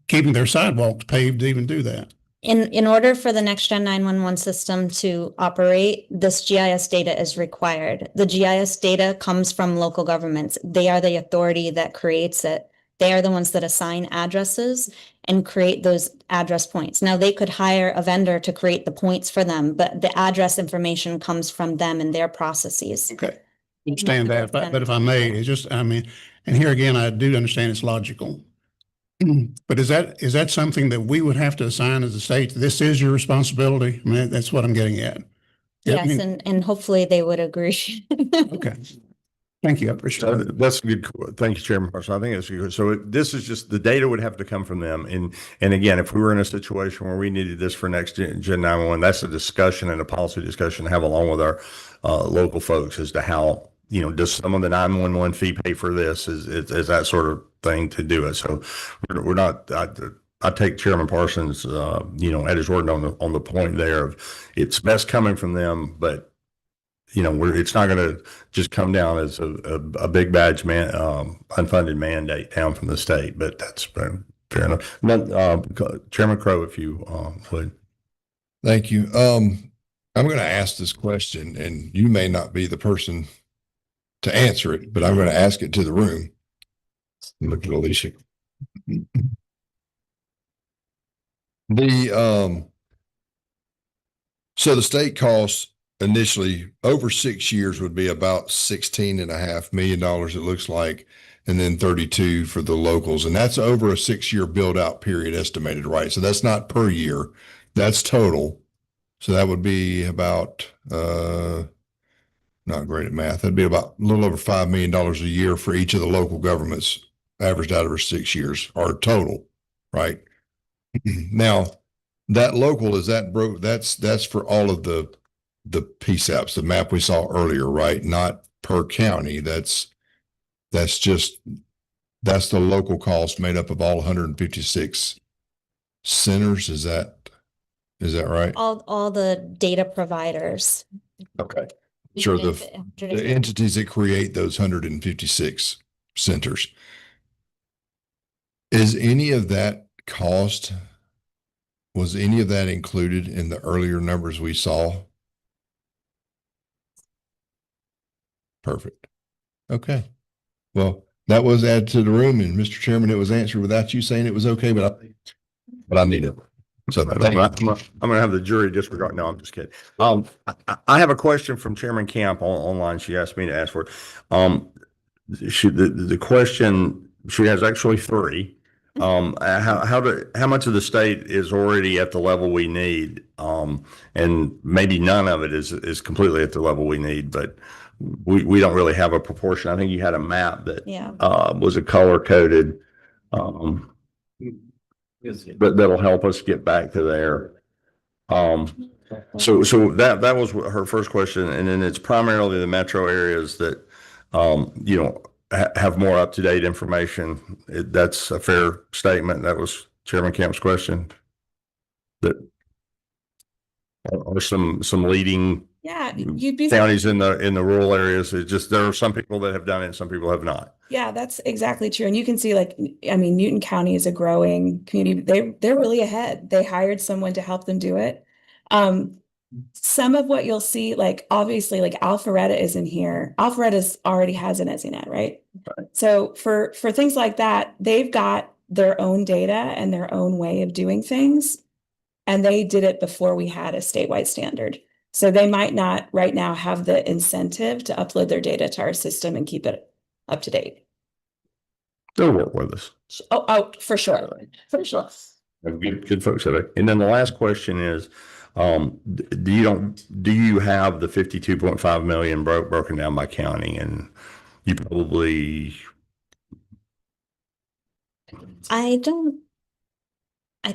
Speaker 12: keeping their sidewalks paved to even do that?
Speaker 4: In order for the NextGen 911 system to operate, this GIS data is required. The GIS data comes from local governments. They are the authority that creates it. They are the ones that assign addresses and create those address points. Now, they could hire a vendor to create the points for them, but the address information comes from them and their processes.
Speaker 12: Okay. Understand that, but if I may, it's just, I mean, and here again, I do understand it's logical. But is that something that we would have to assign as a state? This is your responsibility? I mean, that's what I'm getting at. Yeah, I
Speaker 4: Yes,
Speaker 12: mean,
Speaker 4: and hopefully they would agree.
Speaker 12: okay. Thank you. I appreciate it.
Speaker 1: that's good. Thank you, Chairman Parson. I think that's good. So this is just, the data would have to come from them. And again, if we were in a situation where we needed this for next Gen 911, that's a discussion and a policy discussion to have along with our local folks as to how, does some of the 911 fee pay for this? Is that sort of thing to do it? So we're not, I take Chairman Parsons, at his word on the point there of it's best coming from them, but it's not going to just come down as a big badge unfunded mandate down from the state, but that's fair enough. Chairman Crowe, if you would.
Speaker 3: Thank you. I'm going to ask this question, and you may not be the person to answer it, but I'm going to ask it to the room. Look at Alicia. The, so the state costs initially over 6 years would be about $16.5 million, it looks like, and then 32 for the locals. And that's over a 6-year build out period estimated, right? So that's not per year, that's total. So that would be about, not great at math. That'd be about a little over $5 million a year for each of the local governments averaged out over 6 years or total, right? Now, that local, is that broke? That's for all of the PSAPs, the map we saw earlier, right? Not per county. That's the local cost made up of all 156 centers. Is that right?
Speaker 4: All the data providers.
Speaker 3: Okay. Sure. The entities that create those 156 centers. Is any of that cost, was any of that included in the earlier numbers we saw? Perfect. Okay. Well, that was added to the room, and Mr. Chairman, it was answered without you saying it was okay, but I need it. So
Speaker 1: I'm gonna have the jury disregard. No, I'm just kidding. I have a question from Chairman Camp online. She asked me to ask for it. The question, she has actually three. How much of the state is already at the level we need? And maybe none of it is completely at the level we need, but we don't really have a proportion. I think you had a map that was a color coded. But that'll help us get back to there. So that was her first question, and then it's primarily the metro areas that have more up-to-date information. That's a fair statement. That was Chairman Camp's question. That are some leading
Speaker 10: you'd be
Speaker 1: counties in the rural areas. It's just there are some people that have done it and some people have not.
Speaker 10: Yeah, that's exactly true. And you can see, like, I mean, Newton County is a growing community. They're really ahead. They hired someone to help them do it. Some of what you'll see, like, obviously, like Alpharetta is in here. Alpharetta already has an EZNet, right? So for things like that, they've got their own data and their own way of doing things. And they did it before we had a statewide standard. So they might not right now have the incentive to upload their data to our system and keep it up to date.
Speaker 1: They'll work with us.
Speaker 10: Oh, for sure. For sure.
Speaker 1: Good folks at it. And then the last question is, do you have the 52.5 million broken down by county? And you probably.
Speaker 13: I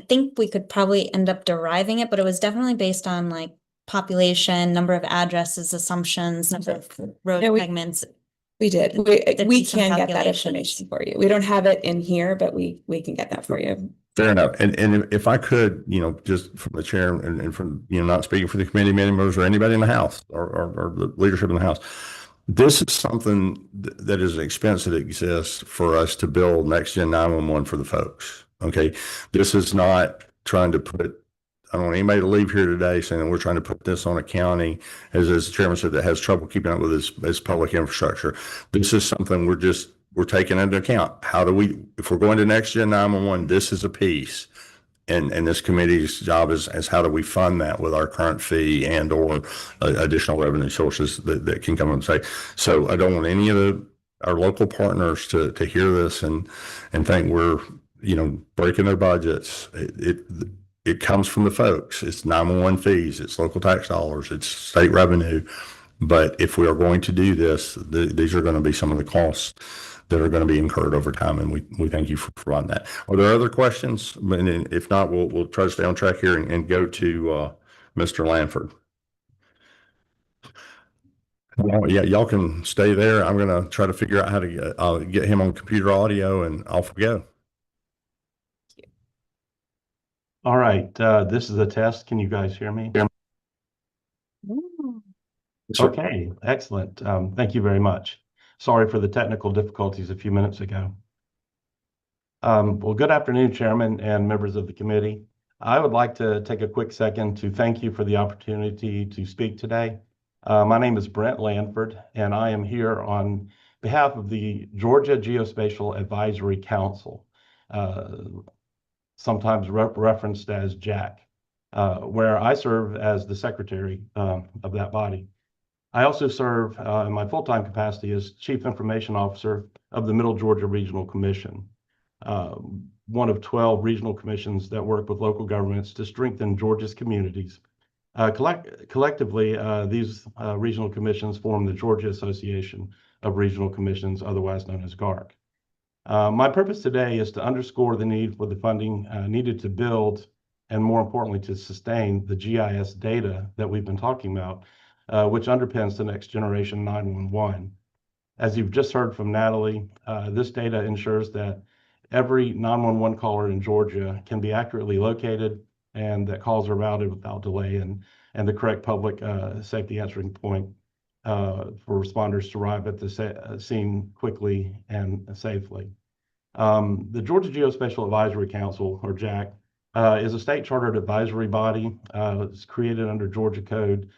Speaker 13: think we could probably end up deriving it, but it was definitely based on like population, number of addresses, assumptions, number of road segments.
Speaker 10: We did. We can get that information for you. We don't have it in here, but we can get that for you.
Speaker 1: Fair enough. And if I could, just from the chair and from, not speaking for the committee members or anybody in the House or the leadership in the House, this is something that is an expense that exists for us to build Next Gen 911 for the folks. Okay. This is not trying to I don't want anybody to leave here today saying that we're trying to put this on a county, as the chairman said, that has trouble keeping up with its public infrastructure. This is something we're taking into account. If we're going to Next Gen 911, this is a piece. And this committee's job is how do we fund that with our current fee and or additional revenue sources that can come and say. So I don't want any of our local partners to hear this and think we're, breaking their budgets. It comes from the folks. It's 911 fees, it's local tax dollars, it's state revenue. But if we are going to do this, these are going to be some of the costs that are going to be incurred over time. And we thank you for providing that. Are there other questions? And if not, we'll try to stay on track here and go to Mr. Lanford. Well, yeah, y'all can stay there. I'm going to try to figure out how to get him on computer audio, and off we go.
Speaker 6: All right, this is a test. Can you guys hear me? Okay, excellent. Thank you very much. Sorry for the technical difficulties a few minutes ago. Well, good afternoon, Chairman and members of the committee. I would like to take a quick second to thank you for the opportunity to speak today. My name is Brent Lanford, and I am here on behalf of the Georgia Geospatial Advisory Council, sometimes referenced as JAC, where I serve as the secretary of that body. I also serve in my full-time capacity as Chief Information Officer of the Middle Georgia Regional Commission, one of 12 regional commissions that work with local governments to strengthen Georgia's communities. Collectively, these regional commissions form the Georgia Association of Regional Commissions, otherwise known as GARC. My purpose today is to underscore the need for the funding needed to build, and more importantly, to sustain the GIS data that we've been talking about, which underpins the next generation 911. As you've just heard from Natalie, this data ensures that every 911 caller in Georgia can be accurately located and that calls are routed without delay and the correct public safety answering point for responders to arrive at the scene quickly and safely. The Georgia Geospatial Advisory Council, or JAC, is a state chartered advisory body. It's created under Georgia Code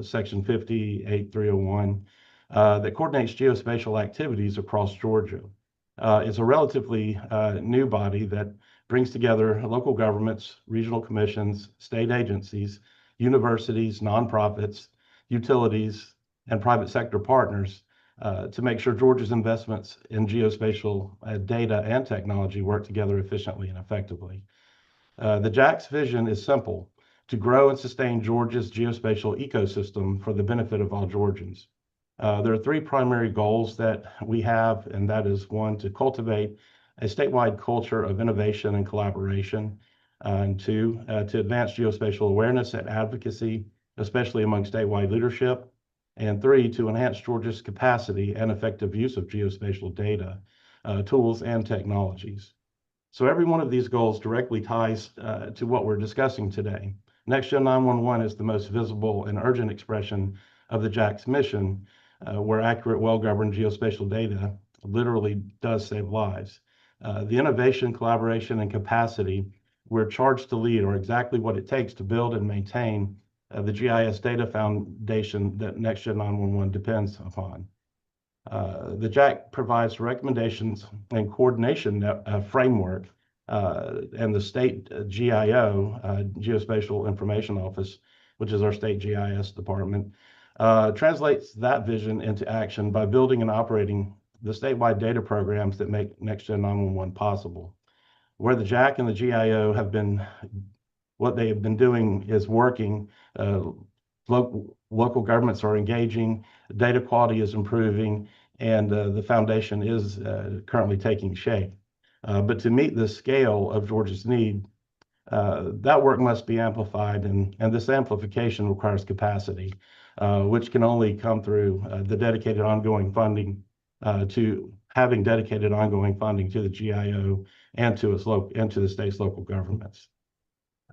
Speaker 6: Section 58301 that coordinates geospatial activities across Georgia. It's a relatively new body that brings together local governments, regional commissions, state agencies, universities, nonprofits, utilities, and private sector partners to make sure Georgia's investments in geospatial data and technology work together efficiently and effectively. The JAC's vision is simple: to grow and sustain Georgia's geospatial ecosystem for the benefit of all Georgians. There are three primary goals that we have, and that is one, to cultivate a statewide culture of innovation and collaboration, and two, to advance geospatial awareness and advocacy, especially among statewide leadership, and three, to enhance Georgia's capacity and effective use of geospatial data, tools, and technologies. So every one of these goals directly ties to what we're discussing today. NextGen 911 is the most visible and urgent expression of the JAC's mission, where accurate, well-governed geospatial data literally does save lives. The innovation, collaboration, and capacity we're charged to lead are exactly what it takes to build and maintain the GIS data foundation that NextGen 911 depends upon. The JAC provides recommendations and coordination framework, and the state GIO, Geospatial Information Office, which is our state GIS department, translates that vision into action by building and operating the statewide data programs that make NextGen 911 possible. Where the JAC and the GIO have been, what they have been doing is working. Local governments are engaging, data quality is improving, and the foundation is currently taking shape. But to meet the scale of Georgia's need, that work must be amplified, and this amplification requires capacity, which can only come through the dedicated ongoing funding to having dedicated ongoing funding to the GIO and to the state's local governments.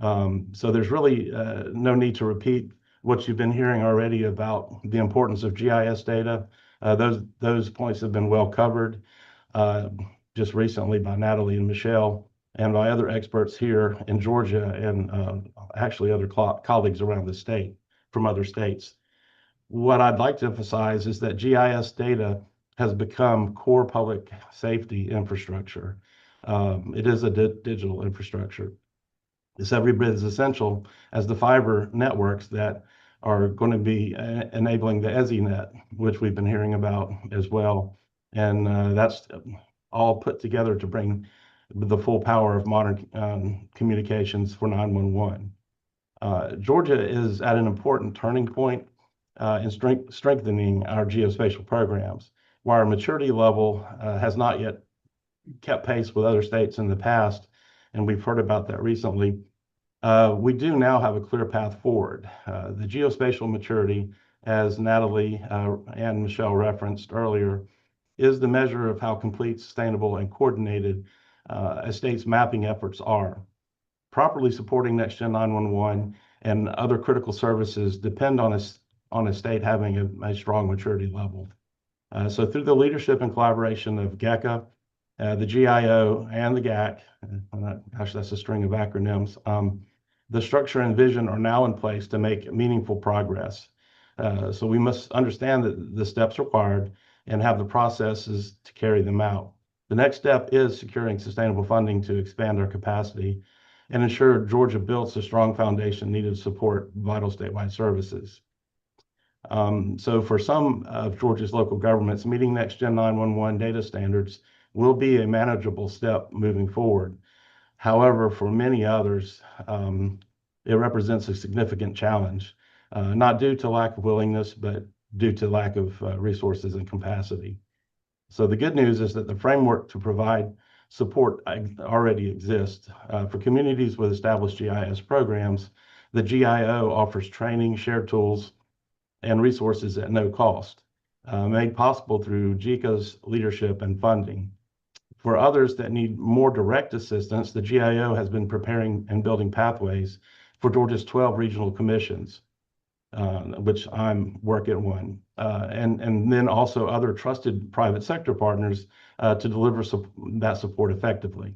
Speaker 6: So there's really no need to repeat what you've been hearing already about the importance of GIS data. Those points have been well covered just recently by Natalie and Michelle and by other experts here in Georgia and actually other colleagues around the state from other states. What I'd like to emphasize is that GIS data has become core public safety infrastructure. It is a digital infrastructure. It's every bit as essential as the fiber networks that are going to be enabling the EZNet, which we've been hearing about as well. And that's all put together to bring the full power of modern communications for 911. Georgia is at an important turning point in strengthening our geospatial programs. While our maturity level has not yet kept pace with other states in the past, and we've heard about that recently, we do now have a clear path forward. The geospatial maturity, as Natalie and Michelle referenced earlier, is the measure of how complete, sustainable, and coordinated a state's mapping efforts are. Properly supporting NextGen 911 and other critical services depend on a state having a strong maturity level. So through the leadership and collaboration of GECA, the GIO, and the GAC, gosh, that's a string of acronyms, the structure and vision are now in place to make meaningful progress. So we must understand that the steps required and have the processes to carry them out. The next step is securing sustainable funding to expand our capacity and ensure Georgia builds a strong foundation needed to support vital statewide services. So for some of Georgia's local governments, meeting Next Gen 911 data standards will be a manageable step moving forward. However, for many others, it represents a significant challenge, not due to lack of willingness, but due to lack of resources and capacity. So the good news is that the framework to provide support already exists. For communities with established GIS programs, the GIO offers training, shared tools, and resources at no cost, made possible through GICA's leadership and funding. For others that need more direct assistance, the GIO has been preparing and building pathways for Georgia's 12 regional commissions, which I'm working on, and then also other trusted private sector partners to deliver that support effectively.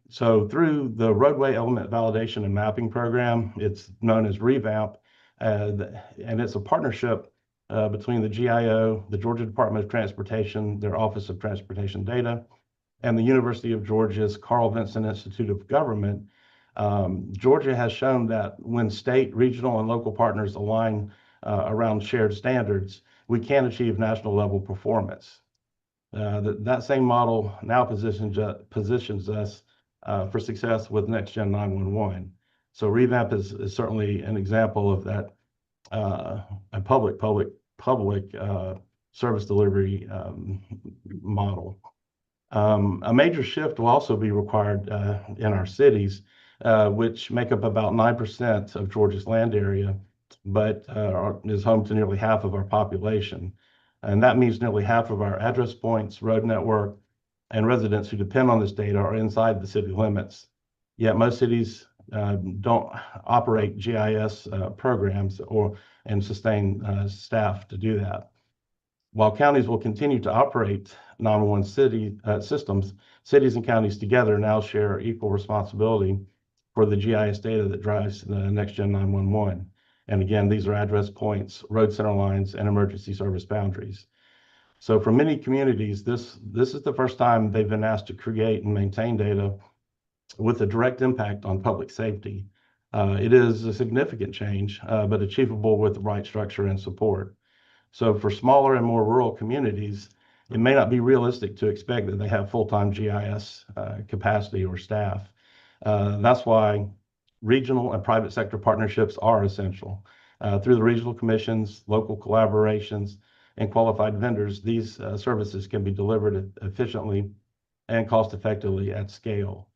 Speaker 6: So through the roadway element validation and mapping program, it's known as REVAMP, and it's a partnership between the GIO, the Georgia Department of Transportation, their Office of Transportation Data, and the University of Georgia's Carl Vinson Institute of Government. Georgia has shown that when state, regional, and local partners align around shared standards, we can achieve national level performance. That same model now positions us for success with Next Gen 911. So revamp is certainly an example of that, a public service delivery model. A major shift will also be required in our cities, which make up about 9% of Georgia's land area, but is home to nearly half of our population. And that means nearly half of our address points, road network, and residents who depend on this data are inside the city limits. Yet most cities don't operate GIS programs and sustain staff to do that. While counties will continue to operate 911 city systems, cities and counties together now share equal responsibility for the GIS data that drives the Next Gen 911. And again, these are address points, road center lines, and emergency service boundaries. So for many communities, this is the first time they've been asked to create and maintain data with a direct impact on public safety. It is a significant change, but achievable with the right structure and support. So for smaller and more rural communities, it may not be realistic to expect that they have full-time GIS capacity or staff. That's why regional and private sector partnerships are essential. Through the regional commissions, local collaborations, and qualified vendors, these services can be delivered efficiently and cost effectively at scale.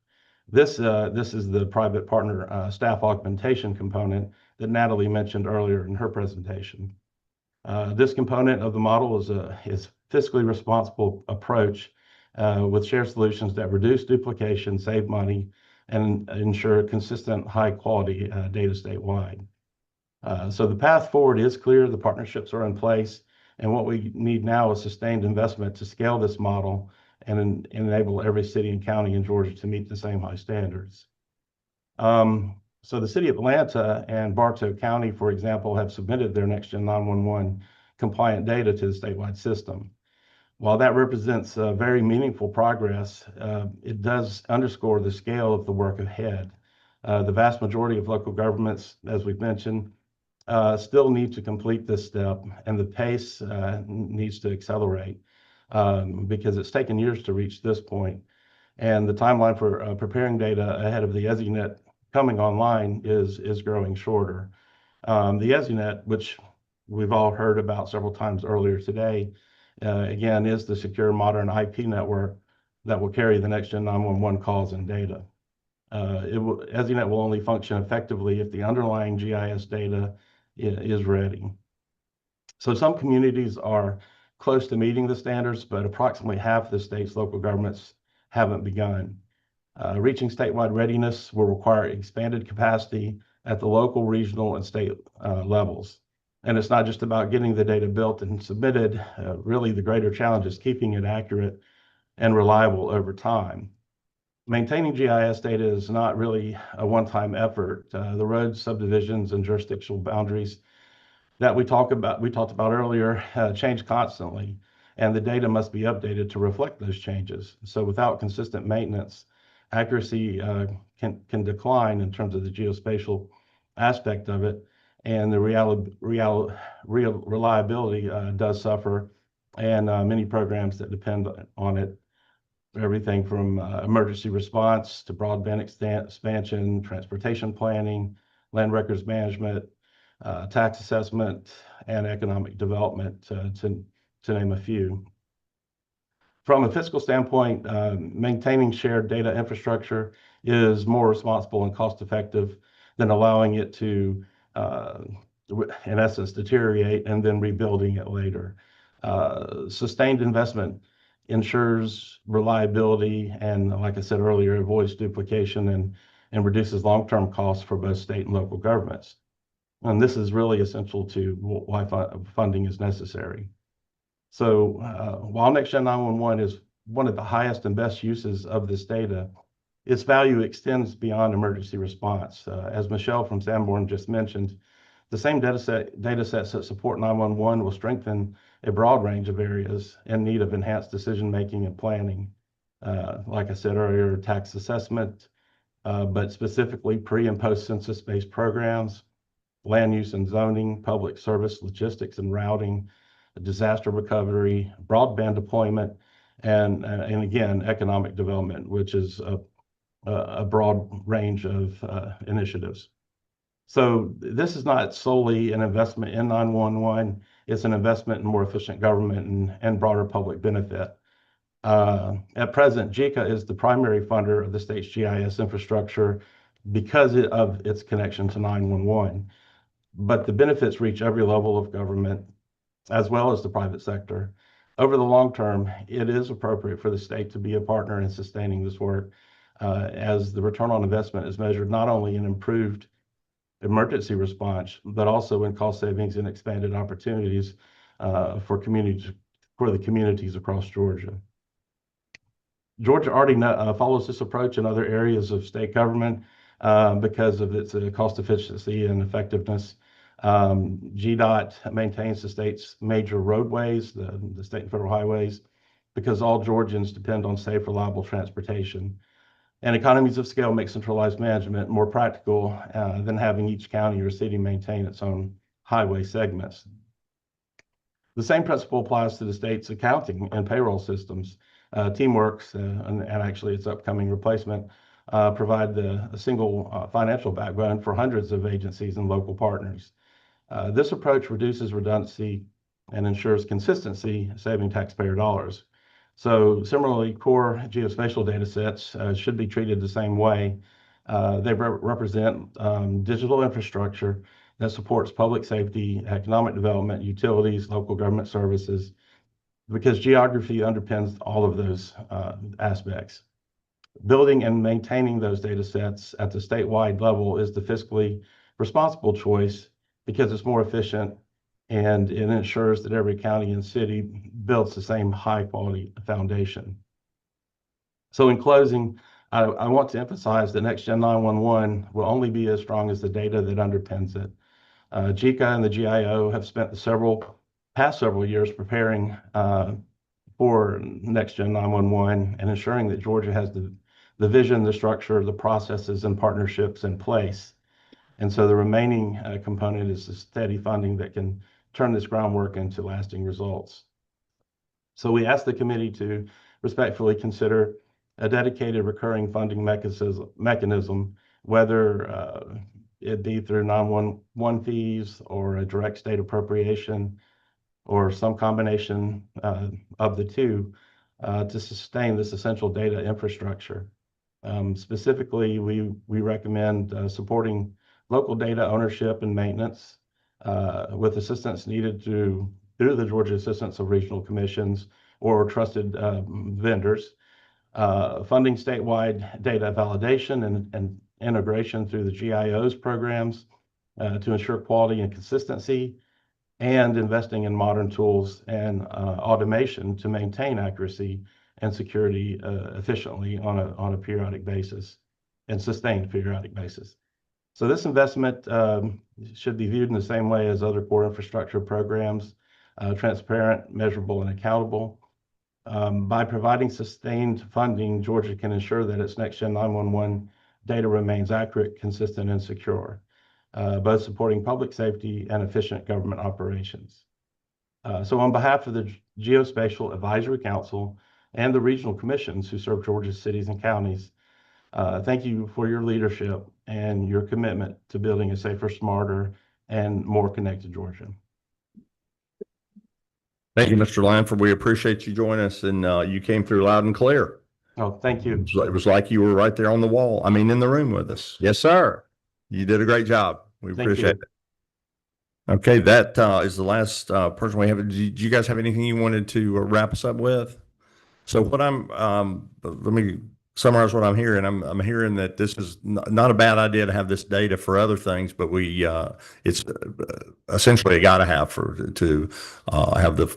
Speaker 6: This is the private partner staff augmentation component that Natalie mentioned earlier in her presentation. This component of the model is fiscally responsible approach with shared solutions that reduce duplication, save money, and ensure consistent high quality data statewide. So the path forward is clear, the partnerships are in place, and what we need now is sustained investment to scale this model and enable every city and county in Georgia to meet the same high standards. So the city of Atlanta and Bartow County, for example, have submitted their Next Gen 911 compliant data to the statewide system. While that represents very meaningful progress, it does underscore the scale of the work ahead. The vast majority of local governments, as we've mentioned, still need to complete this step, and the pace needs to accelerate because it's taken years to reach this point. And the timeline for preparing data ahead of the EZINet coming online is growing shorter. The EZINet, which we've all heard about several times earlier today, again, is the secure modern IP network that will carry the Next Gen 911 calls and data. EZINet will only function effectively if the underlying GIS data is ready. So some communities are close to meeting the standards, but approximately half the state's local governments haven't begun. Reaching statewide readiness will require expanded capacity at the local, regional, and state levels. And it's not just about getting the data built and submitted. Really, the greater challenge is keeping it accurate and reliable over time. Maintaining GIS data is not really a one-time effort. The roads, subdivisions, and jurisdictional boundaries that we talked about earlier change constantly, and the data must be updated to reflect those changes. So without consistent maintenance, accuracy can decline in terms of the geospatial aspect of it, and the reliability does suffer, and many programs that depend on it, everything from emergency response to broadband expansion, transportation planning, land records management, tax assessment, and economic development, to name a few. From a fiscal standpoint, maintaining shared data infrastructure is more responsible and cost-effective than allowing it to, in essence, deteriorate and then rebuilding it later. Sustained investment ensures reliability and, like I said earlier, avoids duplication and reduces long-term costs for both state and local governments. And this is really essential to why funding is necessary. So while NextGen 911 is one of the highest and best uses of this data, its value extends beyond emergency response. As Michelle from Sanborn just mentioned, the same data sets that support 911 will strengthen a broad range of areas in need of enhanced decision-making and planning. Like I said earlier, tax assessment, but specifically pre- and post-census-based programs, land use and zoning, public service, logistics and routing, disaster recovery, broadband deployment, and again, economic development, which is a broad range of initiatives. So this is not solely an investment in 911, it's an investment in more efficient government and broader public benefit. At present, JICA is the primary funder of the state's GIS infrastructure because of its connection to 911. But the benefits reach every level of government as well as the private sector. Over the long term, it is appropriate for the state to be a partner in sustaining this work, as the return on investment is measured not only in improved emergency response, but also in cost savings and expanded opportunities for the communities across Georgia. Georgia already follows this approach in other areas of state government because of its cost efficiency and effectiveness. GDOT maintains the state's major roadways, the state and federal highways, because all Georgians depend on safe, reliable transportation. And economies of scale make centralized management more practical than having each county or city maintain its own highway segments. The same principle applies to the state's accounting and payroll systems. TeamWorks and actually its upcoming replacement provide a single financial backbone for hundreds of agencies and local partners. This approach reduces redundancy and ensures consistency, saving taxpayer dollars. So similarly, core geospatial data sets should be treated the same way. They represent digital infrastructure that supports public safety, economic development, utilities, local government services, because geography underpins all of those aspects. Building and maintaining those data sets at the statewide level is the fiscally responsible choice because it's more efficient and it ensures that every county and city builds the same high quality foundation. So in closing, I want to emphasize that NextGen 911 will only be as strong as the data that underpins it. JICA and the GIO have spent the past several years preparing for NextGen 911 and ensuring that Georgia has the vision, the structure, the processes, and partnerships in place. And so the remaining component is the steady funding that can turn this groundwork into lasting results. So we ask the committee to respectfully consider a dedicated recurring funding mechanism, whether it be through 911 fees or a direct state appropriation or some combination of the two to sustain this essential data infrastructure. Specifically, we recommend supporting local data ownership and maintenance with assistance needed through the Georgia Assistance of Regional Commissions or trusted vendors, funding statewide data validation and integration through the GIO's programs to ensure quality and consistency, and investing in modern tools and automation to maintain accuracy and security efficiently on a periodic basis and sustained periodic basis. So this investment should be viewed in the same way as other core infrastructure programs, transparent, measurable, and accountable. By providing sustained funding, Georgia can ensure that its next-gen 911 data remains accurate, consistent, and secure, both supporting public safety and efficient government operations. So on behalf of the Geospatial Advisory Council and the regional commissions who serve Georgia's cities and counties, thank you for your leadership and your commitment to building a safer, smarter, and more connected Georgia.
Speaker 1: Thank you, Mr. Lanford. We appreciate you joining us, and you came through loud and clear.
Speaker 6: Oh, thank you.
Speaker 1: It was like you were right there on the wall. I mean, in the room with us. Yes, sir. You did a great job. We
Speaker 6: Thank
Speaker 1: appreciate
Speaker 6: you.
Speaker 1: it. Okay, that is the last person we have. Do you guys have anything you wanted to wrap us up with? So what let me summarize what I'm hearing. I'm hearing that this is not a bad idea to have this data for other things, but it's essentially a gotta have to have the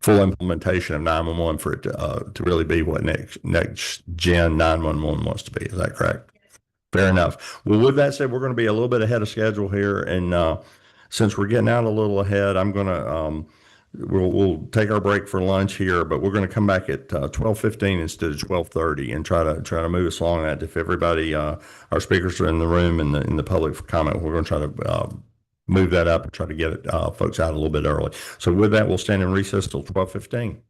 Speaker 1: full implementation of 911 for it to really be what next gen 911 wants to be. Is that correct? Fair enough. Well, with that said, we're going to be a little bit ahead of schedule here, and since we're getting out a little ahead, I'm going to we'll take our break for lunch here, but we're going to come back at 12:15 instead of 12:30 and try to move us along that. If everybody, our speakers are in the room and in the public for comment, we're going to try to move that up and try to get it, folks out a little bit early. So with that, we'll stand in recess till 12:15.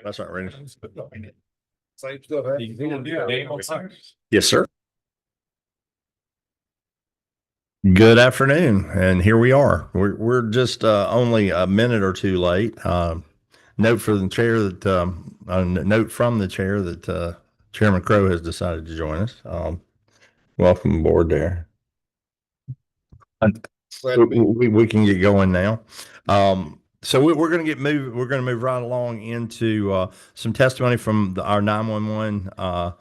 Speaker 1: That's not right. Yes, sir. Good afternoon, and here we are. We're just only a minute or two late. Note for the chair that note from the chair that Chairman Crow has decided to join us. Welcome aboard there. We can get going now. So we're going to we're going to move right along into some testimony from our 911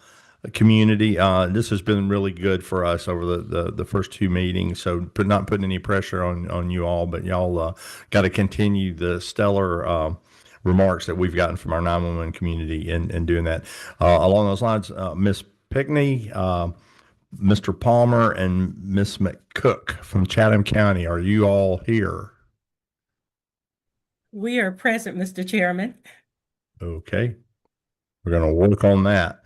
Speaker 1: community. This has been really good for us over the first two meetings. So not putting any pressure on you all, but y'all got to continue the stellar remarks that we've gotten from our 911 community and doing that. Along those lines, Miss Pickney, Mr. Palmer, and Miss McCook from Chatham County, are you all here?
Speaker 14: We are present, Mr. Chairman.
Speaker 1: Okay. We're going to work on that.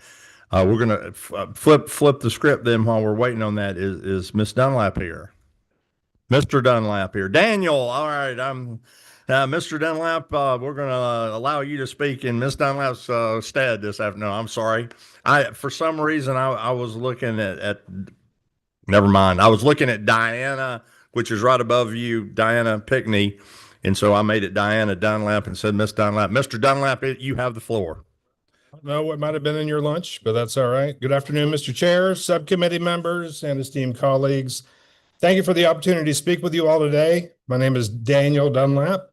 Speaker 1: We're going to flip the script then while we're waiting on that. Is Miss Dunlap here? Mr. Dunlap here. Daniel, all right. Mr. Dunlap, we're going to allow you to speak in Miss Dunlap's stead this afternoon. I'm sorry. For some reason, I was looking at never mind. I was looking at Diana, which is right above you, Diana Pickney. And so I made it Diana Dunlap and said, Miss Dunlap. Mr. Dunlap, you have the floor.
Speaker 15: I don't know what might have been in your lunch, but that's all right. Good afternoon, Mr. Chair, subcommittee members, and esteemed colleagues. Thank you for the opportunity to speak with you all today. My name is Daniel Dunlap,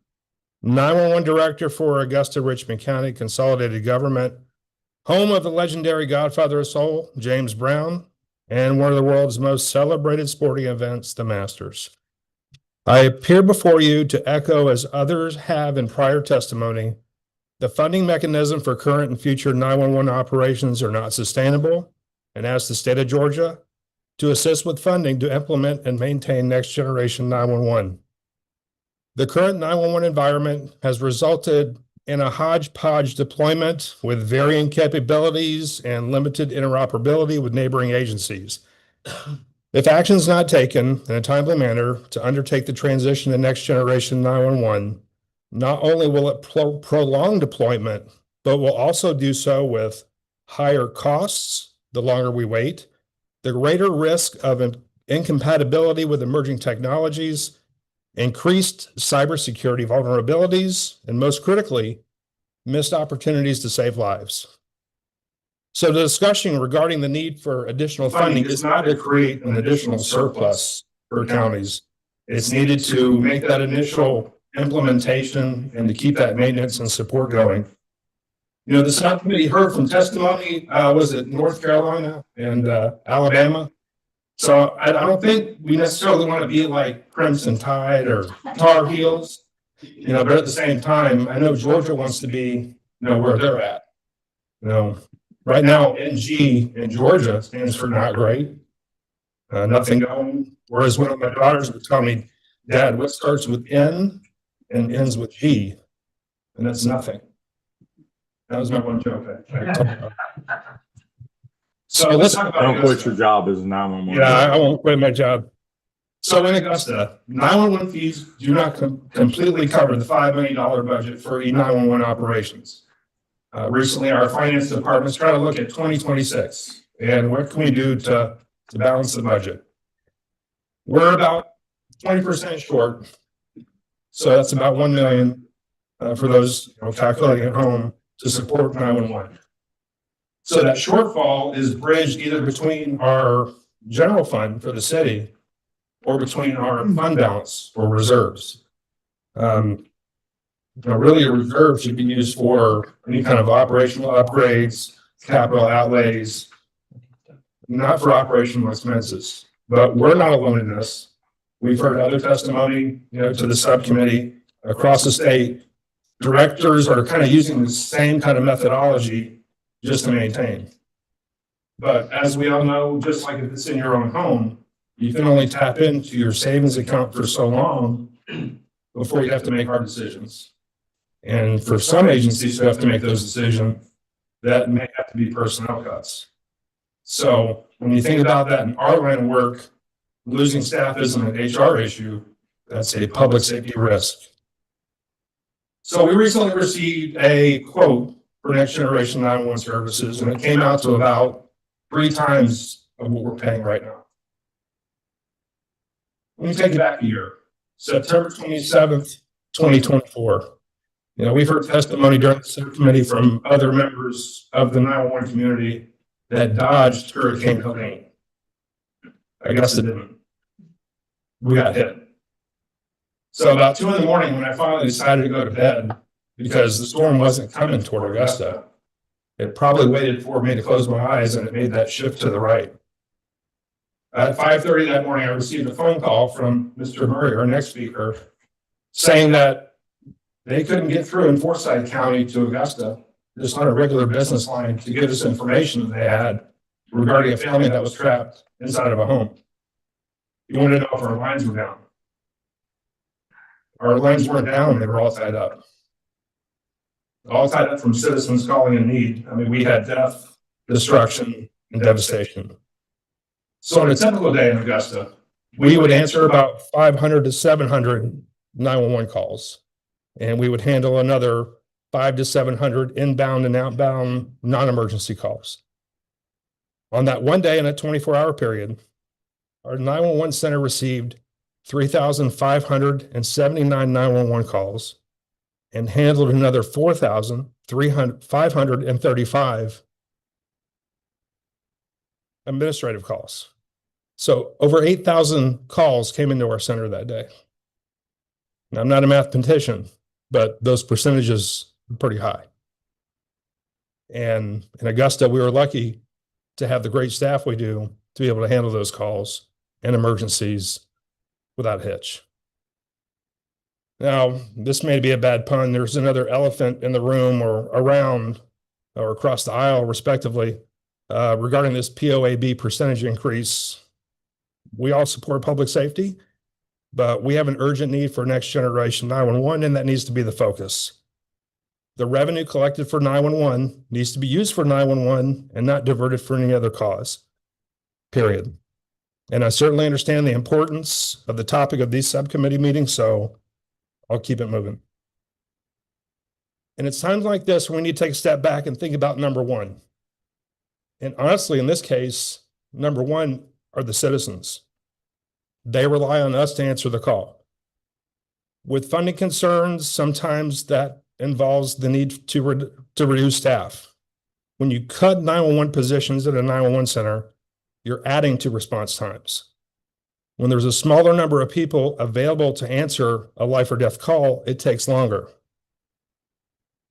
Speaker 15: 911 Director for Augusta Richmond County Consolidated Government, home of the legendary Godfather of Soul, James Brown, and one of the world's most celebrated sporting events, the Masters. I appear before you to echo, as others have in prior testimony, the funding mechanism for current and future 911 operations are not sustainable, and ask the state of Georgia to assist with funding to implement and maintain next generation 911. The current 911 environment has resulted in a hodgepodge deployment with varying capabilities and limited interoperability with neighboring agencies. If action is not taken in a timely manner to undertake the transition to next generation 911, not only will it prolong deployment, but will also do so with higher costs the longer we wait, the greater risk of incompatibility with emerging technologies, increased cybersecurity vulnerabilities, and most critically, missed opportunities to save lives. So the discussion regarding the need for additional funding is not to create an additional surplus for counties. It's needed to make that initial implementation and to keep that maintenance and support going. You know, the subcommittee heard from testimony, was it North Carolina and Alabama? So I don't think we necessarily want to be like Crimson Tide or Tar Heels, you know, but at the same time, I know Georgia wants to be, you know, where they're at. You know, right now, NG in Georgia stands for not great. Nothing going. Whereas one of my daughters would tell me, Dad, what starts with N and ends with G? And that's nothing. That was my one joke. So let's talk about
Speaker 9: Don't quit your job as a 911.
Speaker 15: Yeah, I won't quit my job. So in Augusta, 911 fees do not completely cover the $5 million budget for E911 operations. Recently, our finance department's trying to look at 2026 and what can we do to balance the budget. We're about 20% short. So that's about 1 million for those calculating at home to support 911. So that shortfall is bridged either between our general fund for the city or between our fund balance or reserves. Really a reserve should be used for any kind of operational upgrades, capital outlays, not for operational expenses. But we're not alone in this. We've heard other testimony, to the subcommittee across the state. Directors are kind of using the same kind of methodology just to maintain. But as we all know, just like if it's in your own home, you can only tap into your savings account for so long before you have to make hard decisions. And for some agencies who have to make those decisions, that may have to be personnel cuts. So when you think about that in our line of work, losing staff isn't an HR issue, that's a public safety risk. So we recently received a quote for next generation 911 services, and it came out to about 3 times of what we're paying right now. Let me take you back a year, September 27th, 2024. You know, we've heard testimony during the subcommittee from other members of the 911 community that dodged Hurricane Helene. I guess it didn't. We got hit. So about 2 a.m. when I finally decided to go to bed, because the storm wasn't coming toward Augusta, it probably waited for me to close my eyes, and it made that shift to the right. At 5:30 that morning, I received a phone call from Mr. Murray, our next speaker, saying that they couldn't get through in Forsyth County to Augusta, just on a regular business line, to get us information that they had regarding a family that was trapped inside of a home. He wanted to know if our lines were down. Our lines weren't down, they were all tied up. All tied up from citizens calling in need. I mean, we had death, destruction, and devastation. So on a typical day in Augusta, we would answer about 500 to 700 911 calls, and we would handle another 500 to 700 inbound and outbound non-emergency calls. On that one day in a 24-hour period, our 911 center received 3,579 911 calls and handled another 4,535 administrative calls. So over 8,000 calls came into our center that day. Now, I'm not a mathematician, but those percentages are pretty high. And in Augusta, we were lucky to have the great staff we do to be able to handle those calls and emergencies without a hitch. Now, this may be a bad pun. There's another elephant in the room or around or across the aisle, respectively, regarding this POAB percentage increase. We all support public safety, but we have an urgent need for next generation 911, and that needs to be the focus. The revenue collected for 911 needs to be used for 911 and not diverted for any other cause, period. And I certainly understand the importance of the topic of these subcommittee meetings, so I'll keep it moving. And it's times like this when we need to take a step back and think about number one. And honestly, in this case, number one are the citizens. They rely on us to answer the call. With funding concerns, sometimes that involves the need to reduce staff. When you cut 911 positions at a 911 center, you're adding to response times. When there's a smaller number of people available to answer a life or death call, it takes longer.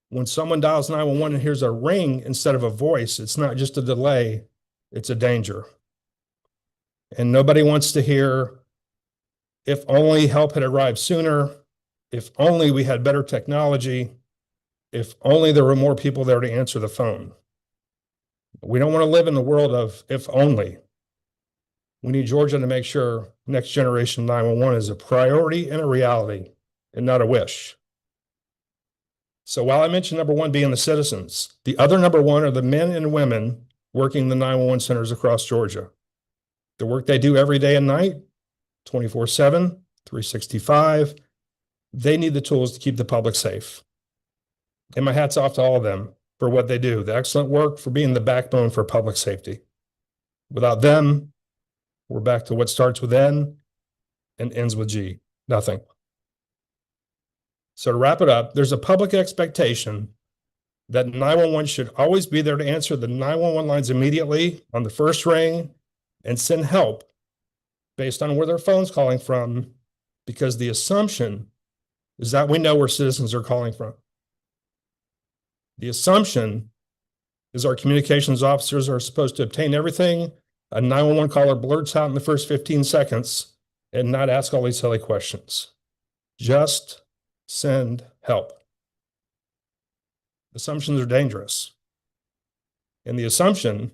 Speaker 15: When someone dials 911 and hears a ring instead of a voice, it's not just a delay, it's a danger. And nobody wants to hear, if only help had arrived sooner, if only we had better technology, if only there were more people there to answer the phone. We don't want to live in the world of if only. We need Georgia to make sure next generation 911 is a priority and a reality and not a wish. So while I mentioned number one being the citizens, the other number one are the men and women working the 911 centers across Georgia. The work they do every day and night, 24/7, 365, they need the tools to keep the public safe. And my hat's off to all of them for what they do, the excellent work, for being the backbone for public safety. Without them, we're back to what starts with N and ends with G, nothing. So to wrap it up, there's a public expectation that 911 should always be there to answer the 911 lines immediately on the first ring and send help based on where their phone's calling from, because the assumption is that we know where citizens are calling from. The assumption is our communications officers are supposed to obtain everything a 911 caller blurts out in the first 15 seconds and not ask all these silly questions. Just send help. Assumptions are dangerous. And the assumption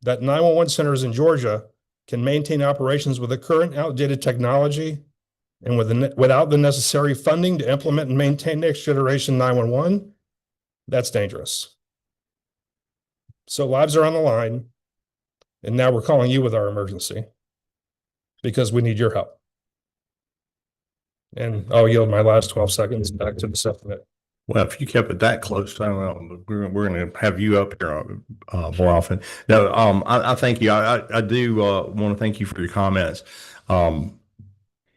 Speaker 15: that 911 centers in Georgia can maintain operations with the current outdated technology and without the necessary funding to implement and maintain next generation 911, that's dangerous. So lives are on the line, and now we're calling you with our emergency because we need your help. And I'll yield my last 12 seconds back to the subcommittee.
Speaker 1: Well, if you kept it that close, I don't know, we're going to have you up here more often. No, I thank you. I do want to thank you for your comments.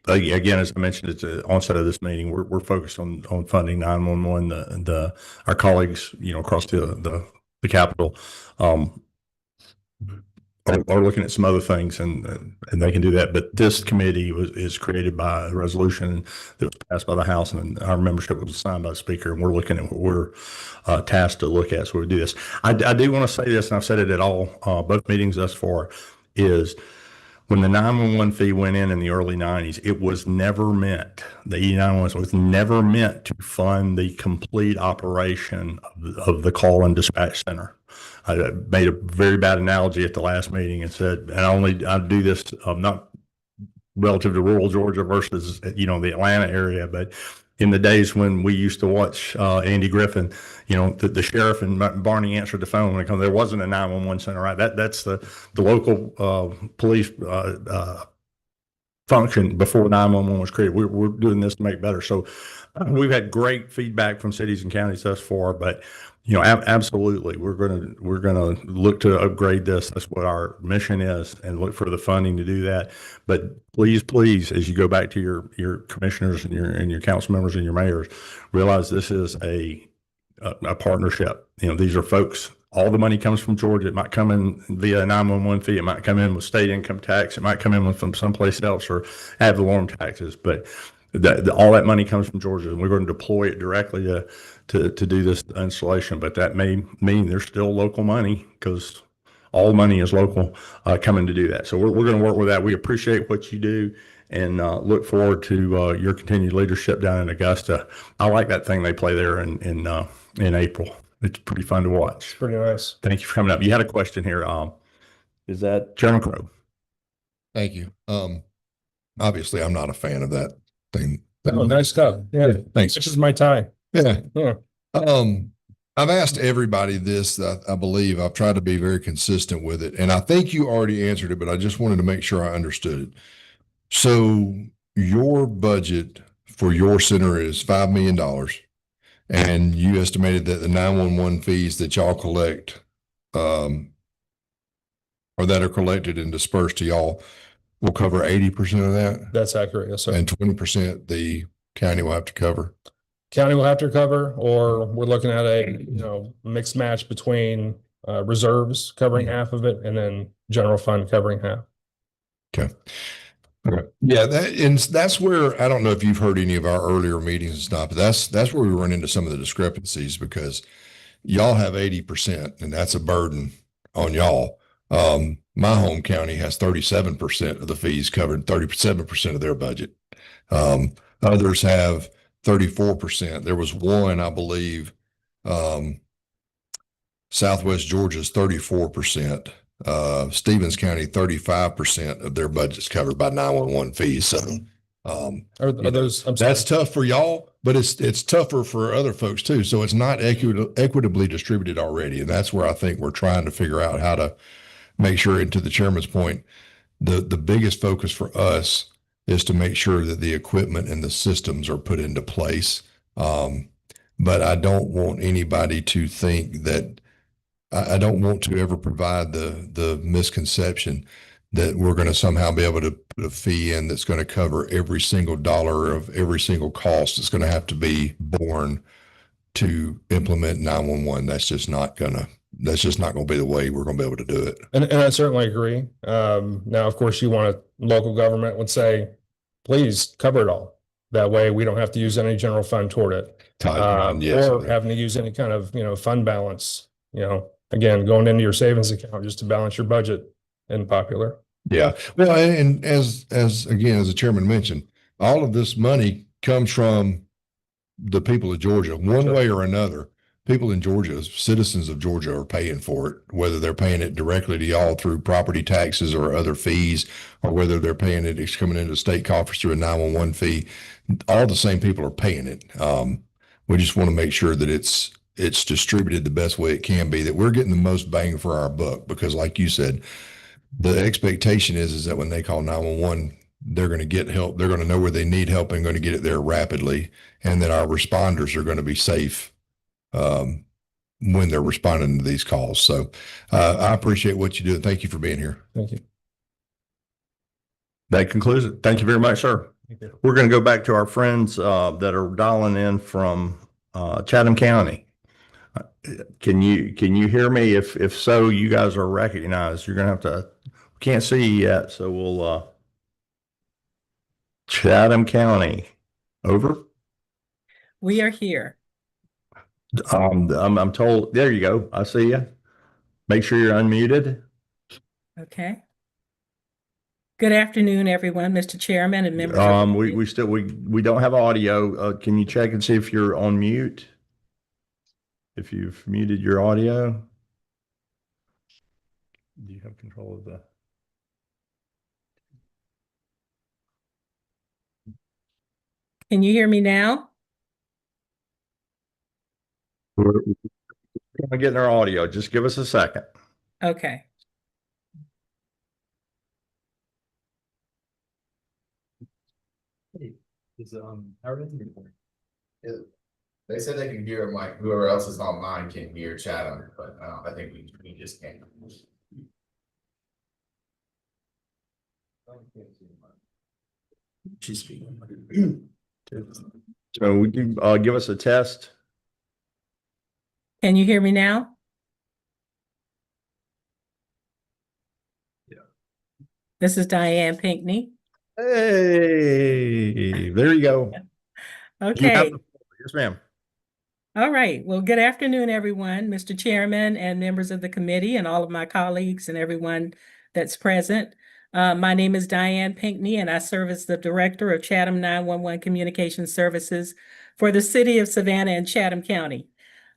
Speaker 1: Again, as I mentioned at the onset of this meeting, we're focused on funding 911. Our colleagues, across the Capitol, are looking at some other things, and they can do that. But this committee is created by a resolution that was passed by the House, and our membership was assigned by the Speaker, and we're looking at what we're tasked to look at. So we do this. I do want to say this, and I've said it at all both meetings thus far, is when the 911 fee went in the early 90s, it was never meant, the E911 was never meant to fund the complete operation of the call and dispatch center. I made a very bad analogy at the last meeting and said, and I do this not relative to rural Georgia versus, the Atlanta area, but in the days when we used to watch Andy Griffin, the sheriff and Barney answered the phone when there wasn't a 911 center, right? That's the local police function before 911 was created. We're doing this to make it better. So we've had great feedback from cities and counties thus far, but absolutely, we're gonna look to upgrade this. That's what our mission is, and look for the funding to do that. But please, as you go back to your commissioners and your council members and your mayors, realize this is a partnership. These are folks. All the money comes from Georgia. It might come in via a 911 fee. It might come in with state income tax. It might come in from someplace else or ad valorem taxes. But all that money comes from Georgia, and we're going to deploy it directly to do this installation. But that may mean there's still local money, because all money is local, coming to do that. So we're going to work with that. We appreciate what you do, and look forward to your continued leadership down in Augusta. I like that thing they play there in April. It's pretty fun to watch.
Speaker 15: It's pretty nice.
Speaker 1: Thank you for coming up. You had a question here. Is that Chairman Crow?
Speaker 3: Thank you. Obviously, I'm not a fan of that thing.
Speaker 15: Oh, nice stuff. Yeah.
Speaker 3: Thanks.
Speaker 15: This is my tie.
Speaker 3: Yeah.
Speaker 15: Yeah.
Speaker 3: I've asked everybody this. I believe I've tried to be very consistent with it, and I think you already answered it, but I just wanted to make sure I understood it. So your budget for your center is $5 million, and you estimated that the 911 fees that y'all collect, or that are collected and dispersed to y'all, will cover 80% of that,
Speaker 15: That's accurate. Yes, sir.
Speaker 3: and 20% the county will have to cover.
Speaker 15: County will have to cover, or we're looking at a, mixed match between reserves covering half of it and then general fund covering half.
Speaker 3: Okay. Yeah, that's where, I don't know if you've heard any of our earlier meetings and stuff, but that's where we run into some of the discrepancies, because y'all have 80%, and that's a burden on y'all. My home county has 37% of the fees covered, 37% of their budget. Others have 34%. There was one, I believe, Southwest Georgia's 34%. Stevens County, 35% of their budget's covered by 911 fees. So,
Speaker 15: Are those, I'm sorry.
Speaker 3: that's tough for y'all, but it's tougher for other folks too. So it's not equitably distributed already. And that's where I think we're trying to figure out how to make sure, and to the chairman's point, the biggest focus for us is to make sure that the equipment and the systems are put into place. But I don't want anybody to think that, I don't want to ever provide the misconception that we're going to somehow be able to put a fee in that's going to cover every single dollar of every single cost that's going to have to be borne to implement 911. That's just not going to be the way we're going to be able to do it.
Speaker 15: And I certainly agree. Now, of course, local government would say, please cover it all. That way we don't have to use any general fund toward it.
Speaker 3: Yes.
Speaker 15: Or having to use any kind of, fund balance, again, going into your savings account just to balance your budget in popular.
Speaker 3: Yeah. Well, and as the chairman mentioned, all of this money comes from the people of Georgia, one way or another. People in Georgia, citizens of Georgia, are paying for it, whether they're paying it directly to y'all through property taxes or other fees, or whether they're paying it, it's coming into state coffers through a 911 fee. All the same people are paying it. We just want to make sure that it's distributed the best way it can be, that we're getting the most bang for our buck, because like you said, the expectation is that when they call 911, they're going to get help. They're going to know where they need help and going to get it there rapidly. And that our responders are going to be safe when they're responding to these calls. So I appreciate what you do. Thank you for being here.
Speaker 15: Thank you.
Speaker 1: That concludes it. Thank you very much, sir. We're going to go back to our friends that are dialing in from Chatham County. Can you hear me? If so, you guys are recognized. You're going to have to. Can't see you yet, so we'll. Chatham County, over.
Speaker 14: We are here.
Speaker 1: I'm told. There you go. I see you. Make sure you're unmuted.
Speaker 14: Okay. Good afternoon, everyone, Mr. Chairman and members. Of the
Speaker 1: We still we don't have audio. Can you check and see if you're on mute? If you've muted your audio, do you have control of the?
Speaker 14: Can you hear me now?
Speaker 1: We're getting our audio. Just give us a second.
Speaker 14: Okay.
Speaker 16: They said they can hear him, like whoever else is online can hear Chatham, but I think we just can't.
Speaker 1: She's speaking. So would you give us a test?
Speaker 14: Can you hear me now?
Speaker 1: Yeah.
Speaker 14: This is Diane Pinckney.
Speaker 1: Hey, there you go.
Speaker 14: Okay.
Speaker 1: Yes, ma'am.
Speaker 14: All right. Well, good afternoon, everyone, Mr. Chairman and members of the committee and all of my colleagues and everyone that's present. My name is Diane Pinckney, and I serve as the Director of Chatham 911 Communication Services for the City of Savannah and Chatham County.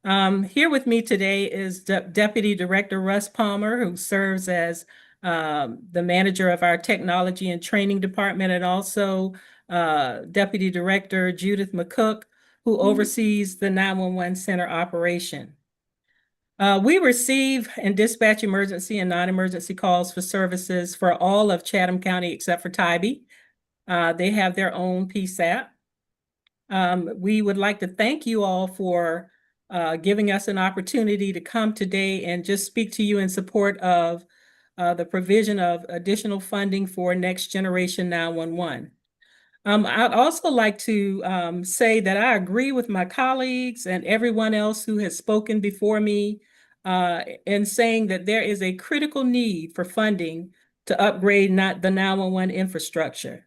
Speaker 14: Here with me today is Deputy Director Russ Palmer, who serves as the manager of our Technology and Training Department, and also Deputy Director Judith McCook, who oversees the 911 Center operation. We receive and dispatch emergency and non-emergency calls for services for all of Chatham County except for Tybee. They have their own PSAP. We would like to thank you all for giving us an opportunity to come today and just speak to you in support of the provision of additional funding for Next Generation 911. I'd also like to say that I agree with my colleagues and everyone else who has spoken before me in saying that there is a critical need for funding to upgrade the 911 infrastructure.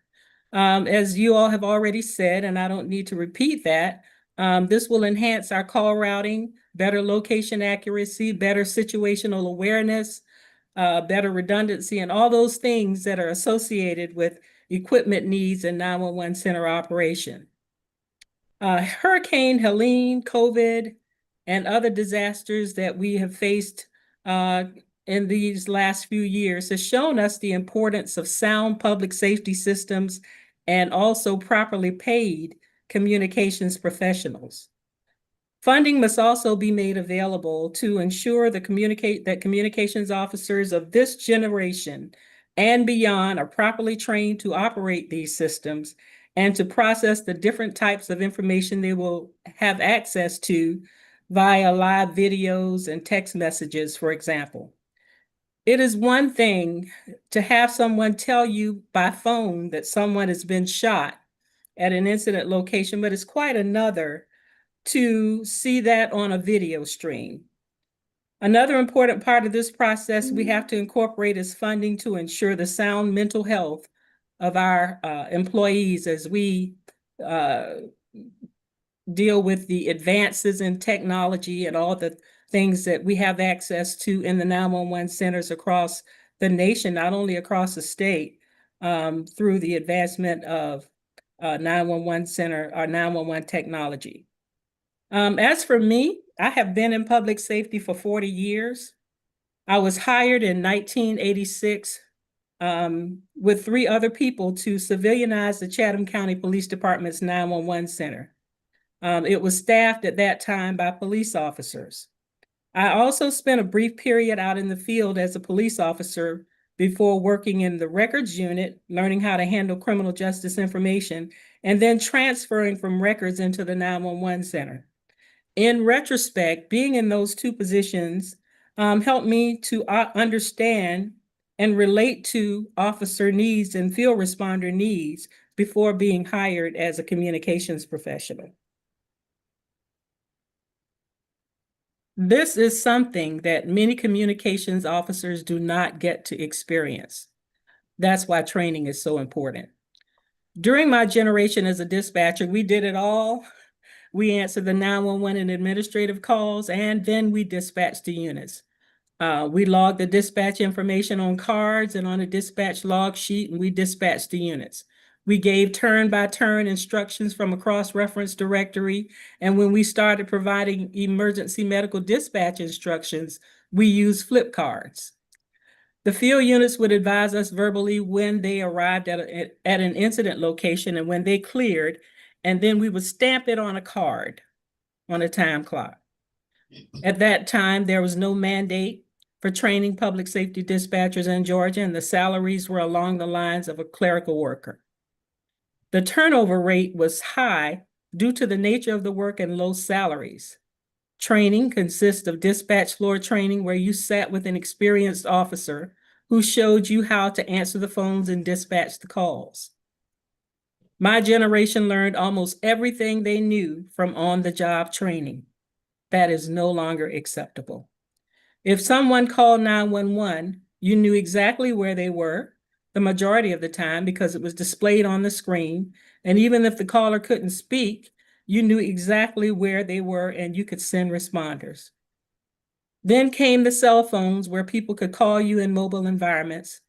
Speaker 14: As you all have already said, and I don't need to repeat that, this will enhance our call routing, better location accuracy, better situational awareness, better redundancy, and all those things that are associated with equipment needs in 911 center operation. Hurricane Helene, COVID, and other disasters that we have faced in these last few years has shown us the importance of sound public safety systems and also properly paid communications professionals. Funding must also be made available to ensure that communications officers of this generation and beyond are properly trained to operate these systems and to process the different types of information they will have access to via live videos and text messages, for example. It is one thing to have someone tell you by phone that someone has been shot at an incident location, but it's quite another to see that on a video stream. Another important part of this process we have to incorporate is funding to ensure the sound mental health of our employees as we deal with the advances in technology and all the things that we have access to in the 911 centers across the nation, not only across the state, through the advancement of 911 center or 911 technology. As for me, I have been in public safety for 40 years. I was hired in 1986 with 3 other people to civilianize the Chatham County Police Department's 911 center. It was staffed at that time by police officers. I also spent a brief period out in the field as a police officer before working in the records unit, learning how to handle criminal justice information, and then transferring from records into the 911 center. In retrospect, being in those two positions helped me to understand and relate to officer needs and field responder needs before being hired as a communications professional. This is something that many communications officers do not get to experience. That's why training is so important. During my generation as a dispatcher, we did it all. We answered the 911 and administrative calls, and then we dispatched the units. We logged the dispatch information on cards and on a dispatch log sheet, and we dispatched the units. We gave turn-by-turn instructions from a cross-reference directory, and when we started providing emergency medical dispatch instructions, we used flip cards. The field units would advise us verbally when they arrived at an incident location and when they cleared, and then we would stamp it on a card on a time clock. At that time, there was no mandate for training public safety dispatchers in Georgia, and the salaries were along the lines of a clerical worker. The turnover rate was high due to the nature of the work and low salaries. Training consists of dispatch floor training where you sat with an experienced officer who showed you how to answer the phones and dispatch the calls. My generation learned almost everything they knew from on-the-job training. That is no longer acceptable. If someone called 911, you knew exactly where they were the majority of the time because it was displayed on the screen. And even if the caller couldn't speak, you knew exactly where they were and you could send responders. Then came the cell phones where people could call you in mobile environments,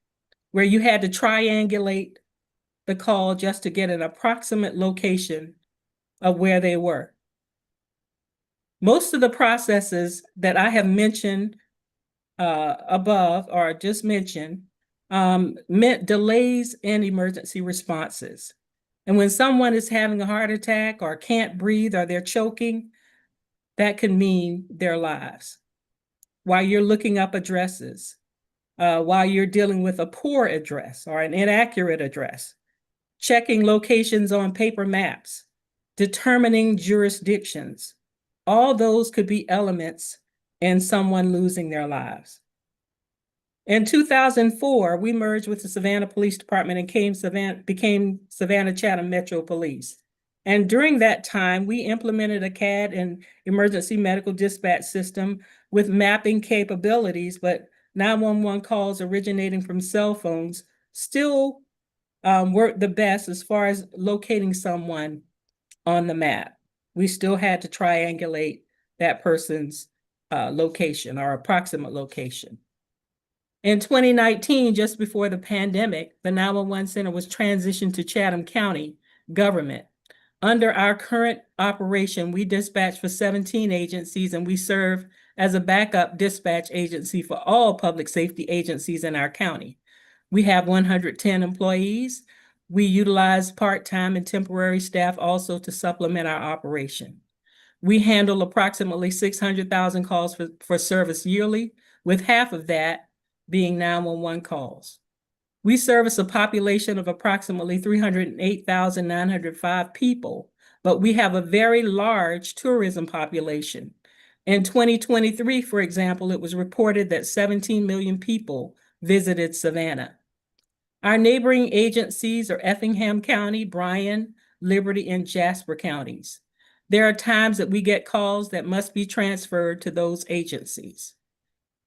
Speaker 14: where you had to triangulate the call just to get an approximate location of where they were. Most of the processes that I have mentioned above or just mentioned meant delays in emergency responses. And when someone is having a heart attack or can't breathe or they're choking, that can mean their lives. While you're looking up addresses, while you're dealing with a poor address or an inaccurate address, checking locations on paper maps, determining jurisdictions, all those could be elements in someone losing their lives. In 2004, we merged with the Savannah Police Department and became Savannah Chatham Metro Police. And during that time, we implemented a CAD and emergency medical dispatch system with mapping capabilities, but 911 calls originating from cell phones still worked the best as far as locating someone on the map. We still had to triangulate that person's location or approximate location. In 2019, just before the pandemic, the 911 Center was transitioned to Chatham County government. Under our current operation, we dispatch for 17 agencies and we serve as a backup dispatch agency for all public safety agencies in our county. We have 110 employees. We utilize part-time and temporary staff also to supplement our operation. We handle approximately 600,000 calls for service yearly, with half of that being 911 calls. We service a population of approximately 308,905 people, but we have a very large tourism population. In 2023, for example, it was reported that 17 million people visited Savannah. Our neighboring agencies are Effingham County, Bryan, Liberty, and Jasper counties. There are times that we get calls that must be transferred to those agencies.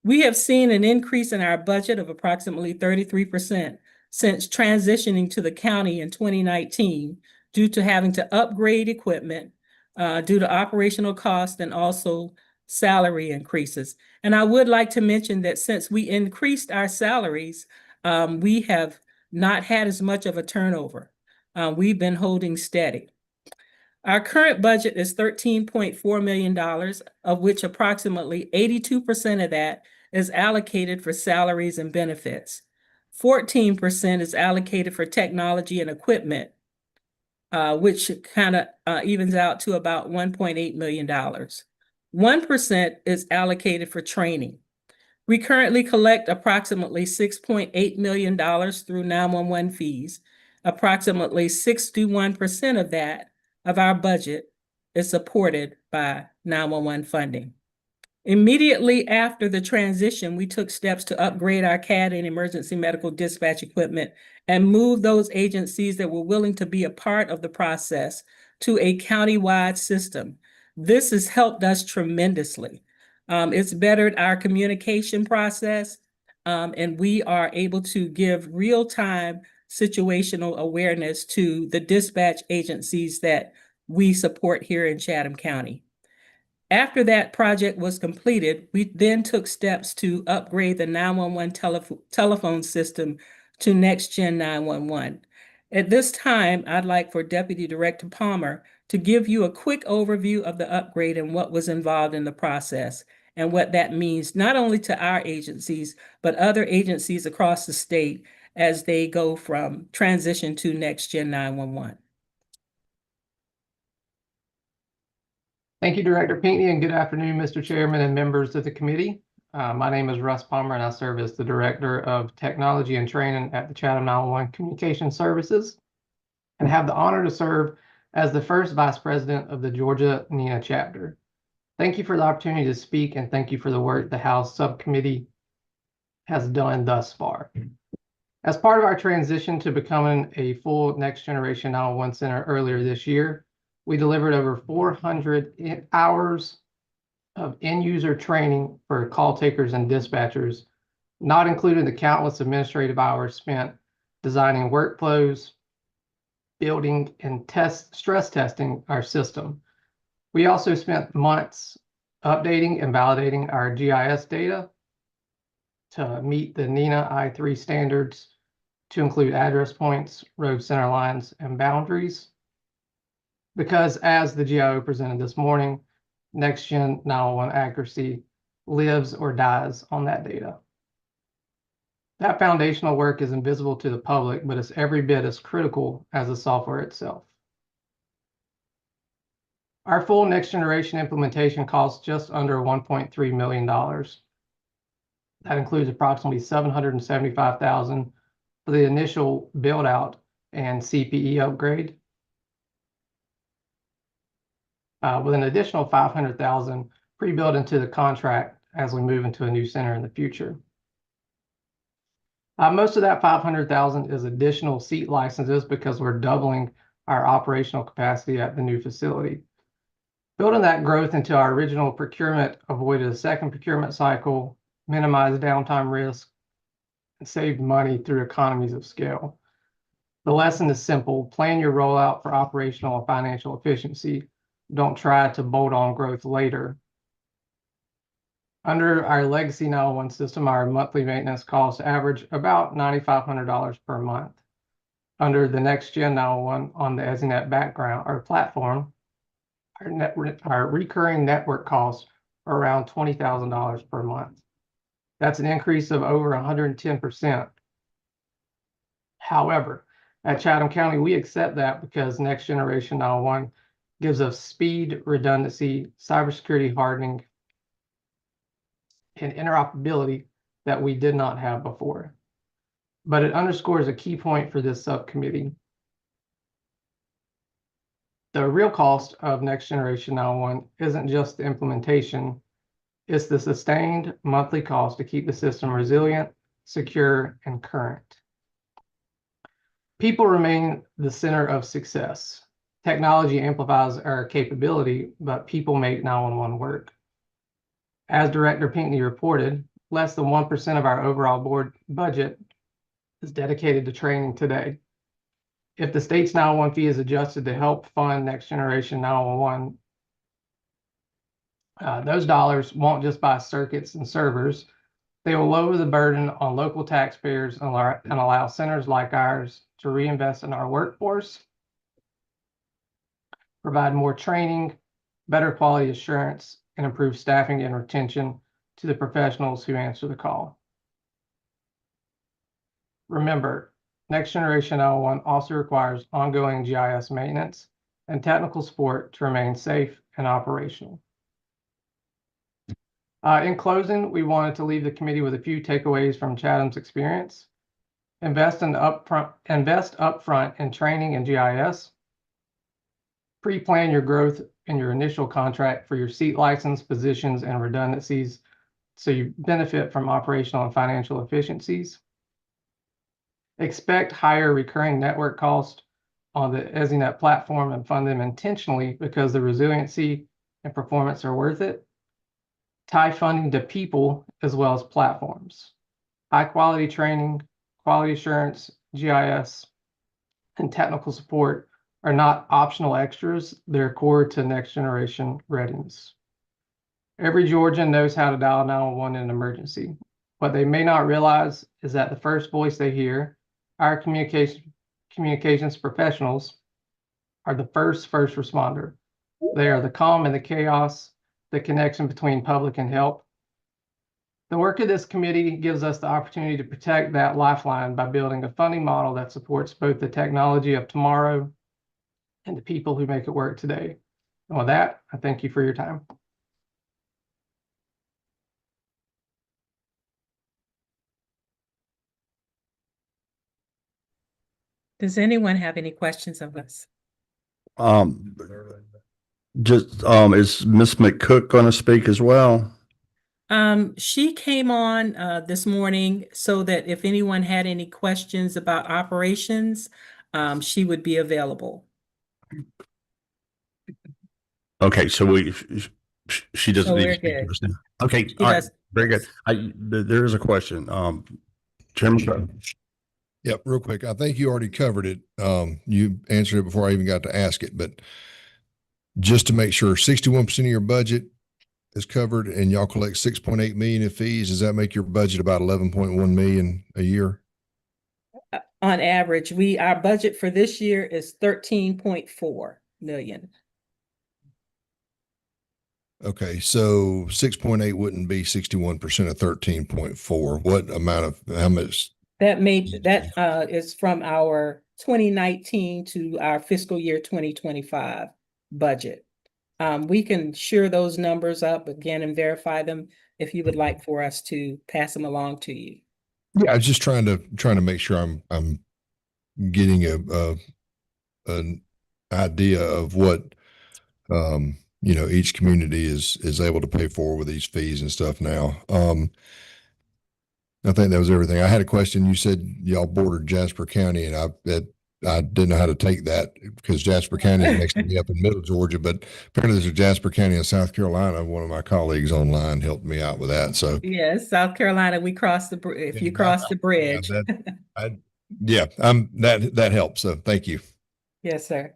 Speaker 14: We have seen an increase in our budget of approximately 33% since transitioning to the county in 2019 due to having to upgrade equipment due to operational costs and also salary increases. And I would like to mention that since we increased our salaries, we have not had as much of a turnover. We've been holding steady. Our current budget is $13.4 million, of which approximately 82% of that is allocated for salaries and benefits. 14% is allocated for technology and equipment, which kind of evens out to about $1.8 million. 1% is allocated for training. We currently collect approximately $6.8 million through 911 fees. Approximately 61% of that, of our budget, is supported by 911 funding. Immediately after the transition, we took steps to upgrade our CAD and emergency medical dispatch equipment and move those agencies that were willing to be a part of the process to a county-wide system. This has helped us tremendously. It's bettered our communication process, and we are able to give real-time situational awareness to the dispatch agencies that we support here in Chatham County. After that project was completed, we then took steps to upgrade the 911 telephone system to Next Gen 911. At this time, I'd like for Deputy Director Palmer to give you a quick overview of the upgrade and what was involved in the process and what that means not only to our agencies, but other agencies across the state as they go from transition to Next Gen 911.
Speaker 17: Thank you, Director Pinckney, and good afternoon, Mr. Chairman and members of the committee. My name is Russ Palmer, and I serve as the Director of Technology and Training at the Chatham 911 Communication Services, and have the honor to serve as the first Vice President of the Georgia NENA chapter. Thank you for the opportunity to speak, and thank you for the work the House Subcommittee has done thus far. As part of our transition to becoming a full Next Generation 911 Center earlier this year, we delivered over 400 hours of end-user training for call takers and dispatchers, not including the countless administrative hours spent designing workflows, building and stress testing our system. We also spent months updating and validating our GIS data to meet the NENA I3 standards to include address points, road center lines, and boundaries. Because as the GIO presented this morning, Next Gen 911 accuracy lives or dies on that data. That foundational work is invisible to the public, but it's every bit as critical as the software itself. Our full next generation implementation costs just under $1.3 million. That includes approximately $775,000 for the initial build out and CPE upgrade, with an additional $500,000 pre-built into the contract as we move into a new center in the future. Most of that $500,000 is additional seat licenses because we're doubling our operational capacity at the new facility. Building that growth into our original procurement avoided a second procurement cycle, minimized downtime risk, and saved money through economies of scale. The lesson is simple: plan your rollout for operational and financial efficiency. Don't try to bolt on growth later. Under our legacy 911 system, our monthly maintenance costs average about $9,500 per month. Under the Next Gen 911 on the EZNet background or platform, our recurring network costs are around $20,000 per month. That's an increase of over 110%. However, at Chatham County, we accept that because Next Generation 911 gives us speed, redundancy, cybersecurity hardening, and interoperability that we did not have before. But it underscores a key point for this subcommittee. The real cost of Next Generation 911 isn't just the implementation, it's the sustained monthly cost to keep the system resilient, secure, and current. People remain the center of success. Technology amplifies our capability, but people make 911 work. As Director Pinckney reported, less than 1% of our overall board budget is dedicated to training today. If the state's 911 fee is adjusted to help fund Next Generation 911, those dollars won't just buy circuits and servers. They will lower the burden on local taxpayers and allow centers like ours to reinvest in our workforce, provide more training, better quality assurance, and improve staffing and retention to the professionals who answer the call. Remember, Next Generation 911 also requires ongoing GIS maintenance and technical support to remain safe and operational. In closing, we wanted to leave the committee with a few takeaways from Chatham's experience. Invest upfront in training and GIS. Pre-plan your growth in your initial contract for your seat license, positions, and redundancies so you benefit from operational and financial efficiencies. Expect higher recurring network costs on the EZNet platform and fund them intentionally because the resiliency and performance are worth it. Tie funding to people as well as platforms. High quality training, quality assurance, GIS, and technical support are not optional extras. They're core to next generation readiness. Every Georgian knows how to dial 911 in an emergency. What they may not realize is that the first voice they hear, our communications professionals, are the first responder. They are the calm and the chaos, the connection between public and help. The work of this committee gives us the opportunity to protect that lifeline by building a funding model that supports both the technology of tomorrow and the people who make it work today. And with that, I thank you for your time.
Speaker 14: Does anyone have any questions of us?
Speaker 1: Is Miss McCook going to speak as well?
Speaker 14: She came on this morning so that if anyone had any questions about operations, she would be available.
Speaker 1: Okay, so she doesn't
Speaker 14: So
Speaker 1: need
Speaker 14: we're
Speaker 1: to speak to
Speaker 14: good.
Speaker 1: us now. Okay,
Speaker 14: She
Speaker 1: all right,
Speaker 14: does.
Speaker 1: very good. There is a question. Chairman.
Speaker 3: Yep, real quick. I think you already covered it. You answered it before I even got to ask it, but just to make sure 61% of your budget is covered and y'all collect 6.8 million in fees, does that make your budget about 11.1 million a year?
Speaker 14: On average, our budget for this year is 13.4 million.
Speaker 3: Okay, so 6.8 wouldn't be 61% of 13.4. What amount of, how much?
Speaker 14: That is from our 2019 to our fiscal year 2025 budget. We can share those numbers up again and verify them if you would like for us to pass them along to you.
Speaker 3: Yeah, I was just trying to make sure I'm getting an idea of what each community is able to pay for with these fees and stuff now. I think that was everything. I had a question. You said y'all bordered Jasper County, and I didn't know how to take that because Jasper County is next to me up in Middle Georgia, but apparently there's a Jasper County in South Carolina. One of my colleagues online helped me out with that. So
Speaker 14: yes, South Carolina, we cross if you cross the bridge.
Speaker 3: That helps. So thank you.
Speaker 14: Yes, sir.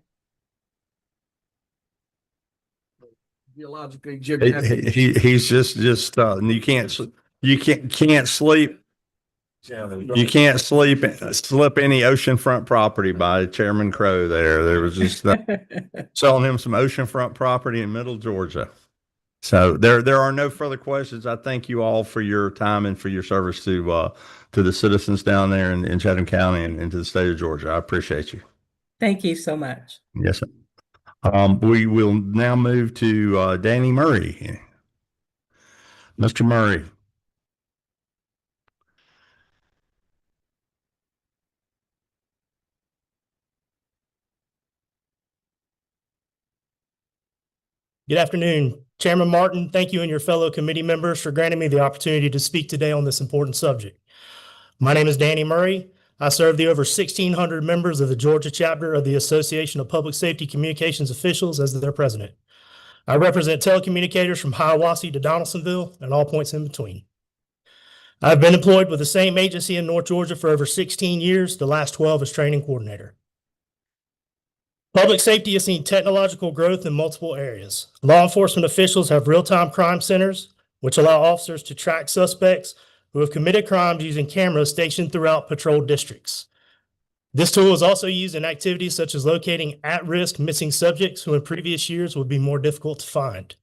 Speaker 5: Geologically,
Speaker 1: He's just you can't sleep. You can't slip any oceanfront property by Chairman Crow there. There was just selling him some oceanfront property in Middle Georgia. So there are no further questions. I thank you all for your time and for your service to the citizens down there in Chatham County and to the state of Georgia. I appreciate you.
Speaker 14: Thank you so much.
Speaker 1: Yes, sir. We will now move to Danny Murray. Mr. Murray.
Speaker 18: Good afternoon, Chairman Martin. Thank you and your fellow committee members for granting me the opportunity to speak today on this important subject. My name is Danny Murray. I serve the over 1,600 members of the Georgia chapter of the Association of Public Safety Communications Officials as their president. I represent telecommunicators from Hiawassee to Donaldsonville and all points in between. I've been employed with the same agency in North Georgia for over 16 years, the last 12 as training coordinator. Public safety has seen technological growth in multiple areas. Law enforcement officials have real-time crime centers, which allow officers to track suspects who have committed crimes using cameras stationed throughout patrol districts. This tool is also used in activities such as locating at-risk missing subjects who in previous years would be more difficult to find.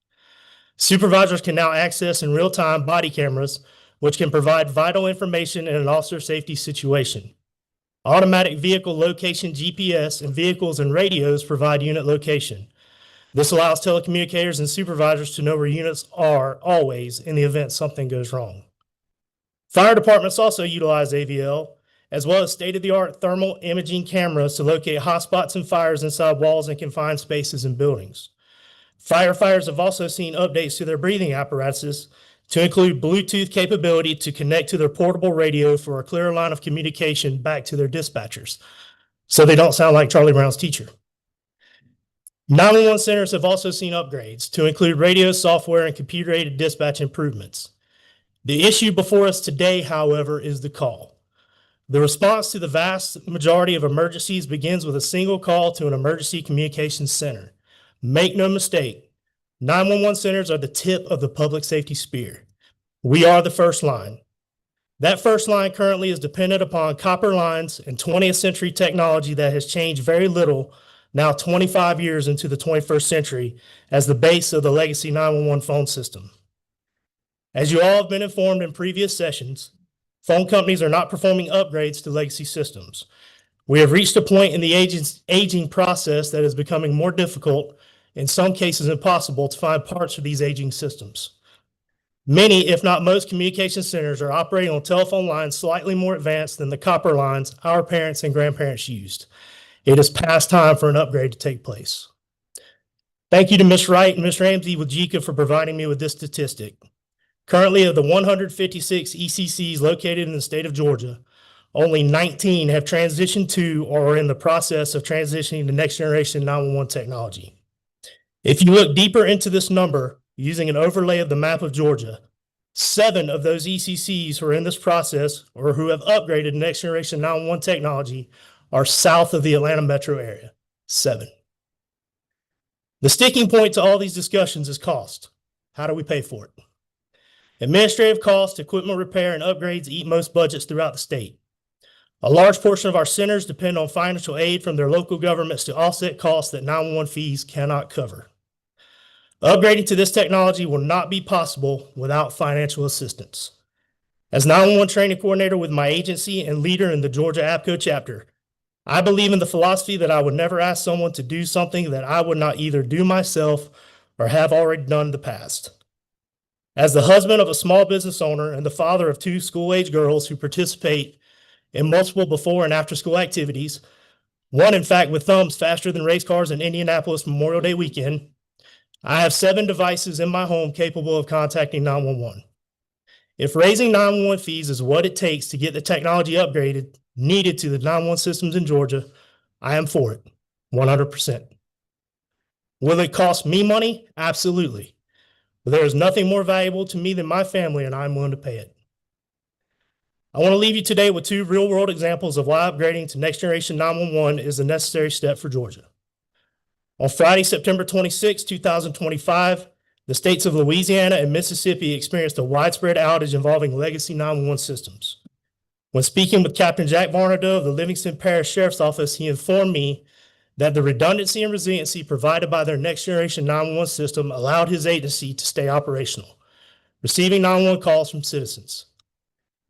Speaker 18: Supervisors can now access in real-time body cameras, which can provide vital information in an officer safety situation. Automatic vehicle location GPS and vehicles and radios provide unit location. This allows telecommunicators and supervisors to know where units are always in the event something goes wrong. Fire departments also utilize AVL, as well as state-of-the-art thermal imaging cameras to locate hotspots and fires inside walls and confined spaces in buildings. Firefighters have also seen updates to their breathing apparatuses to include Bluetooth capability to connect to their portable radio for a clearer line of communication back to their dispatchers, so they don't sound like Charlie Brown's teacher. 911 centers have also seen upgrades to include radio software and computer-aided dispatch improvements. The issue before us today, however, is the call. The response to the vast majority of emergencies begins with a single call to an emergency communications center. Make no mistake, 911 centers are the tip of the public safety spear. We are the first line. That first line currently is dependent upon copper lines and 20th century technology that has changed very little now 25 years into the 21st century as the base of the legacy 911 phone system. As you all have been informed in previous sessions, phone companies are not performing upgrades to legacy systems. We have reached a point in the aging process that is becoming more difficult, in some cases impossible, to find parts for these aging systems. Many, if not most, communication centers are operating on telephone lines slightly more advanced than the copper lines our parents and grandparents used. It is past time for an upgrade to take place. Thank you to Ms. Wright and Ms. Ramsey with JICA for providing me with this statistic. Currently, of the 156 ECCs located in the state of Georgia, only 19 have transitioned to or are in the process of transitioning to next generation 911 technology. If you look deeper into this number, using an overlay of the map of Georgia, 7 of those ECCs who are in this process or who have upgraded to next generation 911 technology are south of the Atlanta metro area. 7. The sticking point to all these discussions is cost. How do we pay for it? Administrative costs, equipment repair, and upgrades eat most budgets throughout the state. A large portion of our centers depend on financial aid from their local governments to offset costs that 911 fees cannot cover. Upgrading to this technology will not be possible without financial assistance. As 911 training coordinator with my agency and leader in the Georgia APCO chapter, I believe in the philosophy that I would never ask someone to do something that I would not either do myself or have already done in the past. As the husband of a small business owner and the father of 2 school-age girls who participate in multiple before and after school activities, one in fact with thumbs faster than race cars in Indianapolis Memorial Day weekend, I have 7 devices in my home capable of contacting 911. If raising 911 fees is what it takes to get the technology upgraded needed to the 911 systems in Georgia, I am for it, 100%. Will it cost me money? Absolutely. But there is nothing more valuable to me than my family, and I'm willing to pay it. I want to leave you today with 2 real-world examples of why upgrading to next generation 911 is a necessary step for Georgia. On Friday, September 26, 2025, the states of Louisiana and Mississippi experienced a widespread outage involving legacy 911 systems. When speaking with Captain Jack Varnado of the Livingston Parish Sheriff's Office, he informed me that the redundancy and resiliency provided by their next generation 911 system allowed his agency to stay operational, receiving 911 calls from citizens.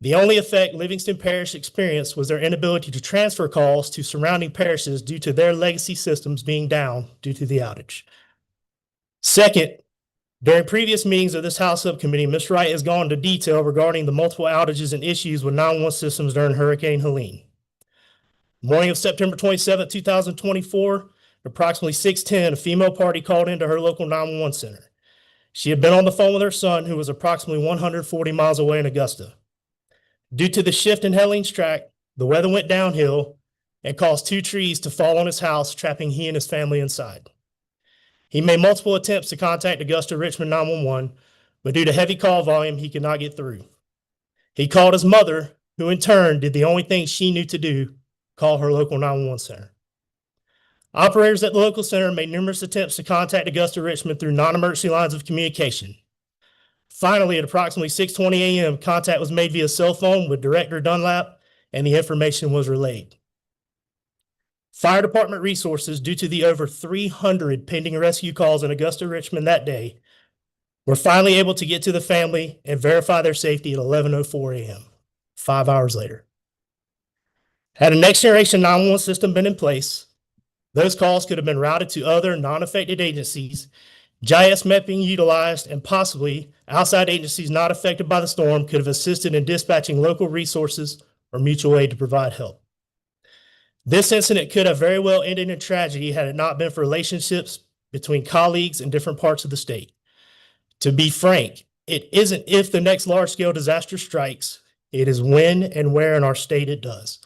Speaker 18: The only effect Livingston Parish experienced was their inability to transfer calls to surrounding parishes due to their legacy systems being down due to the outage. Second, during previous meetings of this House subcommittee, Ms. Wright has gone into detail regarding the multiple outages and issues with 911 systems during Hurricane Helene. Morning of September 27, 2024, approximately 6:10, a female party called into her local 911 center. She had been on the phone with her son, who was approximately 140 miles away in Augusta. Due to the shift in Helene's track, the weather went downhill and caused 2 trees to fall on his house, trapping he and his family inside. He made multiple attempts to contact Augusta Richmond 911, but due to heavy call volume, he could not get through. He called his mother, who in turn did the only thing she knew to do, call her local 911 center. Operators at the local center made numerous attempts to contact Augusta Richmond through non-emergency lines of communication. Finally, at approximately 6:20 a.m., contact was made via cell phone with Director Dunlap, and the information was relayed. Fire department resources, due to the over 300 pending rescue calls in Augusta Richmond that day, were finally able to get to the family and verify their safety at 11:04 a.m., 5 hours later. Had a next generation 911 system been in place, Those calls could have been routed to other non-affected agencies, GIS mapping utilized, and possibly outside agencies not affected by the storm could have assisted in dispatching local resources or mutual aid to provide help. This incident could have very well ended in tragedy had it not been for relationships between colleagues in different parts of the state. To be frank, it isn't if the next large-scale disaster strikes, it is when and where in our state it does.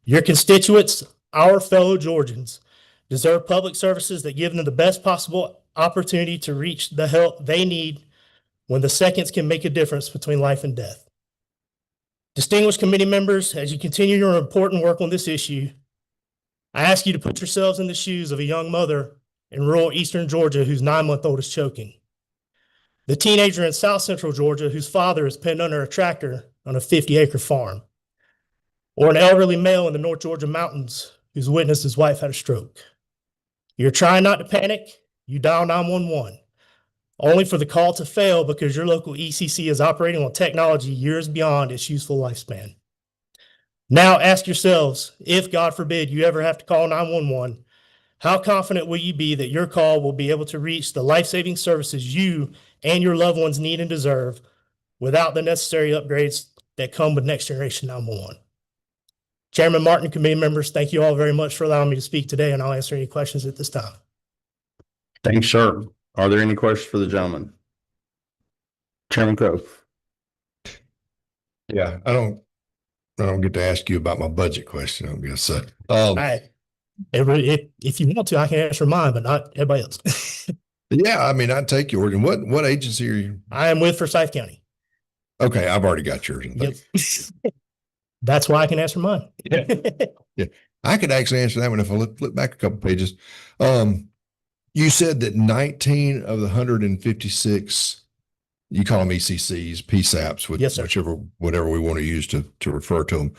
Speaker 18: Your constituents, our fellow Georgians, deserve public services that give them the best possible opportunity to reach the help they need when the seconds can make a difference between life and death. Distinguished committee members, as you continue your important work on this issue, I ask you to put yourselves in the shoes of a young mother in rural eastern Georgia whose 9-month-old is choking. The teenager in south central Georgia whose father is pinned under a tractor on a 50-acre farm. Or an elderly male in the North Georgia mountains who's witnessed his wife had a stroke. You're trying not to panic, you dial 911, only for the call to fail because your local ECC is operating on technology years beyond its useful lifespan. Now ask yourselves, if God forbid you ever have to call 911, how confident will you be that your call will be able to reach the life-saving services you and your loved ones need and deserve without the necessary upgrades that come with Next Generation 911? Chairman Martin and committee members, thank you all very much for allowing me to speak today, and I'll answer any questions at this time.
Speaker 1: Thanks, sir. Are there any questions for the gentleman? Chairman Crowe.
Speaker 3: Yeah, I don't get to ask you about my budget question, I guess.
Speaker 18: If you want to, I can answer mine, but not everybody else.
Speaker 3: Yeah, I mean, I'd take yours. And what agency are you?
Speaker 18: I am with Forsyth County.
Speaker 3: Okay, I've already got yours.
Speaker 18: Yep. That's why I can answer mine.
Speaker 3: Yeah, I could actually answer that one if I flip back a couple pages. You said that 19 of the 156, you call them ECCs, PSAPs, with
Speaker 18: Yes, sir.
Speaker 3: whatever we want to use to refer to them.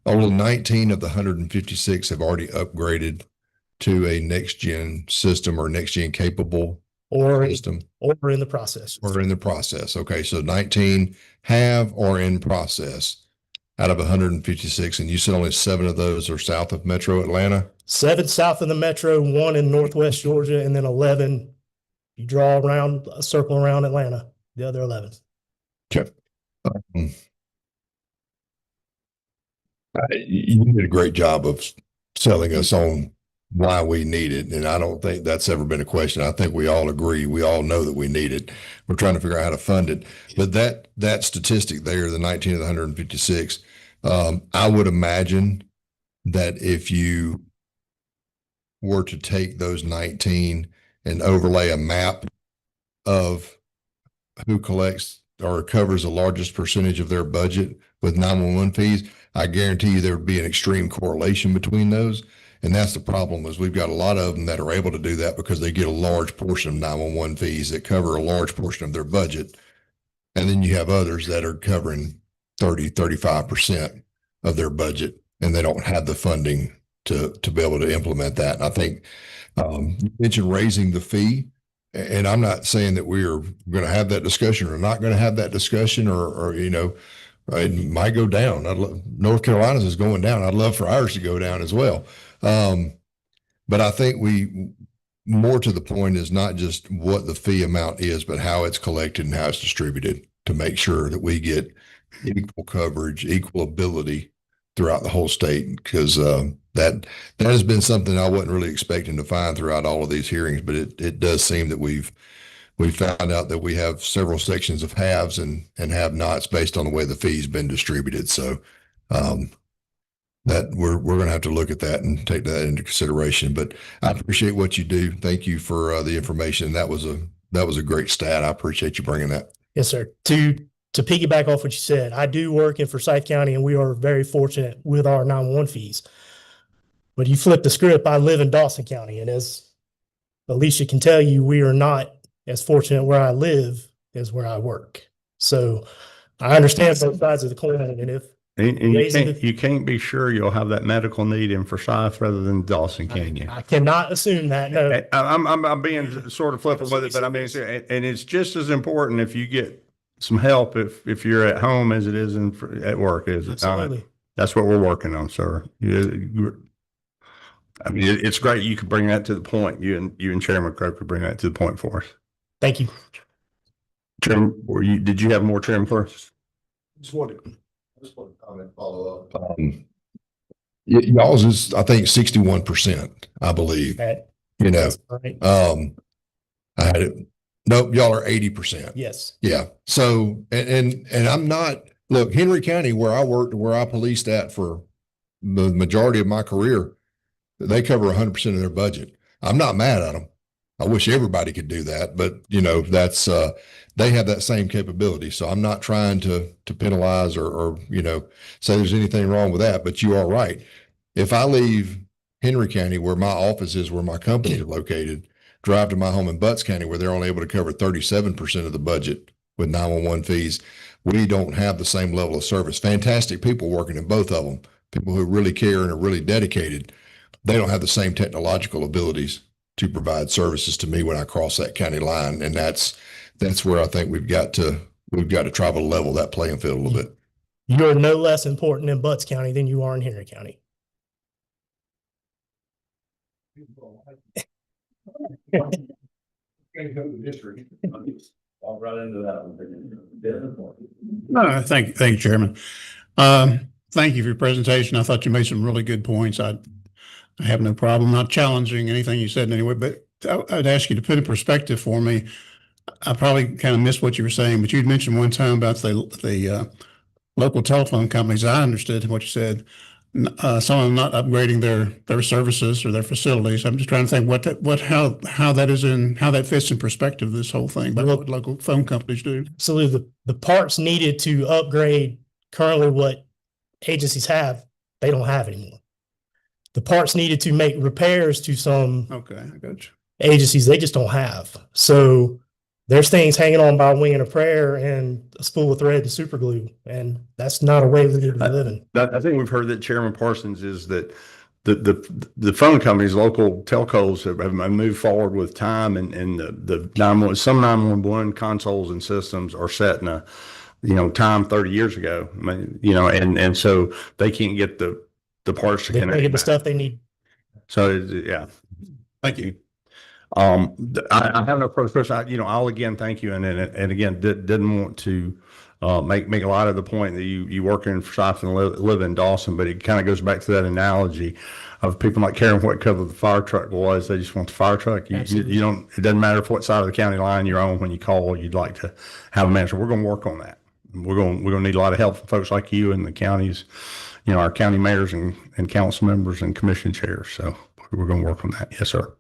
Speaker 3: Only 19 of the 156 have already upgraded to a next gen system or next gen capable system.
Speaker 18: Or in the process.
Speaker 3: Or in the process. Okay, so 19 have or in process out of 156, and you said only 7 of those are south of Metro Atlanta?
Speaker 18: 7 south of the metro, 1 in northwest Georgia, and then 11, you draw around a circle around Atlanta, the other 11.
Speaker 3: Okay. You did a great job of selling us on why we need it, and I don't think that's ever been a question. I think we all agree. We all know that we need it. We're trying to figure out how to fund it. But that statistic there, the 19 of the 156, I would imagine that if you were to take those 19 and overlay a map of who collects or covers the largest percentage of their budget with 911 fees, I guarantee you there would be an extreme correlation between those. And that's the problem, is we've got a lot of them that are able to do that because they get a large portion of 911 fees that cover a large portion of their budget. And then you have others that are covering 35% of their budget, and they don't have the funding to be able to implement that. And I think you mentioned raising the fee, and I'm not saying that we're going to have that discussion or not going to have that discussion, or it might go down. North Carolina's is going down. I'd love for ours to go down as well. But I think more to the point is not just what the fee amount is, but how it's collected and how it's distributed to make sure that we get equal coverage, equal ability throughout the whole state. Because that has been something I wasn't really expecting to find throughout all of these hearings, but it does seem that we've found out that we have several sections of haves and have-nots based on the way the fee's been distributed. So that we're going to have to look at that and take that into consideration. But I appreciate what you do. Thank you for the information. That was a great stat. I appreciate you bringing that.
Speaker 18: Yes, sir. To piggyback off what you said, I do work in Forsyth County, and we are very fortunate with our 911 fees. But you flip the script, I live in Dawson County, and as Alicia can tell you, we are not as fortunate where I live as where I work. So I understand both sides of the coin, and if
Speaker 1: you can't be sure you'll have that medical need in Forsyth rather than Dawson, can you?
Speaker 18: I cannot assume that. No,
Speaker 1: I'm being sort of flippant with it, but I mean, and it's just as important if you get some help if you're at home as it is at work. Is it?
Speaker 18: Absolutely.
Speaker 1: That's what we're working on, sir. I mean, it's great. You could bring that to the point. You and Chairman Crow could bring that to the point for us.
Speaker 18: Thank you.
Speaker 1: Chairman, did you have more, Chairman Crow?
Speaker 3: Just wanted to comment, follow up. Y'all's is, I think, 61%, I believe. You know,
Speaker 18: Right.
Speaker 3: I had it. Nope, y'all are 80%.
Speaker 18: Yes.
Speaker 3: Yeah. So, and I'm not, look, Henry County, where I worked, where I policed at for the majority of my career, they cover 100% of their budget. I'm not mad at them. I wish everybody could do that, but you know, that's, they have that same capability. So I'm not trying to penalize or, you know, say there's anything wrong with that, but you are right. If I leave Henry County, where my office is, where my company is located, drive to my home in Butts County, where they're only able to cover 37% of the budget with 911 fees, we don't have the same level of service. Fantastic people working in both of them, people who really care and are really dedicated. They don't have the same technological abilities to provide services to me when I cross that county line. And that's where I think we've got to try to level that playing field a little bit.
Speaker 18: You're no less important in Butts County than you are in Henry County.
Speaker 1: I'll run into that one.
Speaker 12: Thank you, Chairman. Thank you for your presentation. I thought you made some really good points. I have no problem not challenging anything you said anyway, but I'd ask you to put in perspective for me. I probably kind of missed what you were saying, but you'd mentioned one time about the local telephone companies. I understood what you said. Some of them not upgrading their services or their facilities. I'm just trying to think how that fits in perspective, this whole thing, but what local phone companies do.
Speaker 18: So the parts needed to upgrade currently what agencies have, they don't have anymore. The parts needed to make repairs to some
Speaker 12: Okay, I got you.
Speaker 18: agencies, they just don't have. So there's things hanging on by a wing and a prayer and a spool of thread and super glue. And that's not a way we need to be living.
Speaker 1: I think we've heard that Chairman Parsons is that the phone companies, local telcos have moved forward with time, and the 911, some 911 consoles and systems are set in a, you know, time 30 years ago. I mean, you know, and so they can't get the parts to
Speaker 18: They
Speaker 1: connect.
Speaker 18: can't get the stuff they need.
Speaker 1: So yeah, thank you. I have no further. You know, I'll again thank you, and again didn't want to make a lot of the point that you work in Forsyth and live in Dawson, but it kind of goes back to that analogy of people not caring what color the fire truck was; they just want the fire truck. You don't. It doesn't matter what side of the county line you're on when you call. You'd like to have an answer. We're going to work on that. We're going to need a lot of help from folks like you in the counties. You know, our county mayors and council members and commission chairs. So we're going to work on that. Yes, sir.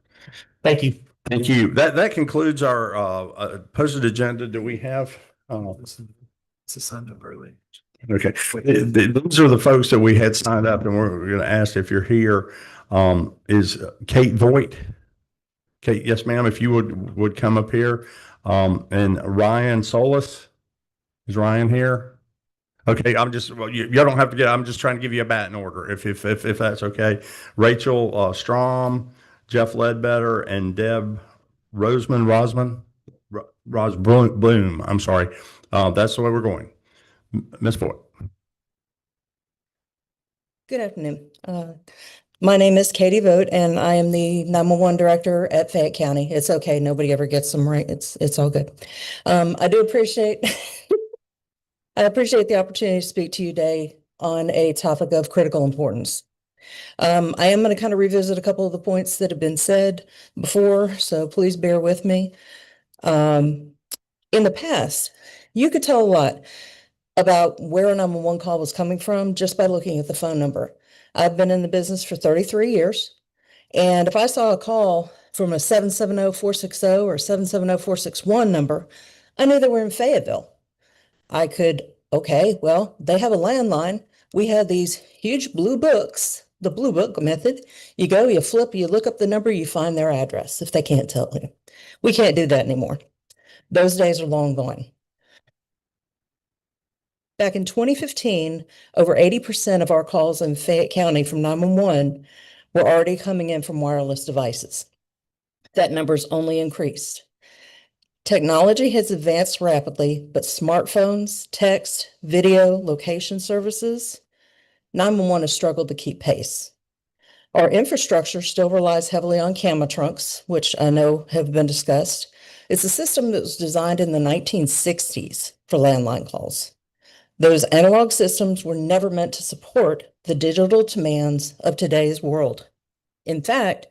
Speaker 18: Thank you.
Speaker 1: Thank you. That concludes our posted agenda. Do we have? It's a sign up early. Okay. These are the folks that we had signed up, and we're going to ask if you're here. Is Kate Voigt? Kate, yes, ma'am. If you would come up here. And Ryan Solis. Is Ryan here? Okay, you don't have to get, I'm just trying to give you a batting order if that's okay. Rachel Strom, Jeff Ledbetter, and Deb Rosman, Bloom. I'm sorry. That's the way we're going. Ms. Voigt.
Speaker 19: Good afternoon. My name is Katie Vogt, and I am the 911 director at Fayette County. It's okay. Nobody ever gets them right. It's all good. I do appreciate I appreciate the opportunity to speak to you today on a topic of critical importance. I am going to kind of revisit a couple of the points that have been said before, so please bear with me. In the past, you could tell a lot about where a 911 call was coming from just by looking at the phone number. I've been in the business for 33 years, and if I saw a call from a 770-460 or 770-461 number, I knew they were in Fayetteville. I could, okay, well, they have a landline. We had these huge blue books, the blue book method. You go, you flip, you look up the number, you find their address if they can't tell you. We can't do that anymore. Those days are long gone. Back in 2015, over 80% of our calls in Fayette County from 911 were already coming in from wireless devices. That number's only increased. Technology has advanced rapidly, but smartphones, text, video, location services, 911 has struggled to keep pace. Our infrastructure still relies heavily on camera trunks, which I know have been discussed. It's a system that was designed in the 1960s for landline calls. Those analog systems were never meant to support the digital demands of today's world. In fact,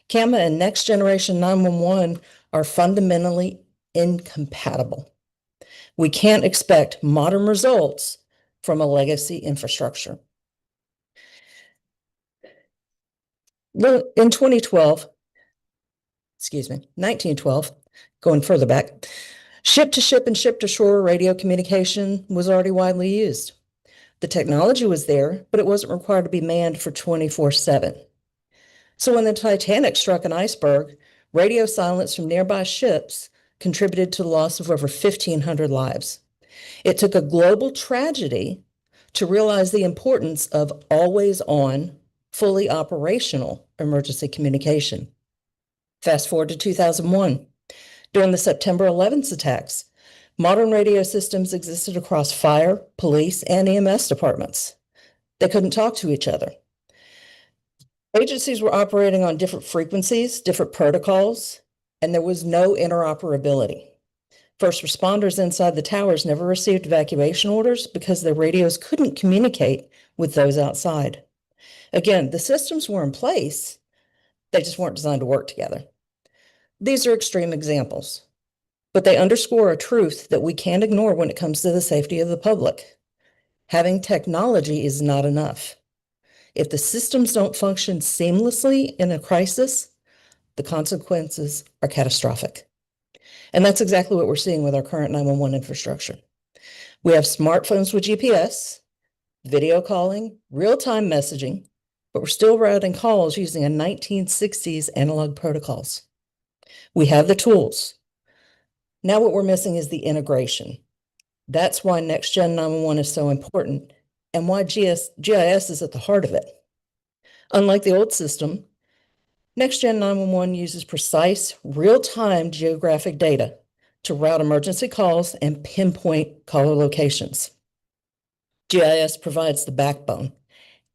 Speaker 19: CAMA and next generation 911 are fundamentally incompatible. We can't expect modern results from a legacy infrastructure. In 1912, going further back, ship-to-ship and ship-to-shore radio communication was already widely used. The technology was there, but it wasn't required to be manned for 24/7. So when the Titanic struck an iceberg, radio silence from nearby ships contributed to the loss of over 1,500 lives. It took a global tragedy to realize the importance of always-on, fully operational emergency communication. Fast forward to 2001. During the September 11th attacks, modern radio systems existed across fire, police, and EMS departments. They couldn't talk to each other. Agencies were operating on different frequencies, different protocols, and there was no interoperability. First responders inside the towers never received evacuation orders because their radios couldn't communicate with those outside. Again, the systems were in place, they just weren't designed to work together. These are extreme examples, but they underscore a truth that we can't ignore when it comes to the safety of the public. Having technology is not enough. If the systems don't function seamlessly in a crisis, the consequences are catastrophic. And that's exactly what we're seeing with our current 911 infrastructure. We have smartphones with GPS, video calling, real-time messaging, but we're still routing calls using a 1960s analog protocols. We have the tools. Now what we're missing is the integration. That's why Next Gen 911 is so important and why GIS is at the heart of it. Unlike the old system, Next Gen 911 uses precise, real-time geographic data to route emergency calls and pinpoint caller locations. GIS provides the backbone,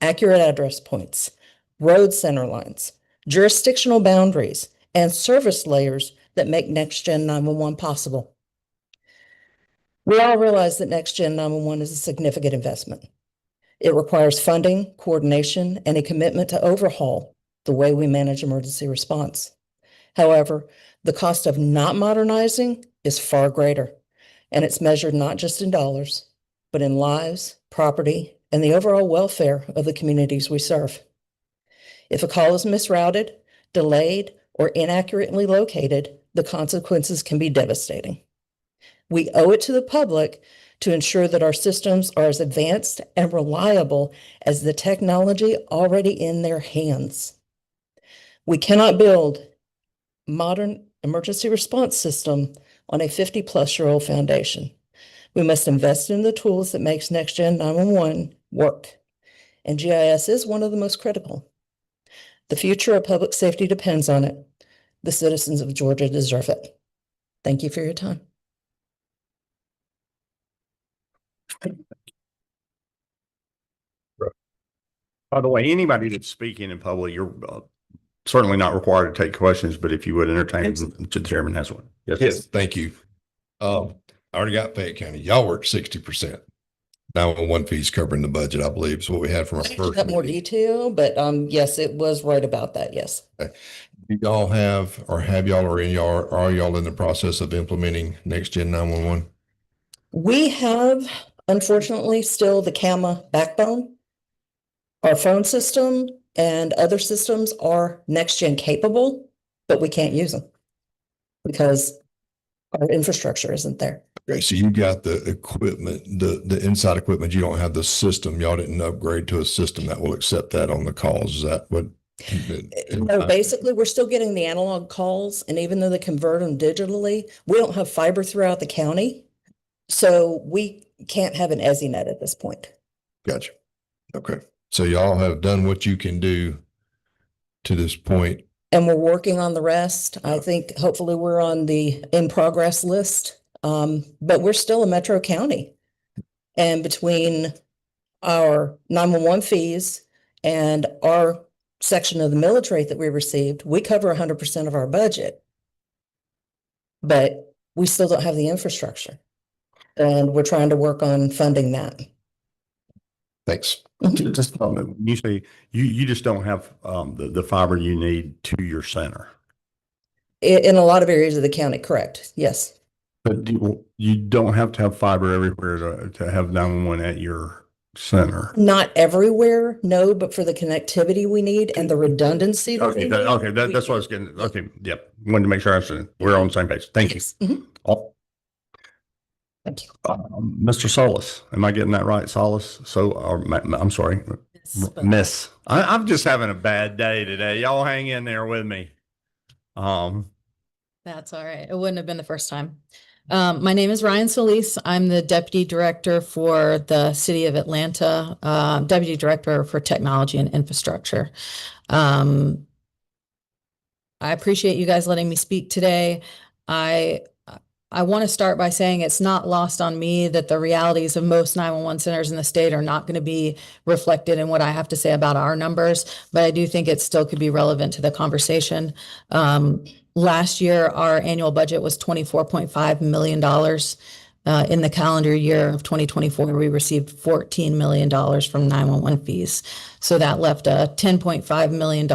Speaker 19: accurate address points, road center lines, jurisdictional boundaries, and service layers that make Next Gen 911 possible. We all realize that Next Gen 911 is a significant investment. It requires funding, coordination, and a commitment to overhaul the way we manage emergency response. However, the cost of not modernizing is far greater, and it's measured not just in dollars, but in lives, property, and the overall welfare of the communities we serve. If a call is misrouted, delayed, or inaccurately located, the consequences can be devastating. We owe it to the public to ensure that our systems are as advanced and reliable as the technology already in their hands. We cannot build modern emergency response system on a 50-plus-year-old foundation. We must invest in the tools that makes Next Gen 911 work, and GIS is one of the most critical. The future of public safety depends on it. The citizens of Georgia deserve it. Thank you for your time.
Speaker 1: By the way, anybody that's speaking in public, you're certainly not required to take questions, but if you would entertain, the chairman has one.
Speaker 3: Yes, thank you. I already got Fayette County. Y'all work 60%. 911 fees covering the budget, I believe, is what we had from our first.
Speaker 19: Got more detail, but yes, it was right about that. Yes.
Speaker 3: Okay. Do y'all have, or have y'all, or are y'all in the process of implementing Next Gen 911?
Speaker 19: We have, unfortunately, still the CAMA backbone. Our phone system and other systems are Next Gen capable, but we can't use them because our infrastructure isn't there.
Speaker 3: Okay, so you got the equipment, the inside equipment, you don't have the system. Y'all didn't upgrade to a system that will accept that on the calls. Is that what?
Speaker 19: No, basically, we're still getting the analog calls, and even though they convert them digitally, we don't have fiber throughout the county. So we can't have an EZNet at this point.
Speaker 3: Gotcha. Okay. So y'all have done what you can do to this point.
Speaker 19: And we're working on the rest. I think hopefully we're on the in progress list. But we're still a metro county. And between our 911 fees and our section of the millage rate that we received, we cover 100% of our budget. But we still don't have the infrastructure. And we're trying to work on funding that.
Speaker 3: Thanks.
Speaker 1: Just you say you just don't have the fiber you need to your center.
Speaker 19: In a lot of areas of the county, correct? Yes.
Speaker 1: But you don't have to have fiber everywhere to have 911 at your center.
Speaker 19: Not everywhere, no, but for the connectivity we need and the redundancy. That we need,
Speaker 1: That's what I was getting. Okay, yep. Wanted to make sure we're on the same page. Thank you.
Speaker 19: Mhm.
Speaker 1: Oh.
Speaker 19: Thank you.
Speaker 1: Mr. Solis, am I getting that right? Solis? I'm sorry, Miss. I'm just having a bad day today. Y'all hang in there with me.
Speaker 20: That's all right. It wouldn't have been the first time. My name is Ryan Solis. I'm the Deputy Director for the City of Atlanta, Deputy Director for Technology and Infrastructure. I appreciate you guys letting me speak today. I want to start by saying it's not lost on me that the realities of most 911 centers in the state are not going to be reflected in what I have to say about our numbers, but I do think it still could be relevant to the conversation. Last year, our annual budget was $24.5 million. In the calendar year of 2024, we received $14 million from 911 fees. So that left a $10.5 million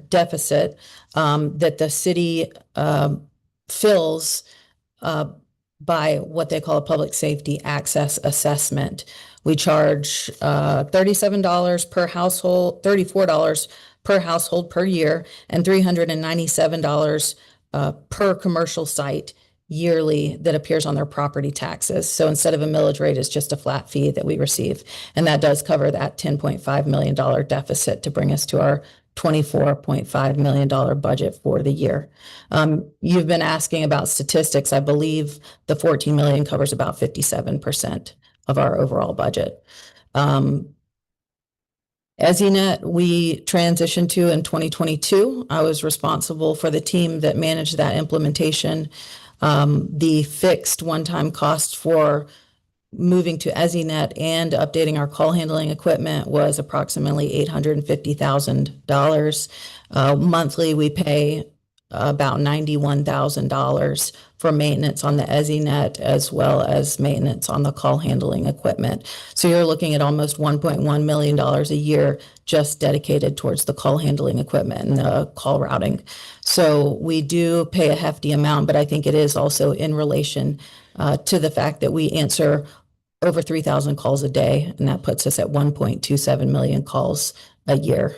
Speaker 20: deficit that the city fills by what they call a public safety access assessment. We charge $37 per household, $34 per household per year, and $397 per commercial site yearly that appears on their property taxes. So instead of a millage rate, it's just a flat fee that we receive. And that does cover that $10.5 million deficit to bring us to our $24.5 million budget for the year. You've been asking about statistics. I believe the 14 million covers about 57% of our overall budget. EZNet, we transitioned to in 2022. I was responsible for the team that managed that implementation. The fixed one-time cost for moving to EZNet and updating our call handling equipment was approximately $850,000. Monthly, we pay about $91,000 for maintenance on the EZNet as well as maintenance on the call handling equipment. So you're looking at almost $1.1 million a year just dedicated towards the call handling equipment and the call routing. So we do pay a hefty amount, but I think it is also in relation to the fact that we answer over 3,000 calls a day, and that puts us at 1.27 million calls a year.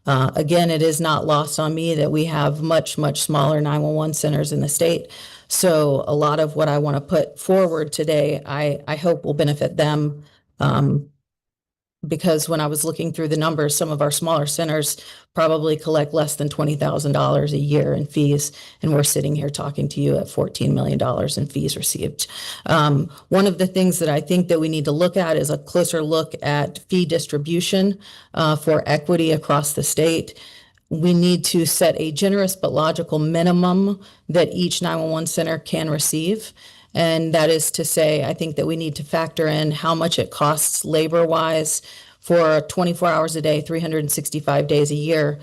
Speaker 20: Again, it is not lost on me that we have much, much smaller 911 centers in the state. So a lot of what I want to put forward today, I hope will benefit them. Because when I was looking through the numbers, some of our smaller centers probably collect less than $20,000 a year in fees. And we're sitting here talking to you at $14 million in fees received. One of the things that I think that we need to look at is a closer look at fee distribution for equity across the state. We need to set a generous but logical minimum that each 911 center can receive. And that is to say, I think that we need to factor in how much it costs labor-wise for 24 hours a day, 365 days a year,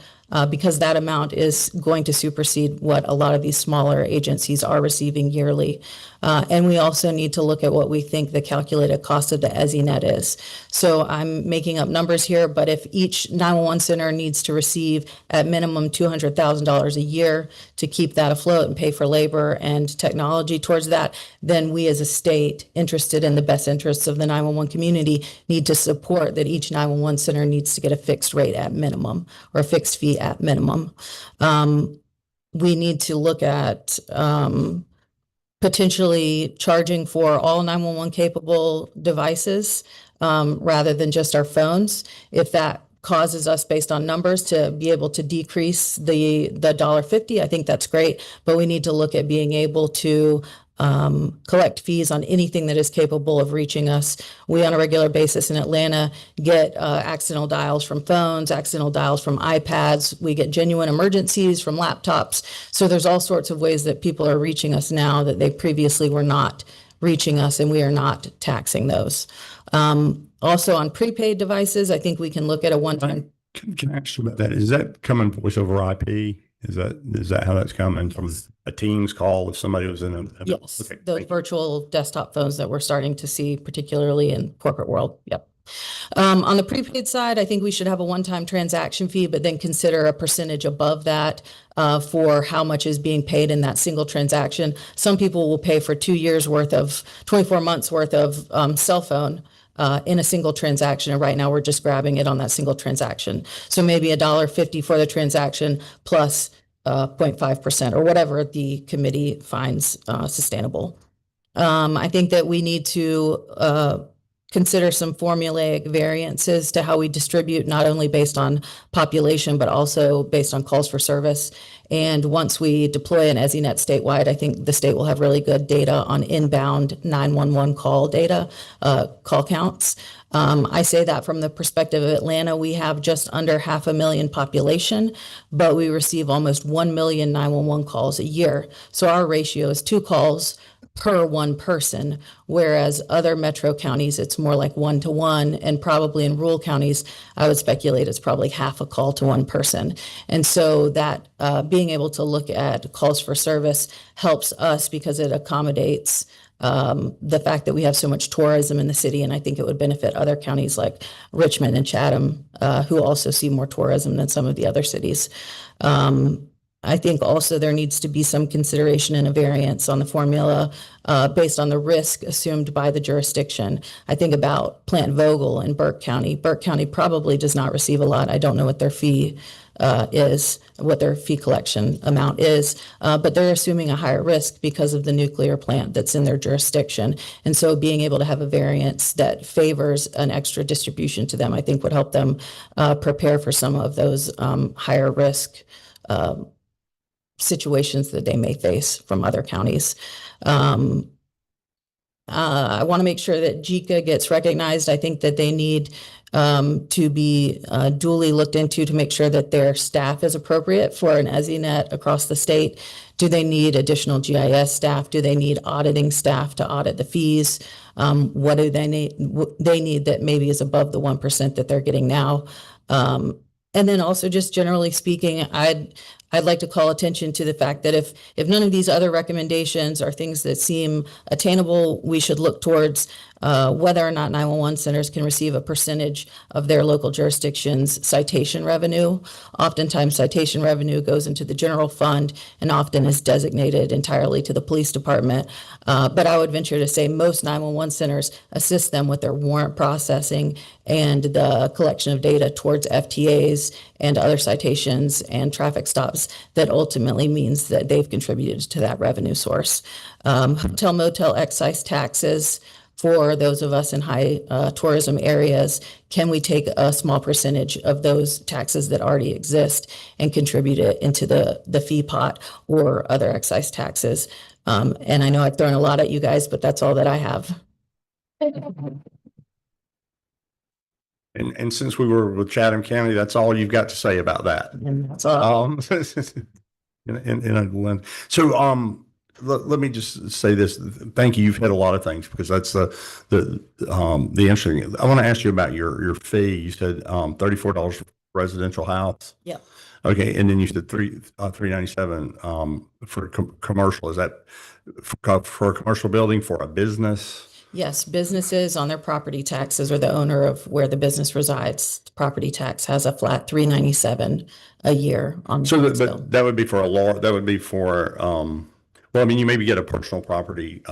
Speaker 20: because that amount is going to supersede what a lot of these smaller agencies are receiving yearly. And we also need to look at what we think the calculated cost of the EZNet is. So I'm making up numbers here, but if each 911 center needs to receive at minimum $200,000 a year to keep that afloat and pay for labor and technology towards that, then we as a state interested in the best interests of the 911 community need to support that each 911 center needs to get a fixed rate at minimum or a fixed fee at minimum. We need to look at potentially charging for all 911 capable devices rather than just our phones. If that causes us based on numbers to be able to decrease the $1.50, I think that's great, but we need to look at being able to collect fees on anything that is capable of reaching us. We on a regular basis in Atlanta get accidental dials from phones, accidental dials from iPads. We get genuine emergencies from laptops. So there's all sorts of ways that people are reaching us now that they previously were not reaching us, and we are not taxing those. Also on prepaid devices, I think we can look at a one-time.
Speaker 1: Can I ask you about that? Is that coming voice over IP? Is that how that's coming from a Teams call if somebody was in a?
Speaker 20: Yes,
Speaker 1: Okay,
Speaker 20: those
Speaker 1: thank you.
Speaker 20: virtual desktop phones that we're starting to see, particularly in corporate world. Yep. On the prepaid side, I think we should have a one-time transaction fee, but then consider a percentage above that for how much is being paid in that single transaction. Some people will pay for 2 years worth of 24 months worth of cell phone in a single transaction. And right now we're just grabbing it on that single transaction. So maybe $1.50 for the transaction plus 0.5% or whatever the committee finds sustainable. I think that we need to consider some formulaic variances to how we distribute, not only based on population, but also based on calls for service. And once we deploy an EZNet statewide, I think the state will have really good data on inbound 911 call data, call counts. I say that from the perspective of Atlanta, we have just under 500,000 population, but we receive almost 1 million 911 calls a year. So our ratio is 2 calls per one person, whereas other metro counties, it's more like 1 to 1. And probably in rural counties, I would speculate it's probably half a call to one person. And so that being able to look at calls for service helps us because it accommodates the fact that we have so much tourism in the city. And I think it would benefit other counties like Richmond and Chatham, who also see more tourism than some of the other cities. I think also there needs to be some consideration and a variance on the formula based on the risk assumed by the jurisdiction. I think about Plant Vogel in Burke County. Burke County probably does not receive a lot. I don't know what their fee is, what their fee collection amount is, but they're assuming a higher risk because of the nuclear plant that's in their jurisdiction. And so being able to have a variance that favors an extra distribution to them, I think would help them prepare for some of those higher risk situations that they may face from other counties. I want to make sure that JICA gets recognized. I think that they need to be duly looked into to make sure that their staff is appropriate for an EZNet across the state. Do they need additional GIS staff? Do they need auditing staff to audit the fees? What do they need? They need that maybe is above the 1% that they're getting now. And then also just generally speaking, I'd like to call attention to the fact that if none of these other recommendations are things that seem attainable, we should look towards whether or not 911 centers can receive a percentage of their local jurisdiction's citation revenue. Oftentimes citation revenue goes into the general fund and often is designated entirely to the police department. But I would venture to say most 911 centers assist them with their warrant processing and the collection of data towards FTAs and other citations and traffic stops that ultimately means that they've contributed to that revenue source. Hotel, motel, excise taxes for those of us in high tourism areas, can we take a small percentage of those taxes that already exist and contribute it into the fee pot or other excise taxes? And I know I've thrown a lot at you guys, but that's all that I have.
Speaker 1: And since we were with Chatham County, that's all you've got to say about that.
Speaker 20: And that's all.
Speaker 1: Let me just say this. Thank you. You've hit a lot of things because that's the interesting. I want to ask you about your fee. You said $34 for residential house.
Speaker 20: Yep.
Speaker 1: Okay, and then you said $397 for commercial. Is that for a commercial building for a business?
Speaker 20: Yes, businesses on their property taxes or the owner of where the business resides, the property tax has a flat $397 a year on.
Speaker 1: So that would be for that would be for, well, I mean, you maybe get a personal property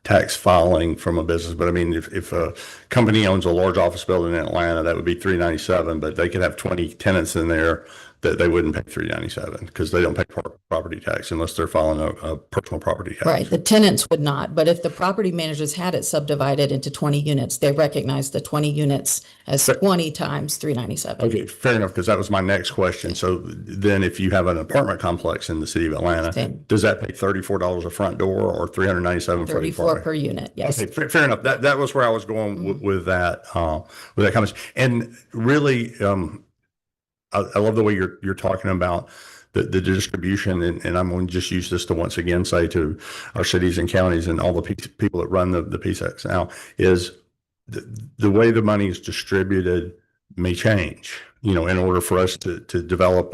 Speaker 1: tax filing from a business, but I mean, if a company owns a large office building in Atlanta, that would be $397, but they could have 20 tenants in there that they wouldn't pay $397 because they don't pay property tax unless they're filing a personal property tax.
Speaker 20: Right, the tenants would not, but if the property managers had it subdivided into 20 units, they recognize the 20 units as 20 times $397.
Speaker 1: Okay, fair enough, because that was my next question. So then if you have an apartment complex in the city of Atlanta, does that pay $34 a front door or $397 for the
Speaker 20: $34 per unit, yes.
Speaker 1: Okay, fair enough. That was where I was going with that comment. And really, I love the way you're talking about the distribution, and I'm going to just use this to once again say to our cities and counties and all the people that run the PSECs now is the way the money is distributed may change, you know, in order for us to develop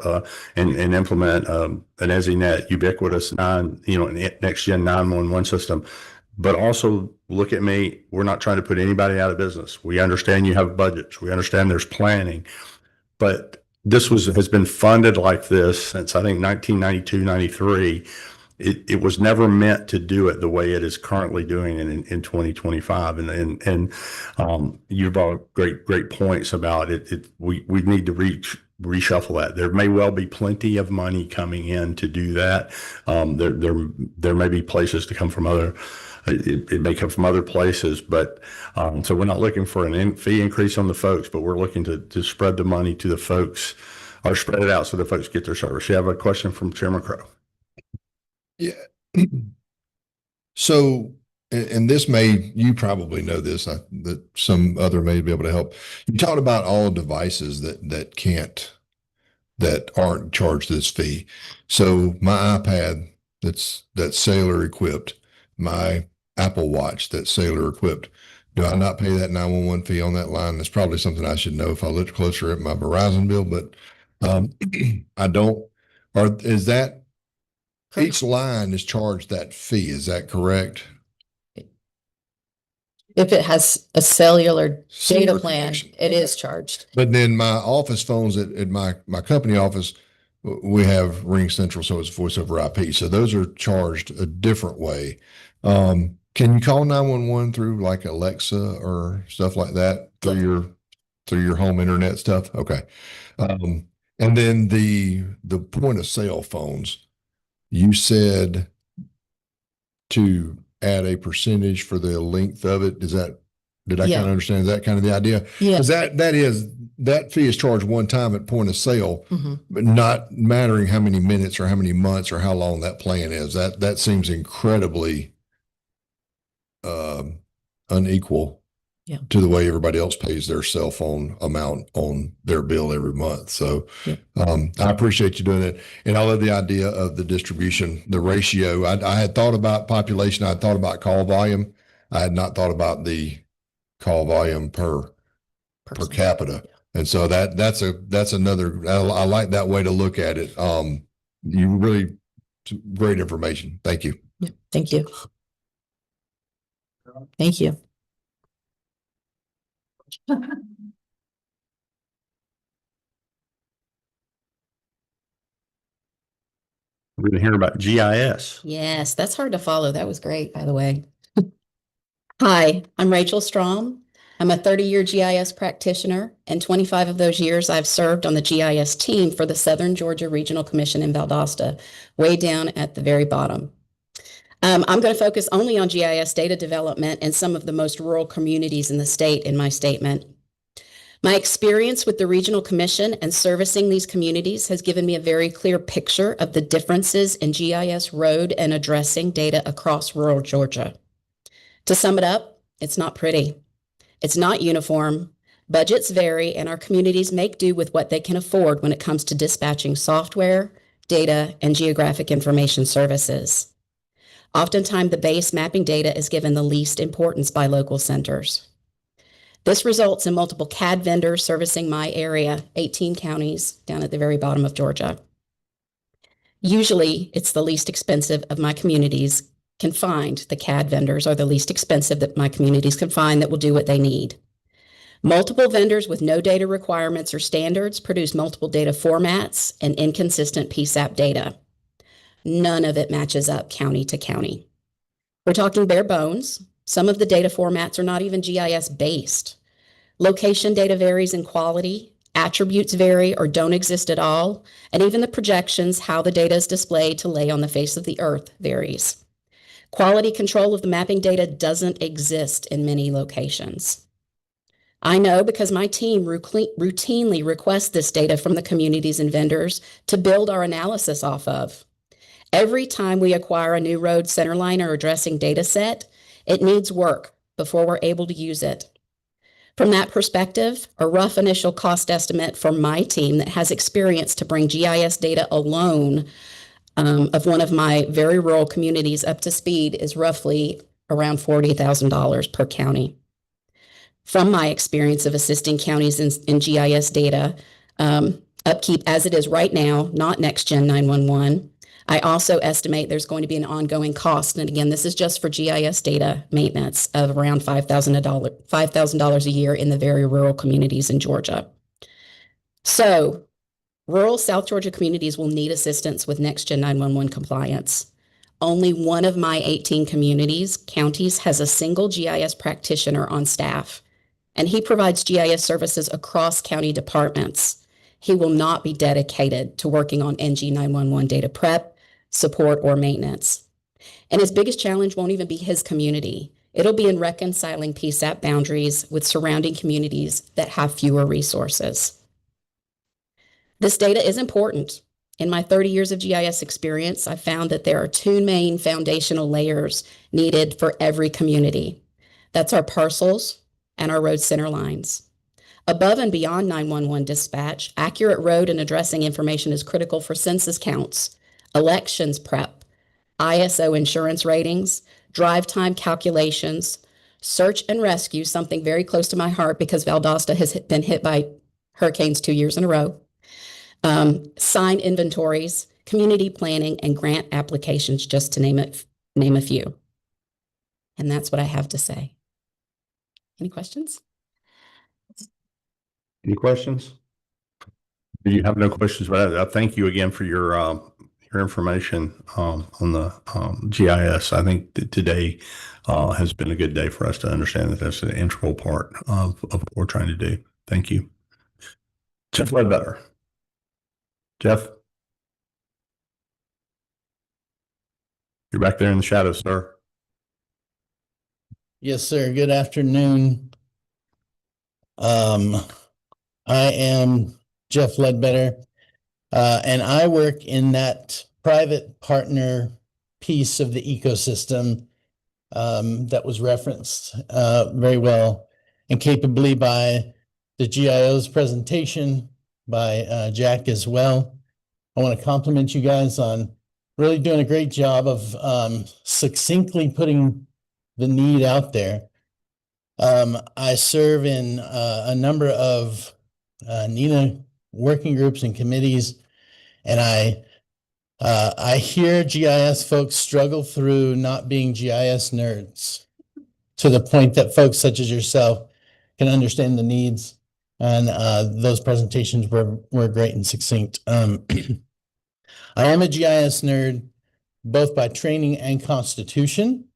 Speaker 1: and implement an EZNet ubiquitous next gen 911 system. But also look at me, we're not trying to put anybody out of business. We understand you have budgets. We understand there's planning, but this has been funded like this since I think 1992, 93. It was never meant to do it the way it is currently doing it in 2025. And you brought great points about it. We need to reshuffle that. There may well be plenty of money coming in to do that. There may be places to come from it may come from other places, but so we're not looking for an fee increase on the folks, but we're looking to spread the money to the folks or spread it out so the folks get their service. You have a question from Chairman Crow?
Speaker 3: Yeah. So, and this you probably know this, that some other may be able to help. You talked about all devices that aren't charged this fee. So my iPad that's cellular equipped, my Apple Watch that's cellular equipped. Do I not pay that 911 fee on that line? That's probably something I should know if I looked closer at my Verizon bill, but I don't. Or is that each line is charged that fee? Is that correct?
Speaker 20: If it has a cellular
Speaker 3: Cellular
Speaker 20: data plan,
Speaker 3: connection.
Speaker 20: it is charged.
Speaker 3: But then my office phones at my company office, we have Ring Central, so it's voice over IP. So those are charged a different way. Can you call 911 through like Alexa or stuff like that through your home internet stuff? Okay. And then the point of sale phones, you said to add a percentage for the length of it. Did I kind of understand? Is that kind of the idea?
Speaker 20: Yeah.
Speaker 3: Because that fee is charged one time at point of sale, but not mattering how many minutes or how many months or how long that plan is. That seems incredibly unequal to the way everybody else pays their cell phone amount on their bill every month. So I appreciate you doing it. And I love the idea of the distribution, the ratio. I had thought about population. I had thought about call volume. I had not thought about the call volume per capita. And so that's another, I like that way to look at it. You really great information. Thank you.
Speaker 20: Yeah, thank you. Thank you.
Speaker 1: We're going to hear about GIS.
Speaker 20: Yes, that's hard to follow. That was great, by the way. Hi, I'm Rachel Strom. I'm a 30-year GIS practitioner, and 25 of those years I've served on the GIS team for the Southern Georgia Regional Commission in Valdosta, way down at the very bottom. I'm going to focus only on GIS data development in some of the most rural communities in the state in my statement. My experience with the Regional Commission and servicing these communities has given me a very clear picture of the differences in GIS road and addressing data across rural Georgia. To sum it up, it's not pretty. It's not uniform. Budgets vary, and our communities make do with what they can afford when it comes to dispatching software, data, and geographic information services. Oftentimes, the base mapping data is given the least importance by local centers. This results in multiple CAD vendors servicing my area, 18 counties down at the very bottom of Georgia. Usually, it's the least expensive of my communities can find. The CAD vendors are the least expensive that my communities can find that will do what they need. Multiple vendors with no data requirements or standards produce multiple data formats and inconsistent PSAP data. None of it matches up county to county. We're talking bare bones. Some of the data formats are not even GIS based. Location data varies in quality, attributes vary or don't exist at all, and even the projections, how the data is displayed to lay on the face of the earth, varies. Quality control of the mapping data doesn't exist in many locations. I know because my team routinely requests this data from the communities and vendors to build our analysis off of. Every time we acquire a new road centerline or addressing data set, it needs work before we're able to use it. From that perspective, a rough initial cost estimate for my team that has experience to bring GIS data alone of one of my very rural communities up to speed is roughly around $40,000 per county.
Speaker 21: From my experience of assisting counties in GIS data, upkeep as it is right now, not Next Gen 911. I also estimate there's going to be an ongoing cost. And again, this is just for GIS data maintenance of around $5,000 a year in the very rural communities in Georgia. So rural South Georgia communities will need assistance with Next Gen 911 compliance. Only one of my 18 counties has a single GIS practitioner on staff, and he provides GIS services across county departments. He will not be dedicated to working on NG 911 data prep, support, or maintenance. And his biggest challenge won't even be his community. It'll be in reconciling PSAP boundaries with surrounding communities that have fewer resources. This data is important. In my 30 years of GIS experience, I found that there are two main foundational layers needed for every community. That's our parcels and our road center lines. Above and beyond 911 dispatch, accurate road and addressing information is critical for census counts, elections prep, ISO insurance ratings, drive time calculations, search and rescue, something very close to my heart because Valdosta has been hit by hurricanes 2 years in a row, sign inventories, community planning, and grant applications, just to name a few. And that's what I have to say. Any questions?
Speaker 1: Any questions? Do you have no questions? But I thank you again for your information on the GIS. I think that today has been a good day for us to understand that that's an integral part of what we're trying to do. Thank you. Jeff Ledbetter. Jeff? You're back there in the shadows, sir.
Speaker 22: Yes, sir. Good afternoon. I am Jeff Ledbetter, and I work in that private partner piece of the ecosystem that was referenced very well and capably by the GIO's presentation, by Jack as well. I want to compliment you guys on really doing a great job of succinctly putting the need out there. I serve in a number of NINA working groups and committees, and I hear GIS folks struggle through not being GIS nerds to the point that folks such as yourself can understand the needs. And those presentations were great and succinct. I am a GIS nerd, both by training and constitution.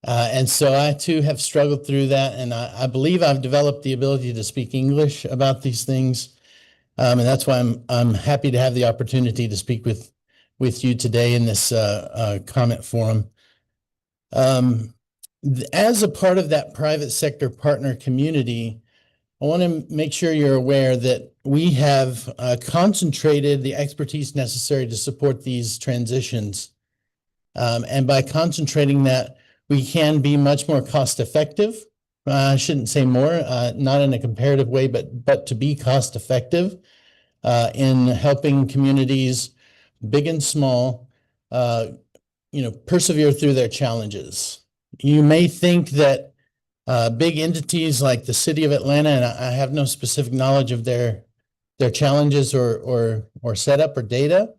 Speaker 22: And so I too have struggled through that. And I believe I've developed the ability to speak English about these things. And that's why I'm happy to have the opportunity to speak with you today in this comment forum. As a part of that private sector partner community, I want to make sure you're aware that we have concentrated the expertise necessary to support these transitions. And by concentrating that, we can be much more cost effective. I shouldn't say more, not in a comparative way, but to be cost effective in helping communities, big and small, persevere through their challenges. You may think that big entities like the city of Atlanta, and I have no specific knowledge of their challenges or setup or data,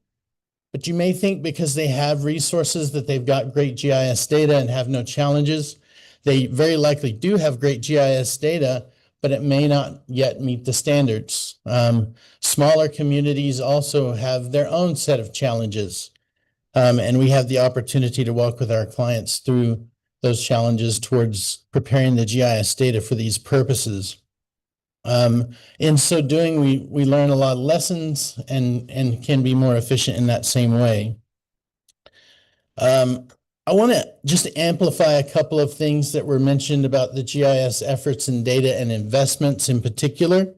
Speaker 22: but you may think because they have resources that they've got great GIS data and have no challenges. They very likely do have great GIS data, but it may not yet meet the standards. Smaller communities also have their own set of challenges. And we have the opportunity to walk with our clients through those challenges towards preparing the GIS data for these purposes. In so doing, we learn a lot of lessons and can be more efficient in that same way. I want to just amplify a couple of things that were mentioned about the GIS efforts and data and investments in particular.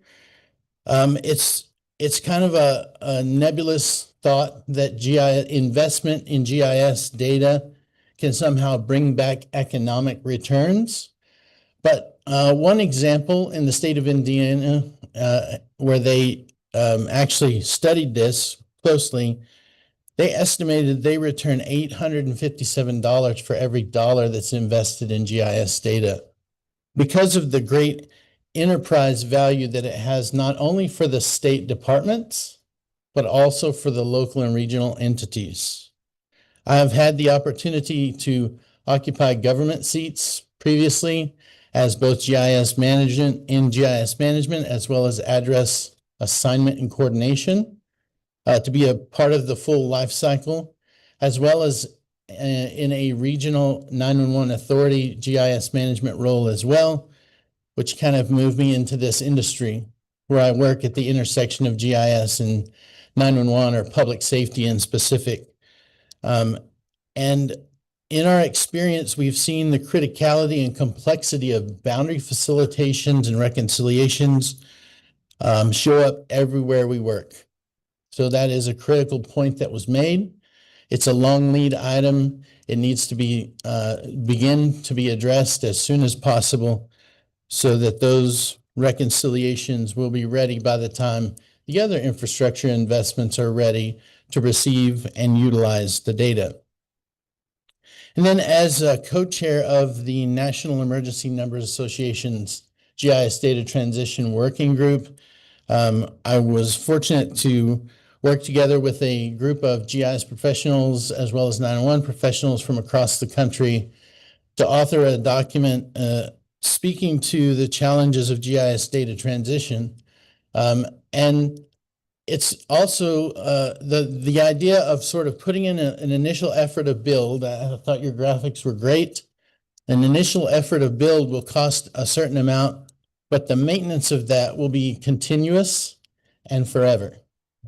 Speaker 22: It's kind of a nebulous thought that investment in GIS data can somehow bring back economic returns. But one example in the state of Indiana, where they actually studied this closely, they estimated they return $857 for every dollar that's invested in GIS data. because of the great enterprise value that it has, not only for the state departments, but also for the local and regional entities. I have had the opportunity to occupy government seats previously as both GIS management, as well as address assignment and coordination, to be a part of the full life cycle, as well as in a regional 911 authority GIS management role as well, which kind of moved me into this industry where I work at the intersection of GIS and 911 or public safety in specific. And in our experience, we've seen the criticality and complexity of boundary facilitations and reconciliations show up everywhere we work. So that is a critical point that was made. It's a long lead item. It needs to be begin to be addressed as soon as possible so that those reconciliations will be ready by the time the other infrastructure investments are ready to receive and utilize the data. And then as a co-chair of the National Emergency Numbers Association's GIS Data Transition Working Group, I was fortunate to work together with a group of GIS professionals as well as 911 professionals from across the country to author a document speaking to the challenges of GIS data transition. And it's also the idea of sort of putting in an initial effort of build. I thought your graphics were great. An initial effort of build will cost a certain amount, but the maintenance of that will be continuous and forever.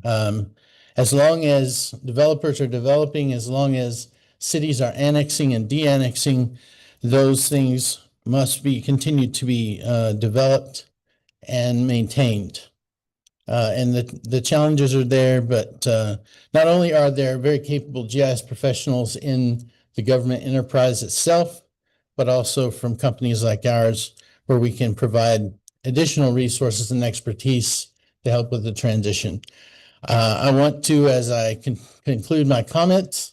Speaker 22: As long as developers are developing, as long as cities are annexing and de-annexing, those things must be continued to be developed and maintained. And the challenges are there, but not only are there very capable GIS professionals in the government enterprise itself, but also from companies like ours, where we can provide additional resources and expertise to help with the transition. I want to, as I conclude my comments,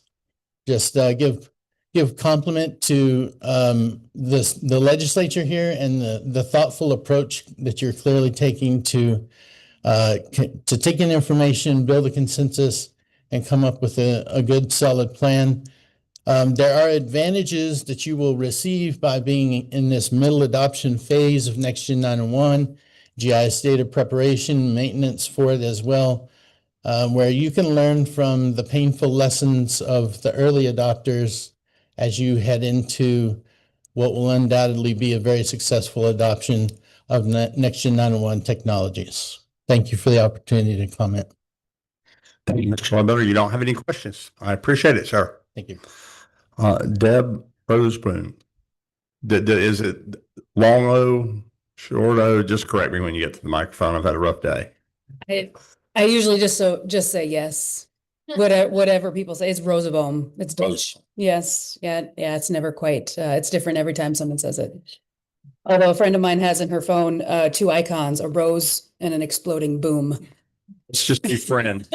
Speaker 22: just give compliment to the legislature here and the thoughtful approach that you're clearly taking to take in information, build a consensus, and come up with a good, solid plan. There are advantages that you will receive by being in this middle adoption phase of NextGen 911, GIS data preparation, maintenance for it as well, where you can learn from the painful lessons of the early adopters as you head into what will undoubtedly be a very successful adoption of NextGen 911 technologies. Thank you for the opportunity to comment.
Speaker 1: Thank you, Mr. Ledbetter. You don't have any questions. I appreciate it, sir.
Speaker 22: Thank you.
Speaker 1: Deb Roseboom. Is it long O, short O? Just correct me when you get to the microphone. I've had a rough day.
Speaker 2: I usually just say yes. Whatever people say. It's Rosenbaum. It's Dutch. Yes. Yeah. It's never quite. It's different every time someone says it. Although a friend of mine has in her phone two icons, a rose and an exploding boom.
Speaker 1: Let's just be friends.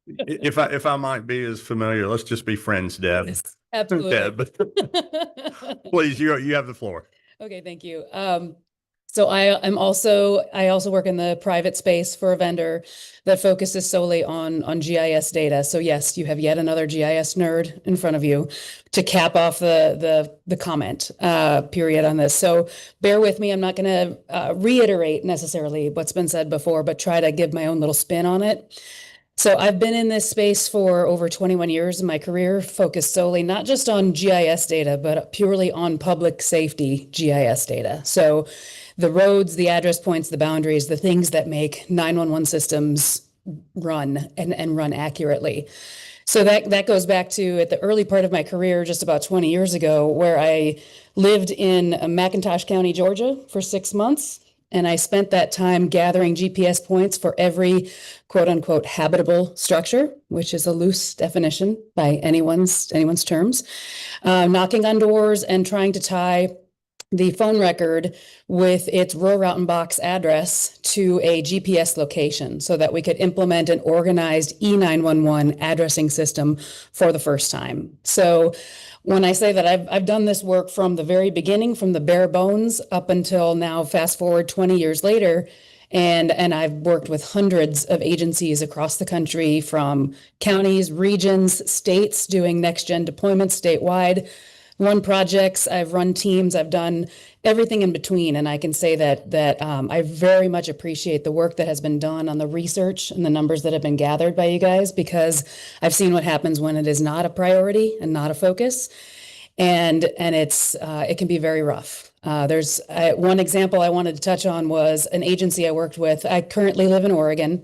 Speaker 1: If I might be as familiar, let's just be friends, Deb.
Speaker 2: Yes, absolutely.
Speaker 1: Deb, please, you have the floor.
Speaker 2: Okay, thank you. So I also work in the private space for a vendor that focuses solely on GIS data. So yes, you have yet another GIS nerd in front of you to cap off the comment period on this. So bear with me. I'm not going to reiterate necessarily what's been said before, but try to give my own little spin on it. So I've been in this space for over 21 years in my career, focused solely not just on GIS data, but purely on public safety GIS data. So the roads, the address points, the boundaries, the things that make 911 systems run and run accurately. So that goes back to at the early part of my career, just about 20 years ago, where I lived in McIntosh County, Georgia for 6 months. And I spent that time gathering GPS points for every quote unquote habitable structure, which is a loose definition by anyone's terms, knocking on doors and trying to tie the phone record with its rural route and box address to a GPS location so that we could implement an organized E911 addressing system for the first time. So when I say that I've done this work from the very beginning, from the bare bones up until now, fast forward 20 years later. And I've worked with hundreds of agencies across the country, from counties, regions, states, doing next gen deployments statewide, run projects, I've run teams, I've done everything in between. And I can say that I very much appreciate the work that has been done on the research and the numbers that have been gathered by you guys, because I've seen what happens when it is not a priority and not a focus. And it can be very rough. There's one example I wanted to touch on was an agency I worked with. I currently live in Oregon,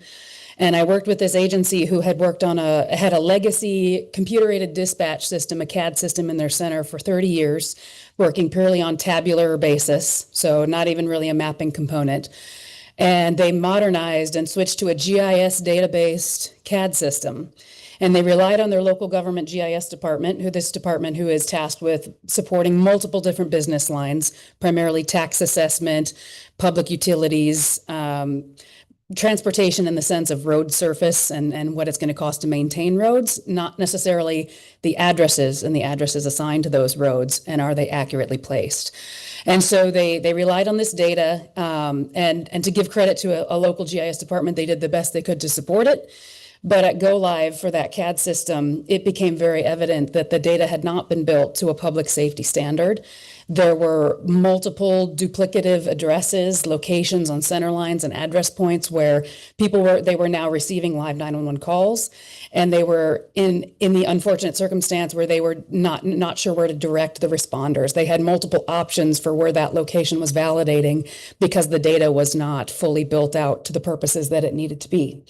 Speaker 2: and I worked with this agency who had worked on had a legacy computer-aided dispatch system, a CAD system in their center for 30 years, working purely on tabular basis, so not even really a mapping component. And they modernized and switched to a GIS database CAD system. And they relied on their local government GIS department, who is tasked with supporting multiple different business lines, primarily tax assessment, public utilities, transportation in the sense of road surface and what it's going to cost to maintain roads, not necessarily the addresses and the addresses assigned to those roads, and are they accurately placed. And so they relied on this data, and to give credit to a local GIS department, they did the best they could to support it. But at go live for that CAD system, it became very evident that the data had not been built to a public safety standard. There were multiple duplicative addresses, locations on center lines and address points where they were now receiving live 911 calls, and they were in the unfortunate circumstance where they were not sure where to direct the responders. They had multiple options for where that location was validating because the data was not fully built out to the purposes that it needed to be.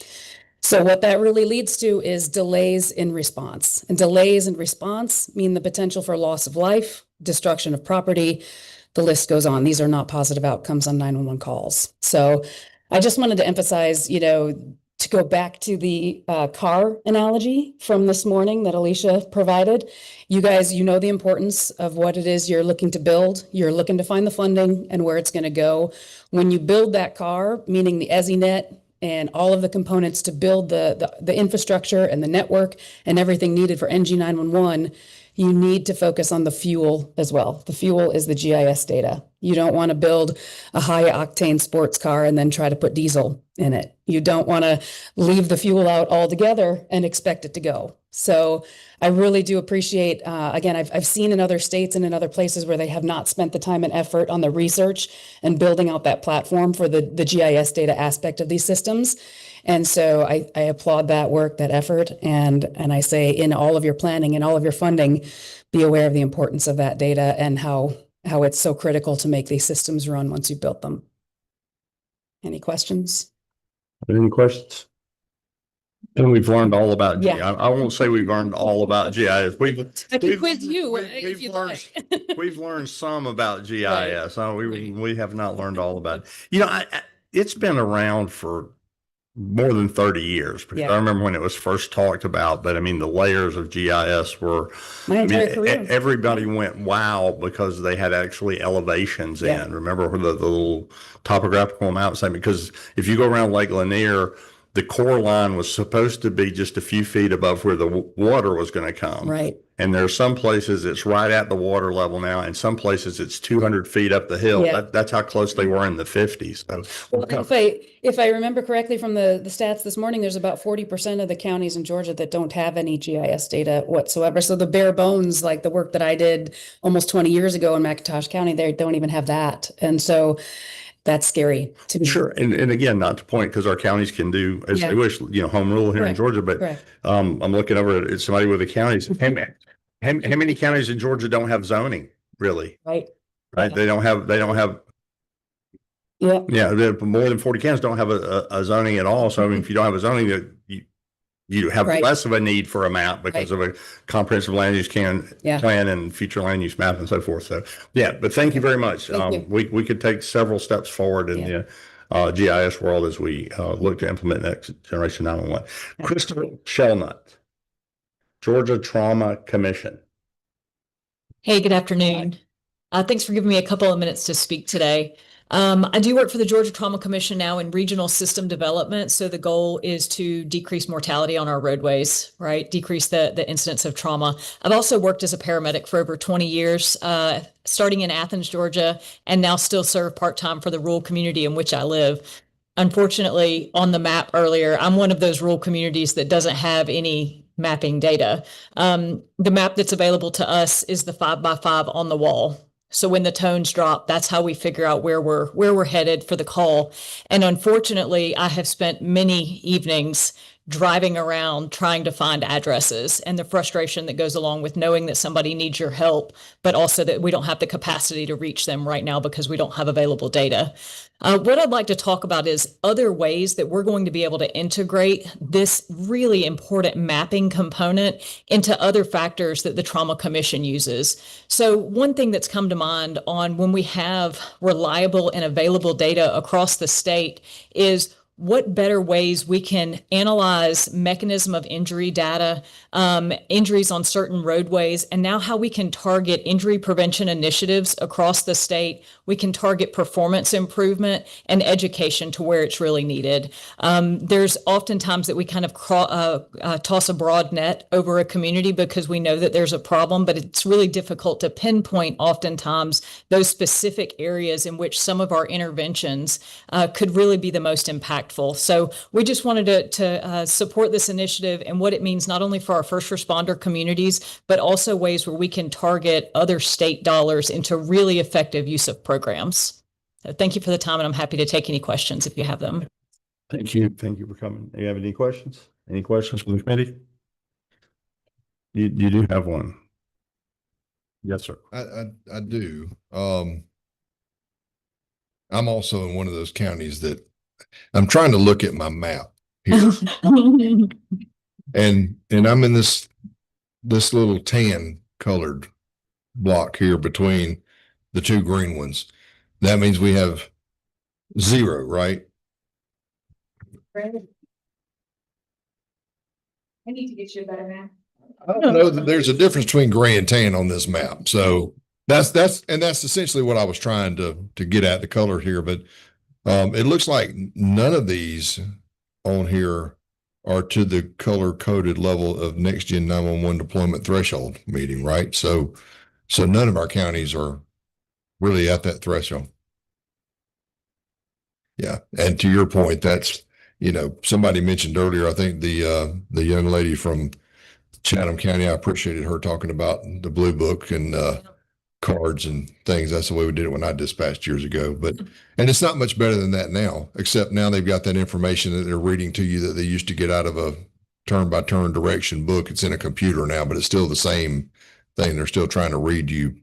Speaker 2: So what that really leads to is delays in response. And delays in response mean the potential for loss of life, destruction of property. The list goes on. These are not positive outcomes on 911 calls. So I just wanted to emphasize, to go back to the car analogy from this morning that Alicia provided. You guys, the importance of what it is you're looking to build. You're looking to find the funding and where it's going to go. When you build that car, meaning the EZNet, and all of the components to build the infrastructure and the network and everything needed for NG 911, you need to focus on the fuel as well. The fuel is the GIS data. You don't want to build a high octane sports car and then try to put diesel in it. You don't want to leave the fuel out altogether and expect it to go. So I really do appreciate, again, I've seen in other states and in other places where they have not spent the time and effort on the research and building out that platform for the GIS data aspect of these systems. And so I applaud that work, that effort. And I say, in all of your planning and all of your funding, be aware of the importance of that data and how it's so critical to make these systems run once you've built them. Any questions?
Speaker 1: Any questions? And we've learned all about
Speaker 2: Yeah.
Speaker 1: GIS. I won't say we've learned all about GIS.
Speaker 2: I can quiz you if you'd like.
Speaker 1: We've learned some about GIS. We have not learned all about it. It's been around for more than 30 years, because I remember when it was first talked about, but I mean, the layers of GIS were,
Speaker 2: My entire career.
Speaker 1: Everybody went, wow, because they had actually elevations in. Remember the little topographical amount statement? Because if you go around Lake Lanier, the core line was supposed to be just a few feet above where the water was going to come.
Speaker 2: Right.
Speaker 1: And there are some places it's right at the water level now, and some places it's 200 feet up the hill.
Speaker 2: Yeah.
Speaker 1: That's how close they were in the 50s. So,
Speaker 2: Well, if I remember correctly from the stats this morning, there's about 40% of the counties in Georgia that don't have any GIS data whatsoever. So the bare bones, like the work that I did almost 20 years ago in McIntosh County, they don't even have that. And so that's scary to me.
Speaker 1: Sure. And again, not to point, because our counties can do as they wish, home rule here in
Speaker 2: Correct.
Speaker 1: Georgia, but
Speaker 2: Correct.
Speaker 1: I'm looking over at somebody with the counties. How many counties in Georgia don't have zoning, really?
Speaker 2: Right.
Speaker 1: Right. They don't have
Speaker 2: Yeah.
Speaker 1: more than 40 counties don't have a zoning at all. So I mean, if you don't have a zoning, you have
Speaker 2: Right.
Speaker 1: less of a need for a map because of a comprehensive land use plan and future land use map and so forth. So but thank you very much.
Speaker 2: Thank you.
Speaker 1: We could take several steps forward in the GIS world as we look to implement next generation 911. Christopher Shellnut, Georgia Trauma Commission.
Speaker 7: Hey, good afternoon. Thanks for giving me a couple of minutes to speak today.
Speaker 20: I do work for the Georgia Trauma Commission now in regional system development. So the goal is to decrease mortality on our roadways, right? Decrease the incidence of trauma. I've also worked as a paramedic for over 20 years, starting in Athens, Georgia, and now still serve part-time for the rural community in which I live. Unfortunately, on the map earlier, I'm one of those rural communities that doesn't have any mapping data. The map that's available to us is the 5x5 on the wall. So when the tones drop, that's how we figure out where we're headed for the call. And unfortunately, I have spent many evenings driving around trying to find addresses and the frustration that goes along with knowing that somebody needs your help, but also that we don't have the capacity to reach them right now because we don't have available data. What I'd like to talk about is other ways that we're going to be able to integrate this really important mapping component into other factors that the Trauma Commission uses. So one thing that's come to mind on when we have reliable and available data across the state is what better ways we can analyze mechanism of injury data, injuries on certain roadways, and now how we can target injury prevention initiatives across the state. We can target performance improvement and education to where it's really needed. There's oftentimes that we kind of toss a broad net over a community because we know that there's a problem, but it's really difficult to pinpoint oftentimes those specific areas in which some of our interventions could really be the most impactful. So we just wanted to support this initiative and what it means not only for our first responder communities, but also ways where we can target other state dollars into really effective use of programs. So thank you for the time, and I'm happy to take any questions if you have them.
Speaker 1: Thank you. Thank you for coming. Do you have any questions? Any questions from the committee? You do have one. Yes, sir.
Speaker 3: I do. I'm also in one of those counties that I'm trying to look at my map here. and I'm in this little tan colored block here between the two green ones. That means we have 0, right?
Speaker 10: I need to get you a better map.
Speaker 3: I don't know that there's a difference between gray and tan on this map. So that's essentially what I was trying to get at, the color here. But it looks like none of these on here are to the color coded level of next gen 911 deployment threshold meeting, right? So none of our counties are really at that threshold. Yeah. And to your point, that's, somebody mentioned earlier, I think the young lady from Chatham County, I appreciated her talking about the blue book and cards and things. That's the way we did it when I dispatched years ago. And it's not much better than that now, except now they've got that information that they're reading to you that they used to get out of a turn-by-turn direction book. It's in a computer now, but it's still the same thing. They're still trying to read you.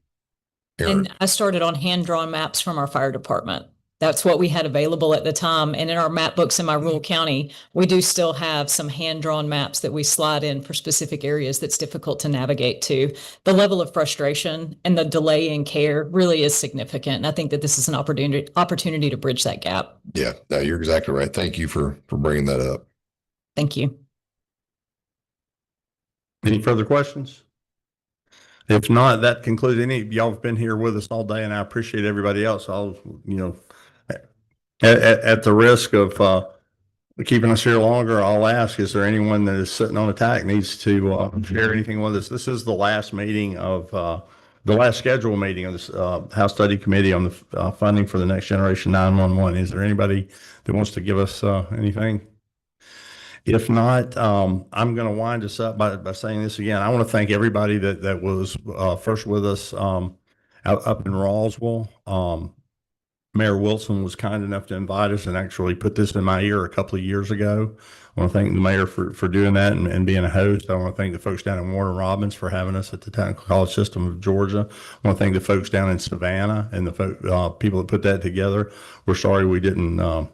Speaker 20: And I started on hand-drawn maps from our fire department. That's what we had available at the time. And in our map books in my rural county, we do still have some hand-drawn maps that we slide in for specific areas that's difficult to navigate to. The level of frustration and the delay in care really is significant. And I think that this is an opportunity to bridge that gap.
Speaker 3: Yeah, no, you're exactly right. Thank you for bringing that up.
Speaker 20: Thank you.
Speaker 1: Any further questions? If not, that concludes any. Y'all have been here with us all day, and I appreciate everybody else. I'll, at the risk of keeping us here longer, I'll ask: is there anyone that is sitting on attack needs to share anything with us? This is the last meeting of the last scheduled meeting of this House Study Committee on the funding for the Next Generation 911. Is there anybody that wants to give us anything? If not, I'm going to wind us up by saying this again. I want to thank everybody that was first with us up in Roswell. Mayor Wilson was kind enough to invite us and actually put this in my ear a couple of years ago. I want to thank the mayor for doing that and being a host. I want to thank the folks down in Warner Robins for having us at the Technical College System of Georgia. I want to thank the folks down in Savannah and the people that put that together. We're sorry we didn't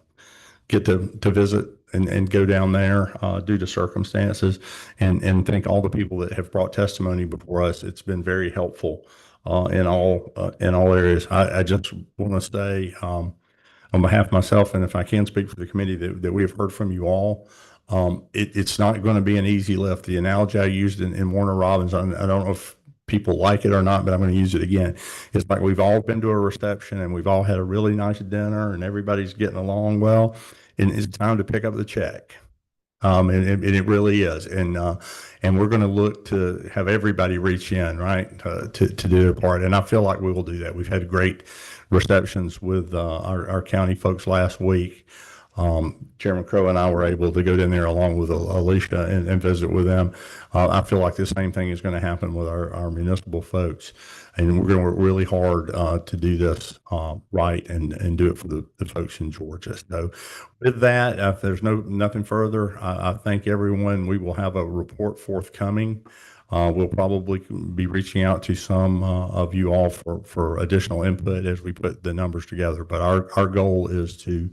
Speaker 1: get to visit and go down there due to circumstances, and thank all the people that have brought testimony before us. It's been very helpful in all areas. I just want to say on behalf of myself, and if I can speak for the committee, that we have heard from you all. It's not going to be an easy lift. The analogy I used in Warner Robins, I don't know if people like it or not, but I'm going to use it again. It's like we've all been to a reception and we've all had a really nice dinner and everybody's getting along well, and it's time to pick up the check. And it really is. And we're going to look to have everybody reach in, right, to do their part. And I feel like we will do that. We've had great receptions with our county folks last week. Chairman Crow and I were able to go down there along with Alicia and visit with them. I feel like the same thing is going to happen with our municipal folks. And we're going to work really hard to do this right and do it for the folks in Georgia. So with that, if there's nothing further, I thank everyone. We will have a report forthcoming. We'll probably be reaching out to some of you all for additional input as we put the numbers together. But our goal is to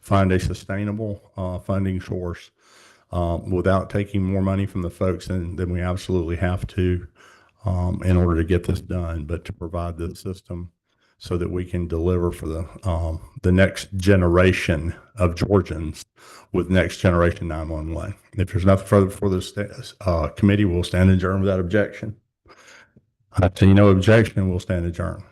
Speaker 1: find a sustainable funding source without taking more money from the folks than we absolutely have to in order to get this done, but to provide the system so that we can deliver for the next generation of Georgians with next generation 911. If there's nothing further for this committee, we'll stand adjourned without objection. I see no objection, we'll stand adjourned.